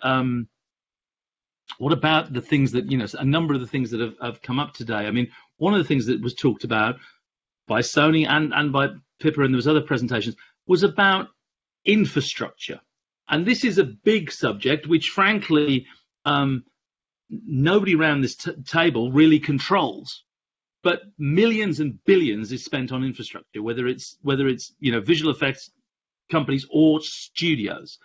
things that, a number of the things that have come up today? One of the things that was talked about by Sony and by Pippa, and there was other presentations, was about infrastructure. And this is a big subject, which frankly, nobody around this table really controls. But millions and billions is spent on infrastructure, whether it's visual effects companies or studios.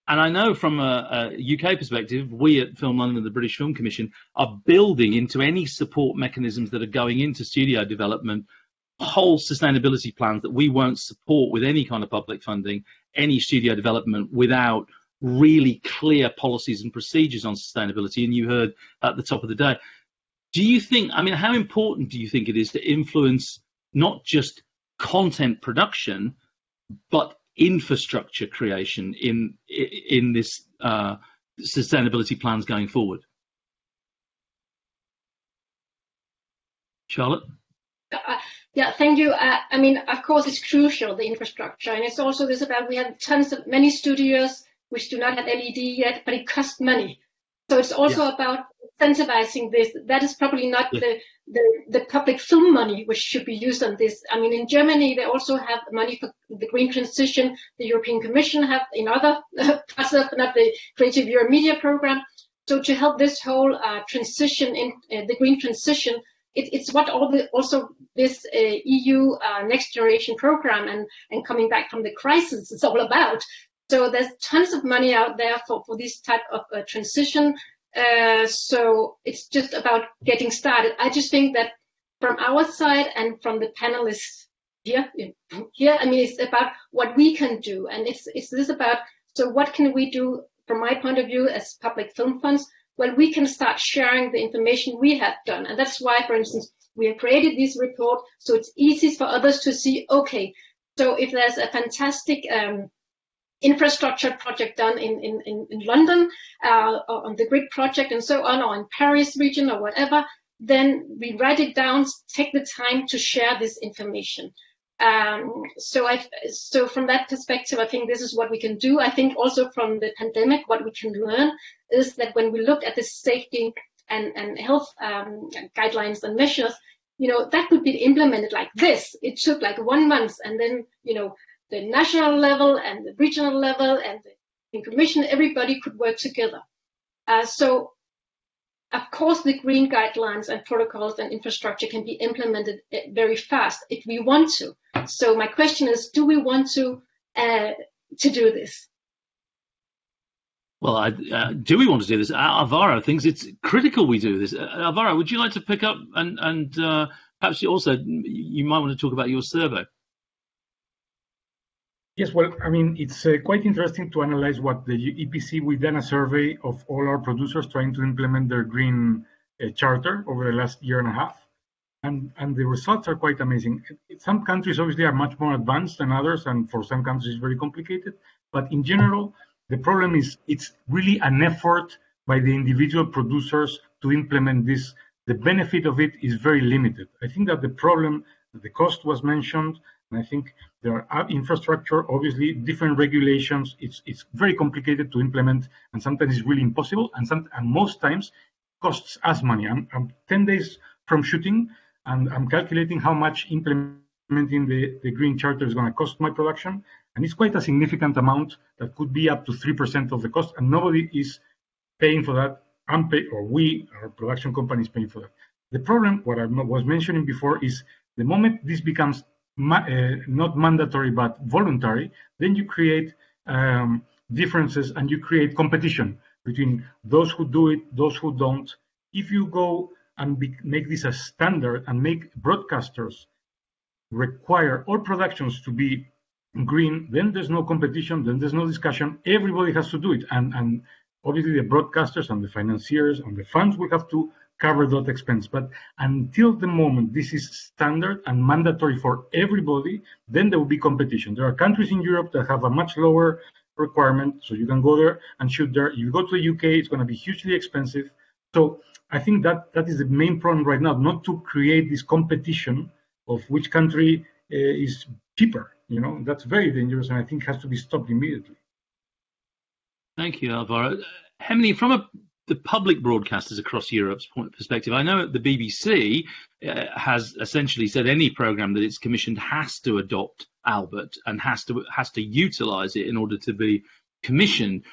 And I know from a UK perspective, we at Film London and the British Film Commission are building into any support mechanisms that are going into studio development whole sustainability plans that we won't support with any kind of public funding, any studio development without really clear policies and procedures on sustainability. And you heard at the top of the day. Do you think, how important do you think it is to influence not just content production, but infrastructure creation in this sustainability plans going forward? Charlotte? Yeah, thank you. Of course, it's crucial, the infrastructure, and it's also this about, we have many studios which do not have LED yet, but it costs money. So it's also about incentivizing this. That is probably not the public film money which should be used on this. In Germany, they also have money for the green transition. The European Commission have in other parts of, not the Creative Europe Media Program. So to help this whole transition in the green transition, it's what this EU Next Generation Program and coming back from the crisis is all about. So there's tons of money out there for this type of transition. So it's just about getting started. I just think that from our side and from the panelists here, it's about what we can do. And it's this about, so what can we do from my point of view as public film funds? Well, we can start sharing the information we have done. And that's why, for instance, we have created this report, so it's easy for others to see, okay, so if there's a fantastic infrastructure project done in London, or on the grid project and so on, or in Paris region or whatever, then we write it down, take the time to share this information. So from that perspective, I think this is what we can do. I think also from the pandemic, what we can learn is that when we look at the safety and health guidelines and measures, that could be implemented like this. It took like 1 month, and then, the national level and the regional level and the commission, everybody could work together. So, of course, the green guidelines and protocols and infrastructure can be implemented very fast if we want to. So my question is, do we want to do this? Well, do we want to do this? Alvaro thinks it's critical we do this. Alvaro, would you like to pick up and perhaps you might want to talk about your survey? Yes, well, I mean, it's quite interesting to analyze what the EPC, we've done a survey of all our producers trying to implement their green charter over the last year and a half. And the results are quite amazing. Some countries obviously are much more advanced than others, and for some countries it's very complicated. But in general, the problem is it's really an effort by the individual producers to implement this. The benefit of it is very limited. I think that the problem, the cost was mentioned, and I think there are infrastructure, obviously different regulations. It's very complicated to implement, and sometimes it's really impossible, and most times costs us money. I'm 10 days from shooting, and I'm calculating how much implementing the green charter is going to cost my production, and it's quite a significant amount that could be up to 3% of the cost, and nobody is paying for that. Our production company is paying for that. The problem, what I was mentioning before, is the moment this becomes not mandatory but voluntary, then you create differences and you create competition between those who do it, those who don't. If you go and make this a standard and make broadcasters require all productions to be green, then there's no competition, then there's no discussion. Everybody has to do it, and obviously the broadcasters and the financiers and the funds will have to cover that expense. But until the moment this is standard and mandatory for everybody, then there will be competition. There are countries in Europe that have a much lower requirement, so you can go there and shoot there. If you go to the UK, it's going to be hugely expensive. So I think that is the main problem right now, not to create this competition of which country is cheaper. That's very dangerous, and I think has to be stopped immediately. Thank you, Alvaro. Hemini, from the public broadcasters across Europe's perspective, I know the BBC has essentially said any programme that it's commissioned has to adopt Albert and has to utilise it in order to be commissioned.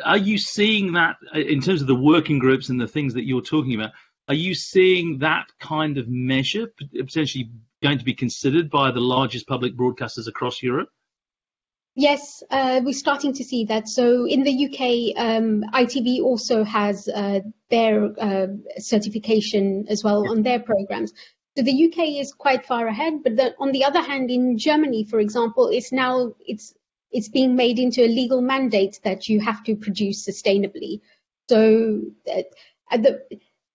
Are you seeing that in terms of the working groups and the things that you're talking about? Are you seeing that kind of measure potentially going to be considered by the largest public broadcasters across Europe? Yes, we're starting to see that. So in the UK, ITV also has their certification as well on their programs. So the UK is quite far ahead, but on the other hand, in Germany, for example, it's being made into a legal mandate that you have to produce sustainably. So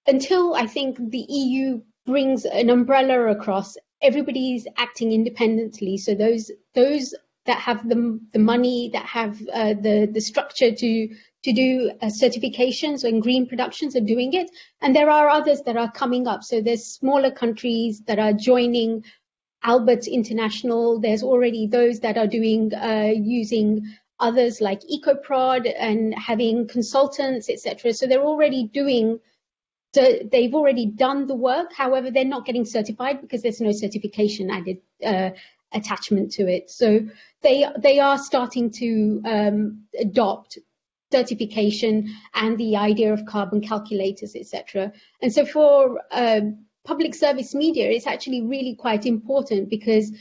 until I think the EU brings an umbrella across, everybody's acting independently. So those that have the money, that have the structure to do certifications and green productions are doing it. And there are others that are coming up. So there's smaller countries that are joining Albert International. There's already those that are doing using others like EcoProd and having consultants, etc. So they're already doing. So they've already done the work. However, they're not getting certified because there's no certification added attachment to it. So they are starting to adopt certification and the idea of carbon calculators, etc. And so for public service media, it's actually really quite important because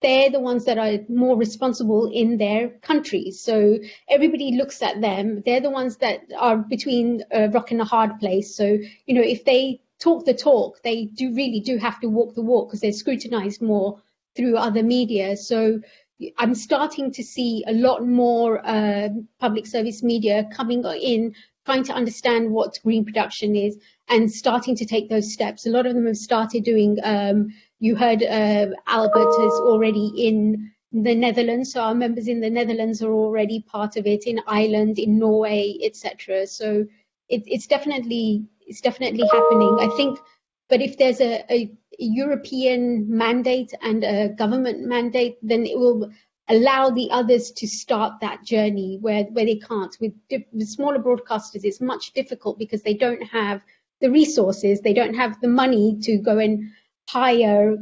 they're the ones that are more responsible in their countries. So everybody looks at them. They're the ones that are between a rock and a hard place. So, if they talk the talk, they really do have to walk the walk because they're scrutinized more through other media. So I'm starting to see a lot more public service media coming in, trying to understand what green production is and starting to take those steps. A lot of them have started doing, you heard Albert is already in the Netherlands, so our members in the Netherlands are already part of it, in Ireland, in Norway, etc. So it's definitely happening, I think. But if there's a European mandate and a government mandate, then it will allow the others to start that journey where they can't. With smaller broadcasters, it's much difficult because they don't have the resources, they don't have the money to go and hire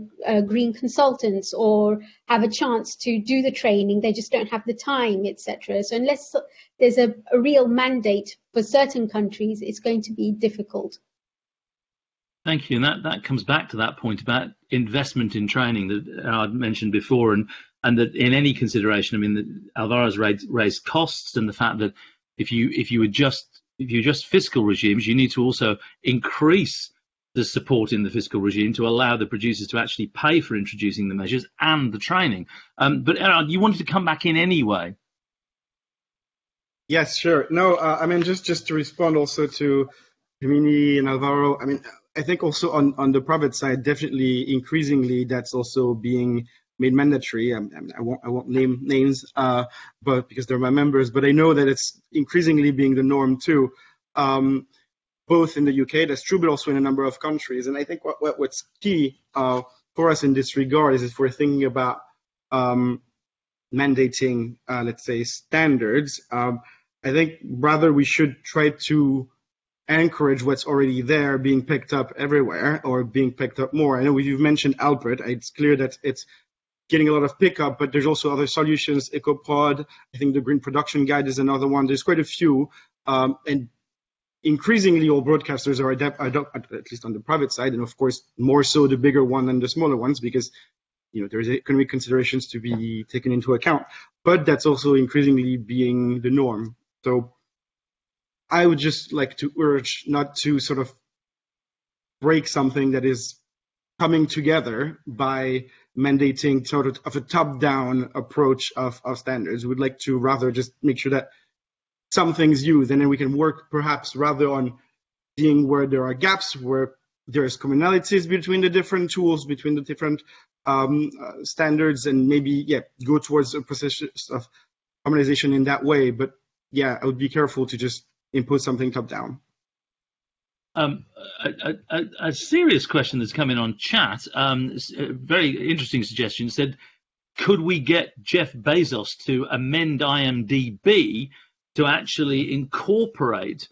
green consultants or have a chance to do the training. They just don't have the time, etc. So unless there's a real mandate for certain countries, it's going to be difficult. Thank you. And that comes back to that point about investment in training that I mentioned before, and that in any consideration, I mean, Alvaro's raised costs, and the fact that if you adjust fiscal regimes, you need to also increase the support in the fiscal regime to allow the producers to actually pay for introducing the measures and the training. But you wanted to come back in anyway. Yes, sure. No, I mean, just to respond also to Hermine and Alvaro, I mean, I think also on the private side, definitely increasingly that's also being made mandatory. I won't name names, but because they're my members, but I know that it's increasingly being the norm too. Both in the UK, that's true, but also in a number of countries. And I think what's key for us in this regard is if we're thinking about mandating, let's say, standards, I think rather we should try to encourage what's already there being picked up everywhere or being picked up more. I know you've mentioned Alpert. It's clear that it's getting a lot of pickup, but there's also other solutions. EcoPod, I think the Green Production Guide is another one. There's quite a few. And increasingly, all broadcasters are at least on the private side, and of course, more so the bigger one than the smaller ones, because there's economic considerations to be taken into account. But that's also increasingly being the norm. So I would just like to urge not to sort of break something that is coming together by mandating sort of a top-down approach of standards. We'd like to rather just make sure that some things used, and then we can work perhaps rather on seeing where there are gaps, where there's commonalities between the different tools, between the different standards, and maybe go towards a process of harmonization in that way. But I would be careful to just impose something top down. A serious question that's come in on chat, a very interesting suggestion, said, could we get Jeff Bezos to amend IMDb to actually incorporate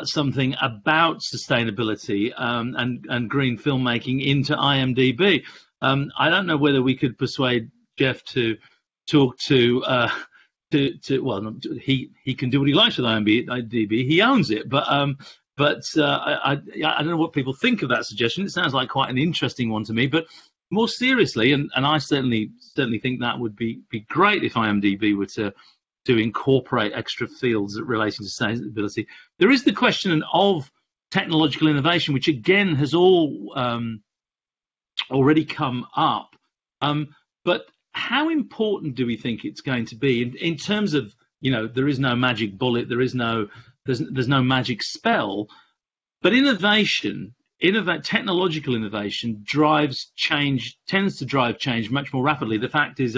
something about sustainability and green filmmaking into IMDb? I don't know whether we could persuade Jeff to talk to he can do what he likes with IMDb. He owns it, but I don't know what people think of that suggestion. It sounds like quite an interesting one to me. But more seriously, and I certainly think that would be great if IMDb were to incorporate extra fields relating to sustainability. There is the question of technological innovation, which again has already come up. But how important do we think it's going to be in terms of, there is no magic bullet, there's no magic spell, but technological innovation tends to drive change much more rapidly. The fact is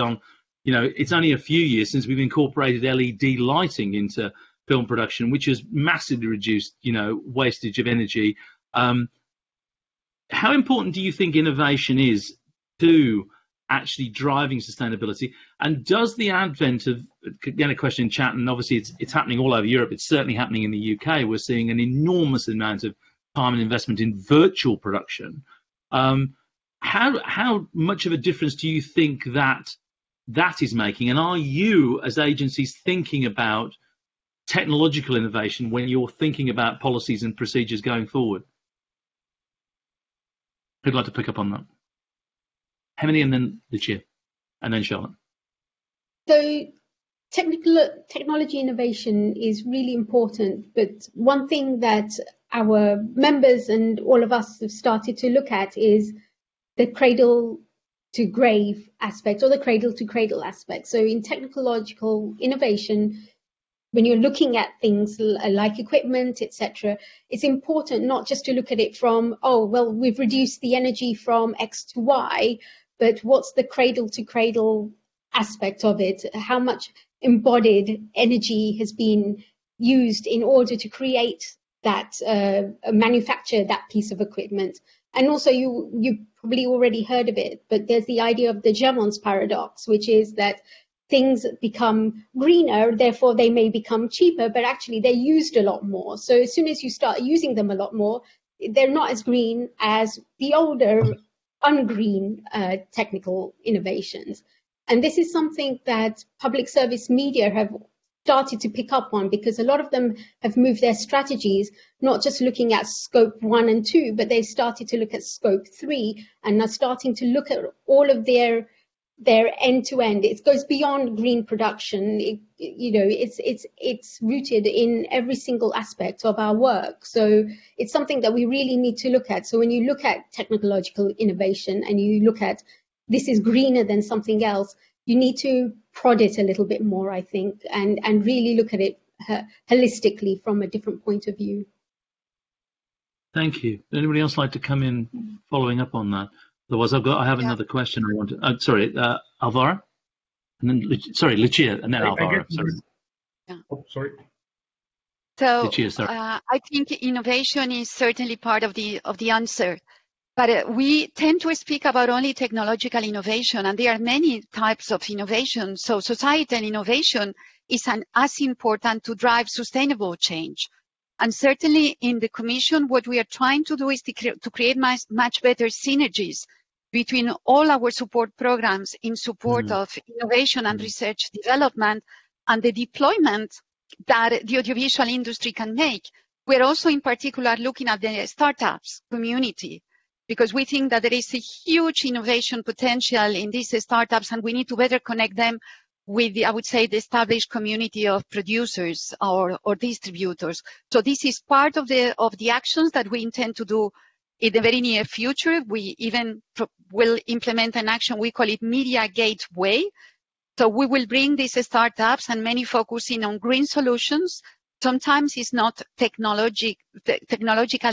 it's only a few years since we've incorporated LED lighting into film production, which has massively reduced, wastage of energy. How important do you think innovation is to actually driving sustainability? And does the advent of, again, a question in chat, and obviously it's happening all over Europe, it's certainly happening in the UK, we're seeing an enormous amount of time and investment in virtual production. How much of a difference do you think that is making? And are you, as agencies, thinking about technological innovation when you're thinking about policies and procedures going forward? Who'd like to pick up on that? Hermine, and then Lucia, and then Charlotte. So technology innovation is really important, but one thing that our members and all of us have started to look at is the cradle to grave aspect, or the cradle to cradle aspect. So in technological innovation, when you're looking at things like equipment, etc., it's important not just to look at it from, we've reduced the energy from X to Y, but what's the cradle to cradle aspect of it? How much embodied energy has been used in order to create that, manufacture that piece of equipment? And also, you probably already heard of it, but there's the idea of the Jevons paradox, which is that things become greener, therefore they may become cheaper, but actually they're used a lot more. So as soon as you start using them a lot more, they're not as green as the older ungreen technical innovations. And this is something that public service media have started to pick up on, because a lot of them have moved their strategies, not just looking at scope 1 and 2, but they started to look at scope 3 and are starting to look at all of their end-to-end. It goes beyond green production. It's rooted in every single aspect of our work. So it's something that we really need to look at. So when you look at technological innovation and you look at this is greener than something else, you need to prod it a little bit more, I think, and really look at it holistically from a different point of view. Thank you. Anybody else like to come in following up on that? Otherwise, I have another question I want to. Sorry, Alvaro, and then Lucia, and then Alvaro. Sorry. Yeah. Oh, sorry. So Lucia, sorry. I think innovation is certainly part of the answer, but we tend to speak about only technological innovation, and there are many types of innovation. So societal innovation is as important to drive sustainable change. And certainly in the Commission, what we are trying to do is to create much better synergies between all our support programs in support of innovation and research development and the deployment that the audiovisual industry can make. We're also in particular looking at the startups community, because we think that there is a huge innovation potential in these startups, and we need to better connect them with I would say, the established community of producers or distributors. So this is part of the actions that we intend to do in the very near future. We even will implement an action, we call it Media Gateway. So we will bring these startups, and many focusing on green solutions. Sometimes it's not technological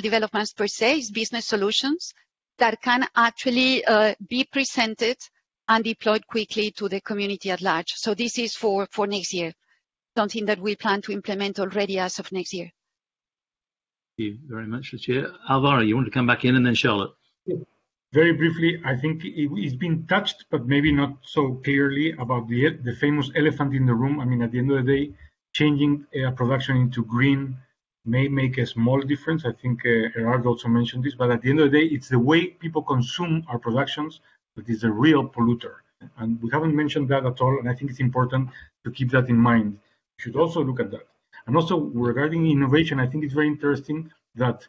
developments per se, it's business solutions that can actually be presented and deployed quickly to the community at large. So this is for next year, something that we plan to implement already as of next year. Thank you very much, Lucia. Alvaro, you want to come back in, and then Charlotte? Very briefly, I think it's been touched, but maybe not so clearly, about the famous elephant in the room. I mean, at the end of the day, changing production into green may make a small difference. I think Gerard also mentioned this, but at the end of the day, it's the way people consume our productions that is a real polluter. And we haven't mentioned that at all, and I think it's important to keep that in mind. We should also look at that. And also, regarding innovation, I think it's very interesting that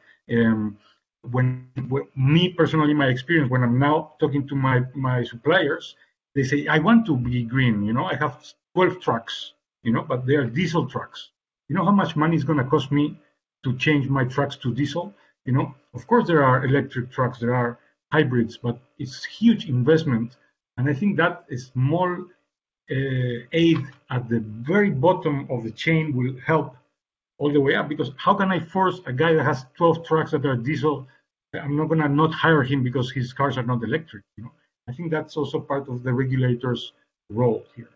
when me personally, my experience, when I'm now talking to my suppliers, they say, I want to be green, I have 12 trucks, but they are diesel trucks. You know how much money it's going to cost me to change my trucks to diesel? Of course there are electric trucks, there are hybrids, but it's huge investment. And I think that a small aid at the very bottom of the chain will help all the way up, because how can I force a guy that has 12 trucks that are diesel? I'm not going to not hire him because his cars are not electric. I think that's also part of the regulator's role here.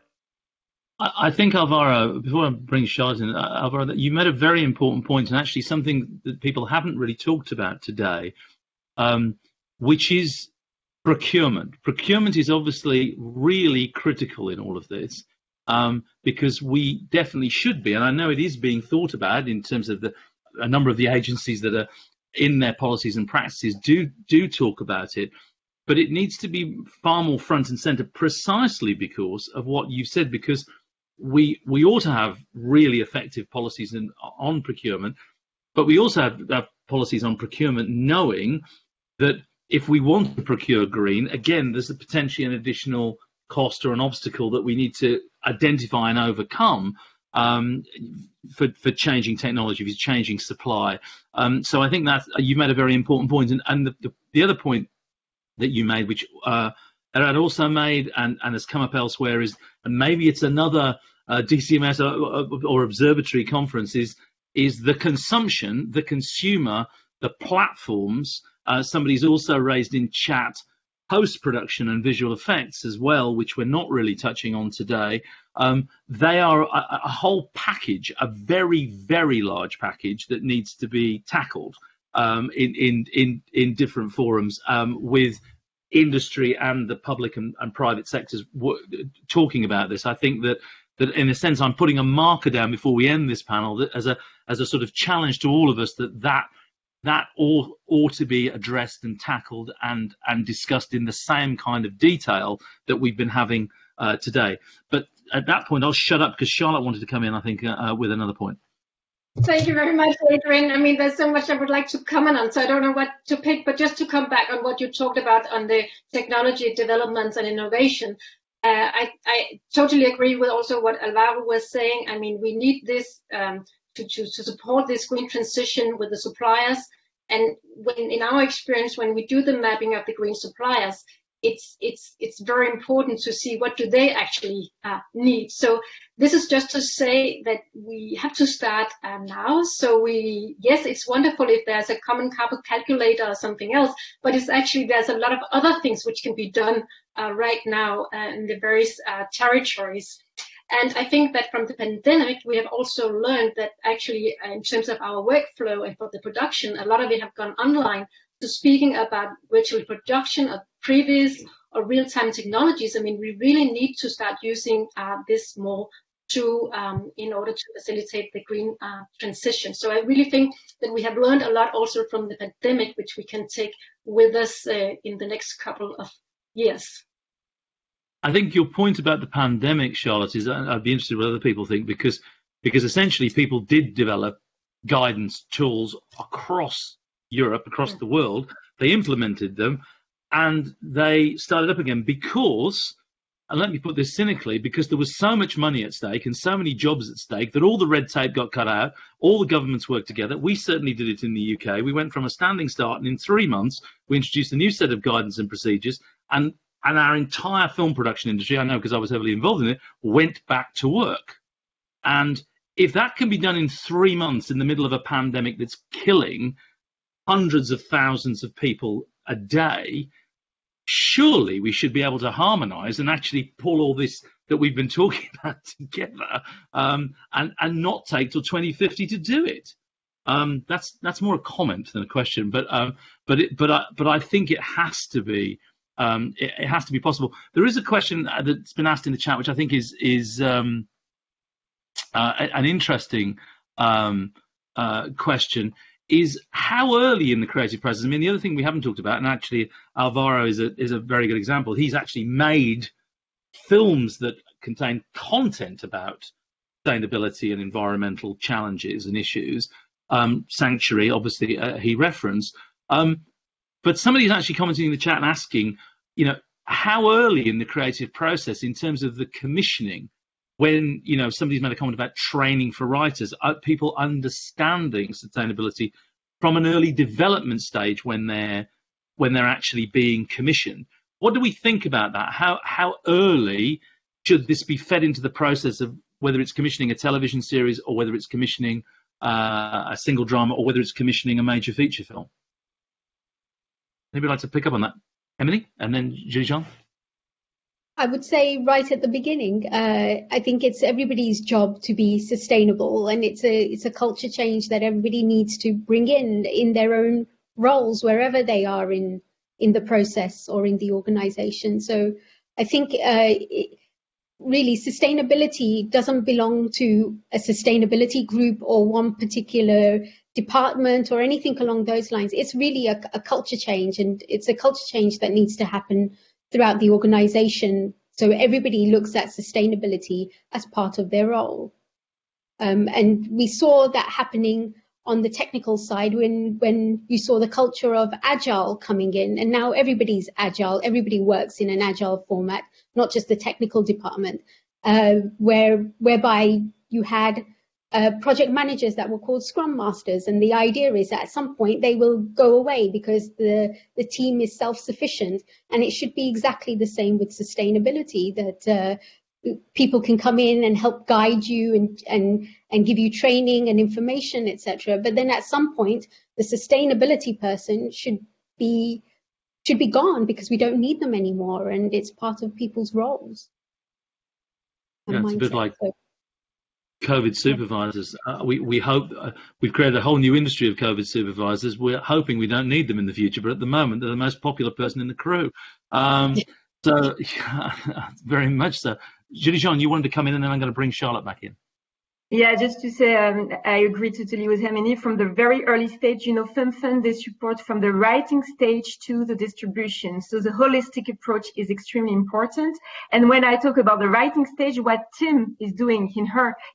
I think, Alvaro, before I bring Charlotte in, Alvaro, that you made a very important point, and actually something that people haven't really talked about today, which is procurement. Procurement is obviously really critical in all of this, because we definitely should be, and I know it is being thought about in terms of a number of the agencies that are in their policies and practices do talk about it, but it needs to be far more front and center, precisely because of what you've said, because we ought to have really effective policies on procurement, but we also have policies on procurement knowing that if we want to procure green, again, there's potentially an additional cost or an obstacle that we need to identify and overcome for changing technology, for changing supply. So I think that you made a very important point. And the other point that you made, which Gerard also made and has come up elsewhere, is, and maybe it's another DCMS or observatory conference, is the consumption, the consumer, the platforms. Somebody's also raised in chat post-production and visual effects as well, which we're not really touching on today. They are a whole package, a very, very large package that needs to be tackled in different forums with industry and the public and private sectors talking about this. I think that in a sense I'm putting a marker down before we end this panel that as a sort of challenge to all of us that ought to be addressed and tackled and discussed in the same kind of detail that we've been having today. But at that point I'll shut up because Charlotte wanted to come in, I think, with another point. Thank you very much, Adrian. I mean, there's so much I would like to comment on, so I don't know what to pick, but just to come back on what you talked about on the technology developments and innovation, I totally agree with also what Alvaro was saying. I mean, we need this to support this green transition with the suppliers. And in our experience, when we do the mapping of the green suppliers, it's very important to see what do they actually need. So this is just to say that we have to start now. So yes, it's wonderful if there's a common carbon calculator or something else, but there's a lot of other things which can be done right now in the various territories. And I think that from the pandemic, we have also learned that actually in terms of our workflow and for the production, a lot of it have gone online. So speaking about virtual production of previous or real-time technologies, I mean, we really need to start using this more in order to facilitate the green transition. So I really think that we have learned a lot also from the pandemic, which we can take with us in the next couple of years. I think your point about the pandemic, Charlotte, is I'd be interested what other people think, because essentially people did develop guidance tools across Europe, across the world. They implemented them and they started up again because, and let me put this cynically, because there was so much money at stake and so many jobs at stake that all the red tape got cut out, all the governments worked together. We certainly did it in the UK. We went from a standing start, and in 3 months we introduced a new set of guidance and procedures, and our entire film production industry, I know because I was heavily involved in it, went back to work. And if that can be done in 3 months in the middle of a pandemic that's killing hundreds of thousands of people a day, surely we should be able to harmonise and actually pull all this that we've been talking about together, and not take till 2050 to do it. That's more a comment than a question, but I think it has to be. It has to be possible. There is a question that's been asked in the chat, which I think is an interesting question. Is how early in the creative process? I mean, the other thing we haven't talked about, and actually Alvaro is a very good example. He's actually made films that contain content about sustainability and environmental challenges and issues. Sanctuary, obviously, he referenced. But somebody's actually commenting in the chat and asking, how early in the creative process, in terms of the commissioning, when somebody's made a comment about training for writers, people understanding sustainability from an early development stage when they're actually being commissioned. What do we think about that? How early should this be fed into the process of whether it's commissioning a television series or whether it's commissioning a single drama or whether it's commissioning a major feature film? Maybe I'd like to pick up on that. Emily, and then Julie-Jean. I would say right at the beginning, I think it's everybody's job to be sustainable, and it's a culture change that everybody needs to bring in their own roles, wherever they are in the process or in the organization. So I think really sustainability doesn't belong to a sustainability group or one particular department or anything along those lines. It's really a culture change, and it's a culture change that needs to happen throughout the organization, so everybody looks at sustainability as part of their role. And we saw that happening on the technical side when you saw the culture of agile coming in, and now everybody's agile, everybody works in an agile format, not just the technical department, whereby you had project managers that were called Scrum Masters, and the idea is that at some point they will go away because the team is self-sufficient, and it should be exactly the same with sustainability, that people can come in and help guide you and give you training and information, etc. But then at some point the sustainability person should be gone because we don't need them anymore, and it's part of people's roles. Yeah, it's a bit like COVID supervisors. We hope we've created a whole new industry of COVID supervisors. We're hoping we don't need them in the future, but at the moment they're the most popular person in the crew. So very much so. Julie Jean, you wanted to come in, and then I'm going to bring Charlotte back in. Yeah, just to say, I agree totally with Herminie. From the very early stage, Film Fund, they support from the writing stage to the distribution. So the holistic approach is extremely important. And when I talk about the writing stage, what Tim is doing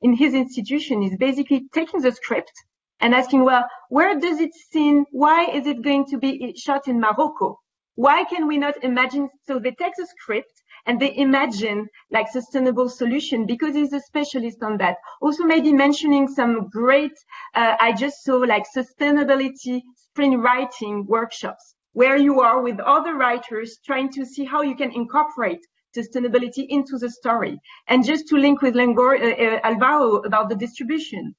in his institution is basically taking the script and asking, well, where does it scene? Why is it going to be shot in Morocco? Why can we not imagine? So they take the script and they imagine like sustainable solution because he's a specialist on that. Also maybe mentioning some great, I just saw like sustainability screenwriting workshops where you are with other writers trying to see how you can incorporate sustainability into the story. And just to link with Alvaro about the distribution.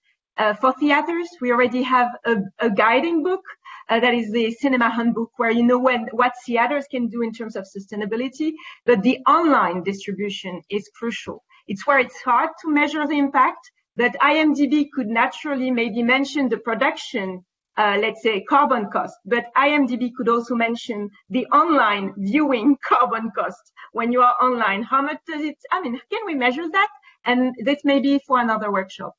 For theaters, we already have a guiding book that is the Cinema Handbook, where you know what theaters can do in terms of sustainability, but the online distribution is crucial. It's where it's hard to measure the impact, but IMDb could naturally maybe mention the production, let's say carbon cost, but IMDb could also mention the online viewing carbon cost when you are online. How much does it, can we measure that? And this may be for another workshop.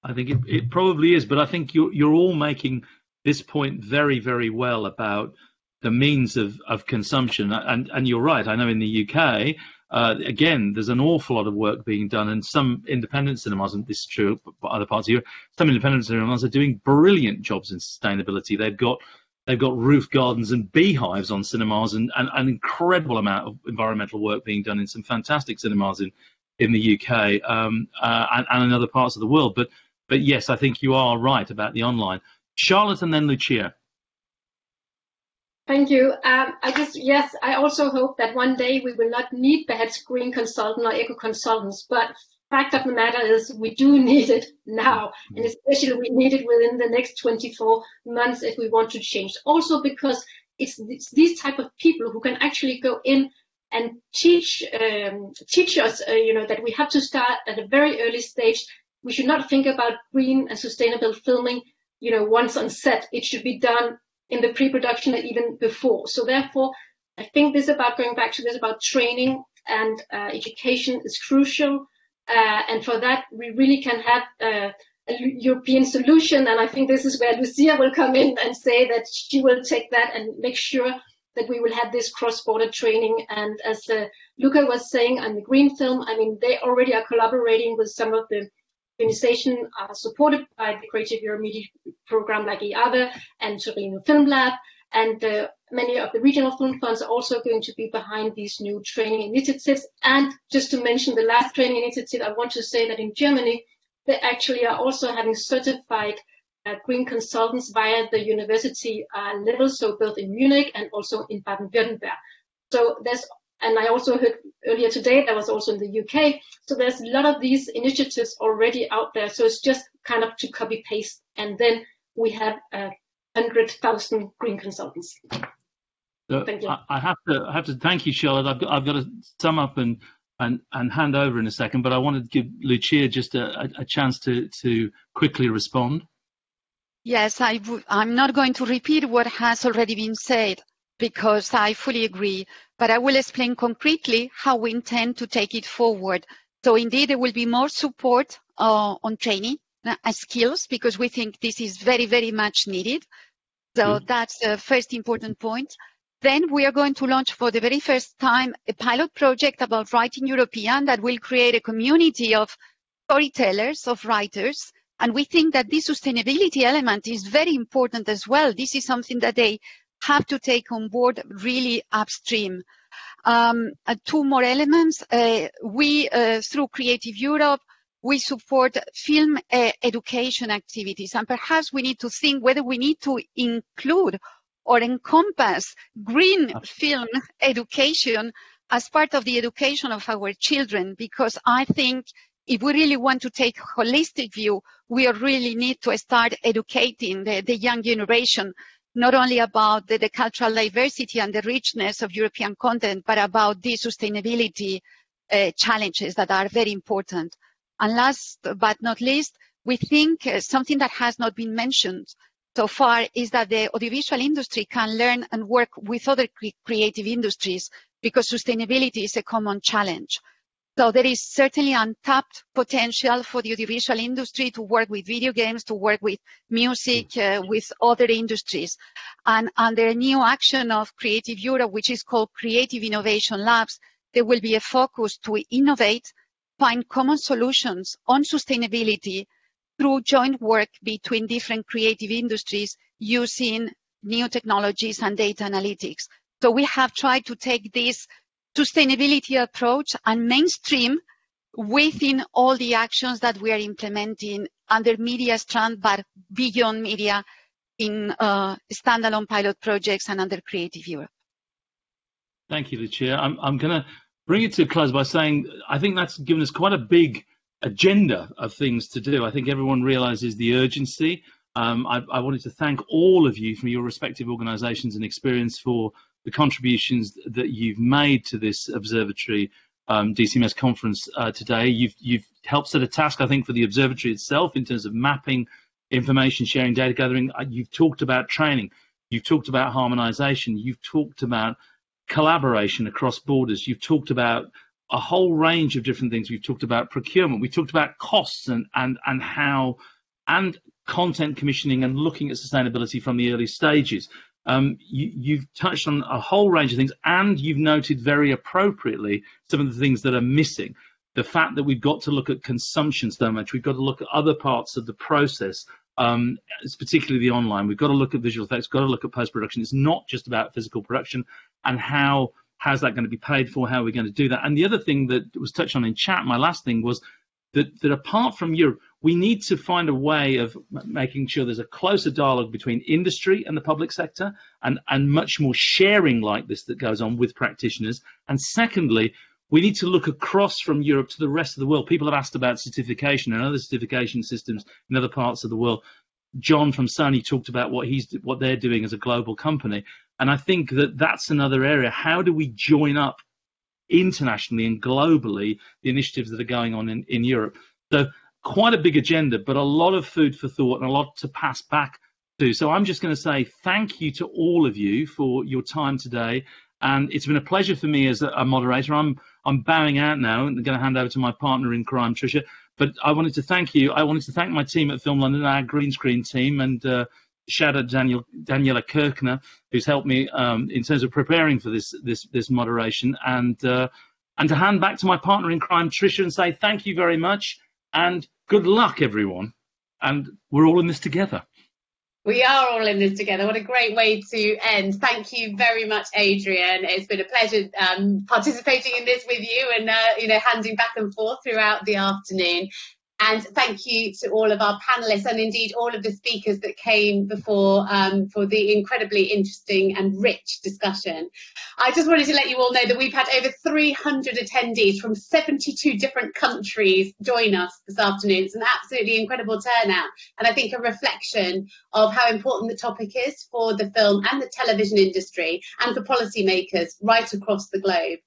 I think it probably is, but I think you're all making this point very, very well about the means of consumption. And you're right. I know in the UK, again, there's an awful lot of work being done, and some independent cinemas, and this is true for other parts of Europe, some independent cinemas are doing brilliant jobs in sustainability. They've got roof gardens and beehives on cinemas, and an incredible amount of environmental work being done in some fantastic cinemas in the UK and in other parts of the world. But yes, I think you are right about the online. Charlotte and then Lucia. Thank you. I also hope that one day we will not need perhaps green consultant or eco consultants, but fact of the matter is we do need it now, and especially we need it within the next 24 months if we want to change. Also because it's these type of people who can actually go in and teach us, that we have to start at a very early stage. We should not think about green and sustainable filming, once on set. It should be done in the pre-production and even before. So therefore, I think going back to this about training and education is crucial. And for that, we really can have a European solution. And I think this is where Lucia will come in and say that she will take that and make sure that we will have this cross-border training. And as Luca was saying on the green film, they already are collaborating with some of the organizations supported by the Creative Europe Media program like EAVE and Torino Film Lab. And many of the regional film funds are also going to be behind these new training initiatives. And just to mention the last training initiative, I want to say that in Germany, they actually are also having certified green consultants via the university level, so both in Munich and also in Baden-Württemberg. So and I also heard earlier today that was also in the UK. So there's a lot of these initiatives already out there. So it's just kind of to copy paste, and then we have 100,000 green consultants. Thank you. I have to thank you, Charlotte. I've got to sum up and hand over in a second, but I wanted to give Lucia just a chance to quickly respond. Yes, I'm not going to repeat what has already been said, because I fully agree, but I will explain concretely how we intend to take it forward. So indeed, there will be more support on training and skills, because we think this is very, very much needed. So that's the first important point. Then we are going to launch for the very first time a pilot project about writing European that will create a community of storytellers, of writers. And we think that this sustainability element is very important as well. This is something that they have to take on board really upstream. Two more elements. We, through Creative Europe, we support film education activities. And perhaps we need to think whether we need to include or encompass green film education as part of the education of our children, because I think if we really want to take a holistic view, we really need to start educating the young generation, not only about the cultural diversity and the richness of European content, but about the sustainability challenges that are very important. And last but not least, we think something that has not been mentioned so far is that the audiovisual industry can learn and work with other creative industries, because sustainability is a common challenge. So there is certainly untapped potential for the audiovisual industry to work with video games, to work with music, with other industries. And under a new action of Creative Europe, which is called Creative Innovation Labs, there will be a focus to innovate, find common solutions on sustainability through joint work between different creative industries using new technologies and data analytics. So we have tried to take this sustainability approach and mainstream within all the actions that we are implementing under media strand, but beyond media in standalone pilot projects and under Creative Europe. Thank you, Lucia. I'm going to bring it to a close by saying I think that's given us quite a big agenda of things to do. I think everyone realizes the urgency. I wanted to thank all of you from your respective organizations and experience for the contributions that you've made to this Observatory DCMS conference today. You've helped set a task, I think, for the Observatory itself in terms of mapping, information sharing, data gathering. You've talked about training. You've talked about harmonization. You've talked about collaboration across borders. You've talked about a whole range of different things. We've talked about procurement. We talked about costs and how, and content commissioning and looking at sustainability from the early stages. You've touched on a whole range of things, and you've noted very appropriately some of the things that are missing. The fact that we've got to look at consumption so much, we've got to look at other parts of the process, particularly the online. We've got to look at visual effects, got to look at post-production. It's not just about physical production and how's that going to be paid for, how are we going to do that. And the other thing that was touched on in chat, my last thing, was that apart from Europe, we need to find a way of making sure there's a closer dialogue between industry and the public sector, and much more sharing like this that goes on with practitioners. And secondly, we need to look across from Europe to the rest of the world. People have asked about certification and other certification systems in other parts of the world. John from Sony talked about what they're doing as a global company. And I think that that's another area. How do we join up internationally and globally the initiatives that are going on in Europe? So quite a big agenda, but a lot of food for thought and a lot to pass back to. So I'm just going to say thank you to all of you for your time today. And it's been a pleasure for me as a moderator. I'm bowing out now and going to hand over to my partner in crime, Tricia. But I wanted to thank you. I wanted to thank my team at Film London, our green screen team, and shout out to Daniela Kirkner, who's helped me in terms of preparing for this moderation, and to hand back to my partner in crime, Tricia, and say thank you very much and good luck, everyone. And we're all in this together. We are all in this together. What a great way to end. Thank you very much, Adrian. It's been a pleasure participating in this with you and handing back and forth throughout the afternoon. And thank you to all of our panelists and indeed all of the speakers that came before for the incredibly interesting and rich discussion. I just wanted to let you all know that we've had over 300 attendees from 72 different countries join us this afternoon. It's an absolutely incredible turnout, and I think a reflection of how important the topic is for the film and the television industry and for policymakers right across the globe.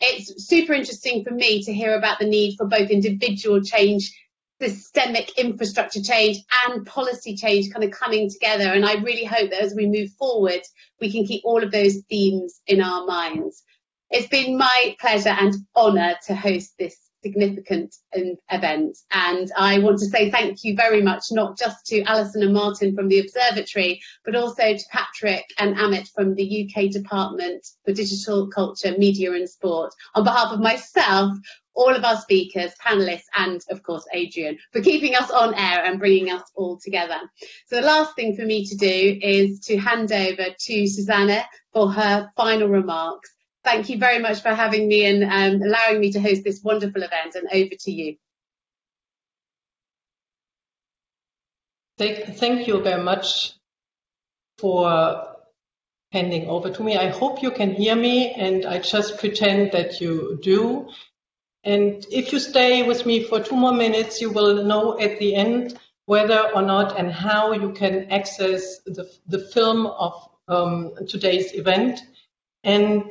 It's super interesting for me to hear about the need for both individual change, systemic infrastructure change and policy change kind of coming together, and I really hope that as we move forward we can keep all of those themes in our minds. It's been my pleasure and honour to host this significant event, and I want to say thank you very much not just to Alison and Martin from the Observatory, but also to Patrick and Amit from the UK Department for Digital Culture, Media and Sport, on behalf of myself, all of our speakers, panelists, and of course Adrian, for keeping us on air and bringing us all together. So the last thing for me to do is to hand over to Susanna for her final remarks. Thank you very much for having me and allowing me to host this wonderful event, and over to you. Thank you very much for handing over to me. I hope you can hear me, and I just pretend that you do. And if you stay with me for 2 more minutes, you will know at the end whether or not and how you can access the film of today's event. And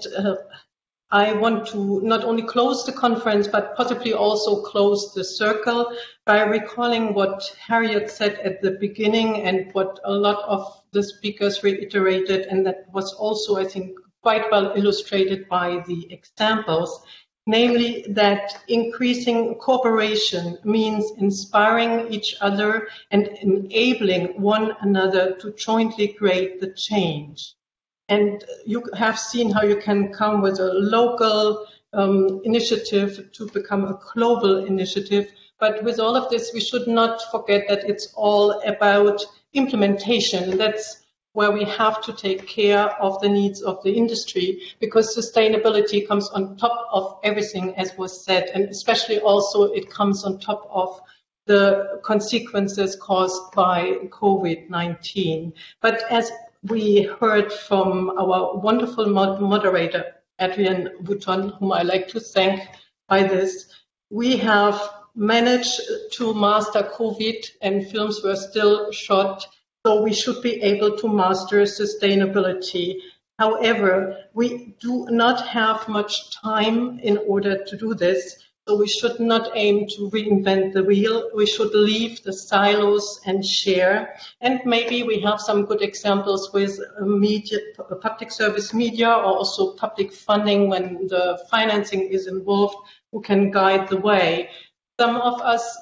I want to not only close the conference, but possibly also close the circle by recalling what Harriet said at the beginning and what a lot of the speakers reiterated, and that was also, I think, quite well illustrated by the examples, namely that increasing cooperation means inspiring each other and enabling one another to jointly create the change. And you have seen how you can come with a local initiative to become a global initiative. But with all of this, we should not forget that it's all about implementation. That's where we have to take care of the needs of the industry, because sustainability comes on top of everything, as was said, and especially also it comes on top of the consequences caused by COVID-19. But as we heard from our wonderful moderator, Adrian Bouton, whom I like to thank by this, we have managed to master COVID and films were still shot, so we should be able to master sustainability. However, we do not have much time in order to do this. So we should not aim to reinvent the wheel. We should leave the silos and share. And maybe we have some good examples with media, public service media, or also public funding when the financing is involved, who can guide the way. Some of us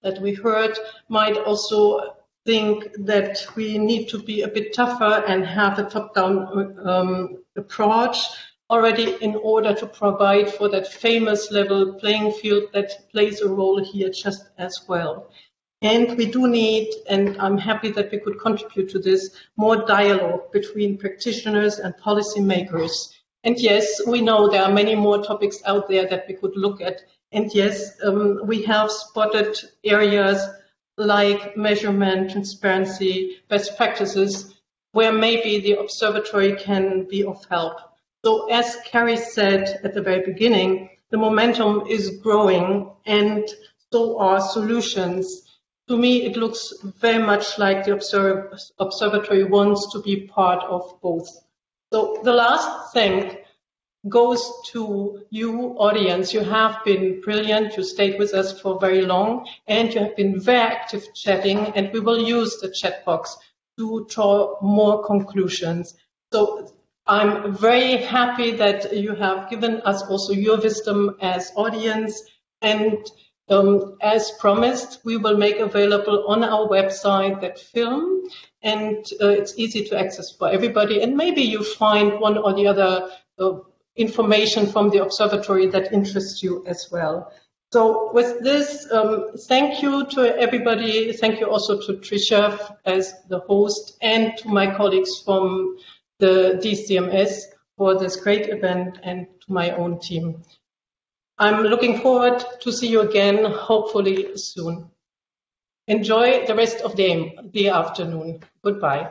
that we heard might also think that we need to be a bit tougher and have a top-down approach already in order to provide for that famous level playing field that plays a role here just as well. And we do need, and I'm happy that we could contribute to this, more dialogue between practitioners and policymakers. And yes, we know there are many more topics out there that we could look at. And yes, we have spotted areas like measurement, transparency, best practices, where maybe the observatory can be of help. So as Carrie said at the very beginning, the momentum is growing and so are solutions. To me, it looks very much like the observatory wants to be part of both. So the last thing goes to you, audience. You have been brilliant. You stayed with us for very long, and you have been very active chatting, and we will use the chat box to draw more conclusions. So I'm very happy that you have given us also your wisdom as audience, and as promised, we will make available on our website that film, and it's easy to access for everybody, and maybe you find one or the other information from the observatory that interests you as well. So with this, thank you to everybody. Thank you also to Tricia as the host, and to my colleagues from the DCMS for this great event, and to my own team. I'm looking forward to see you again, hopefully soon. Enjoy the rest of the afternoon. Goodbye.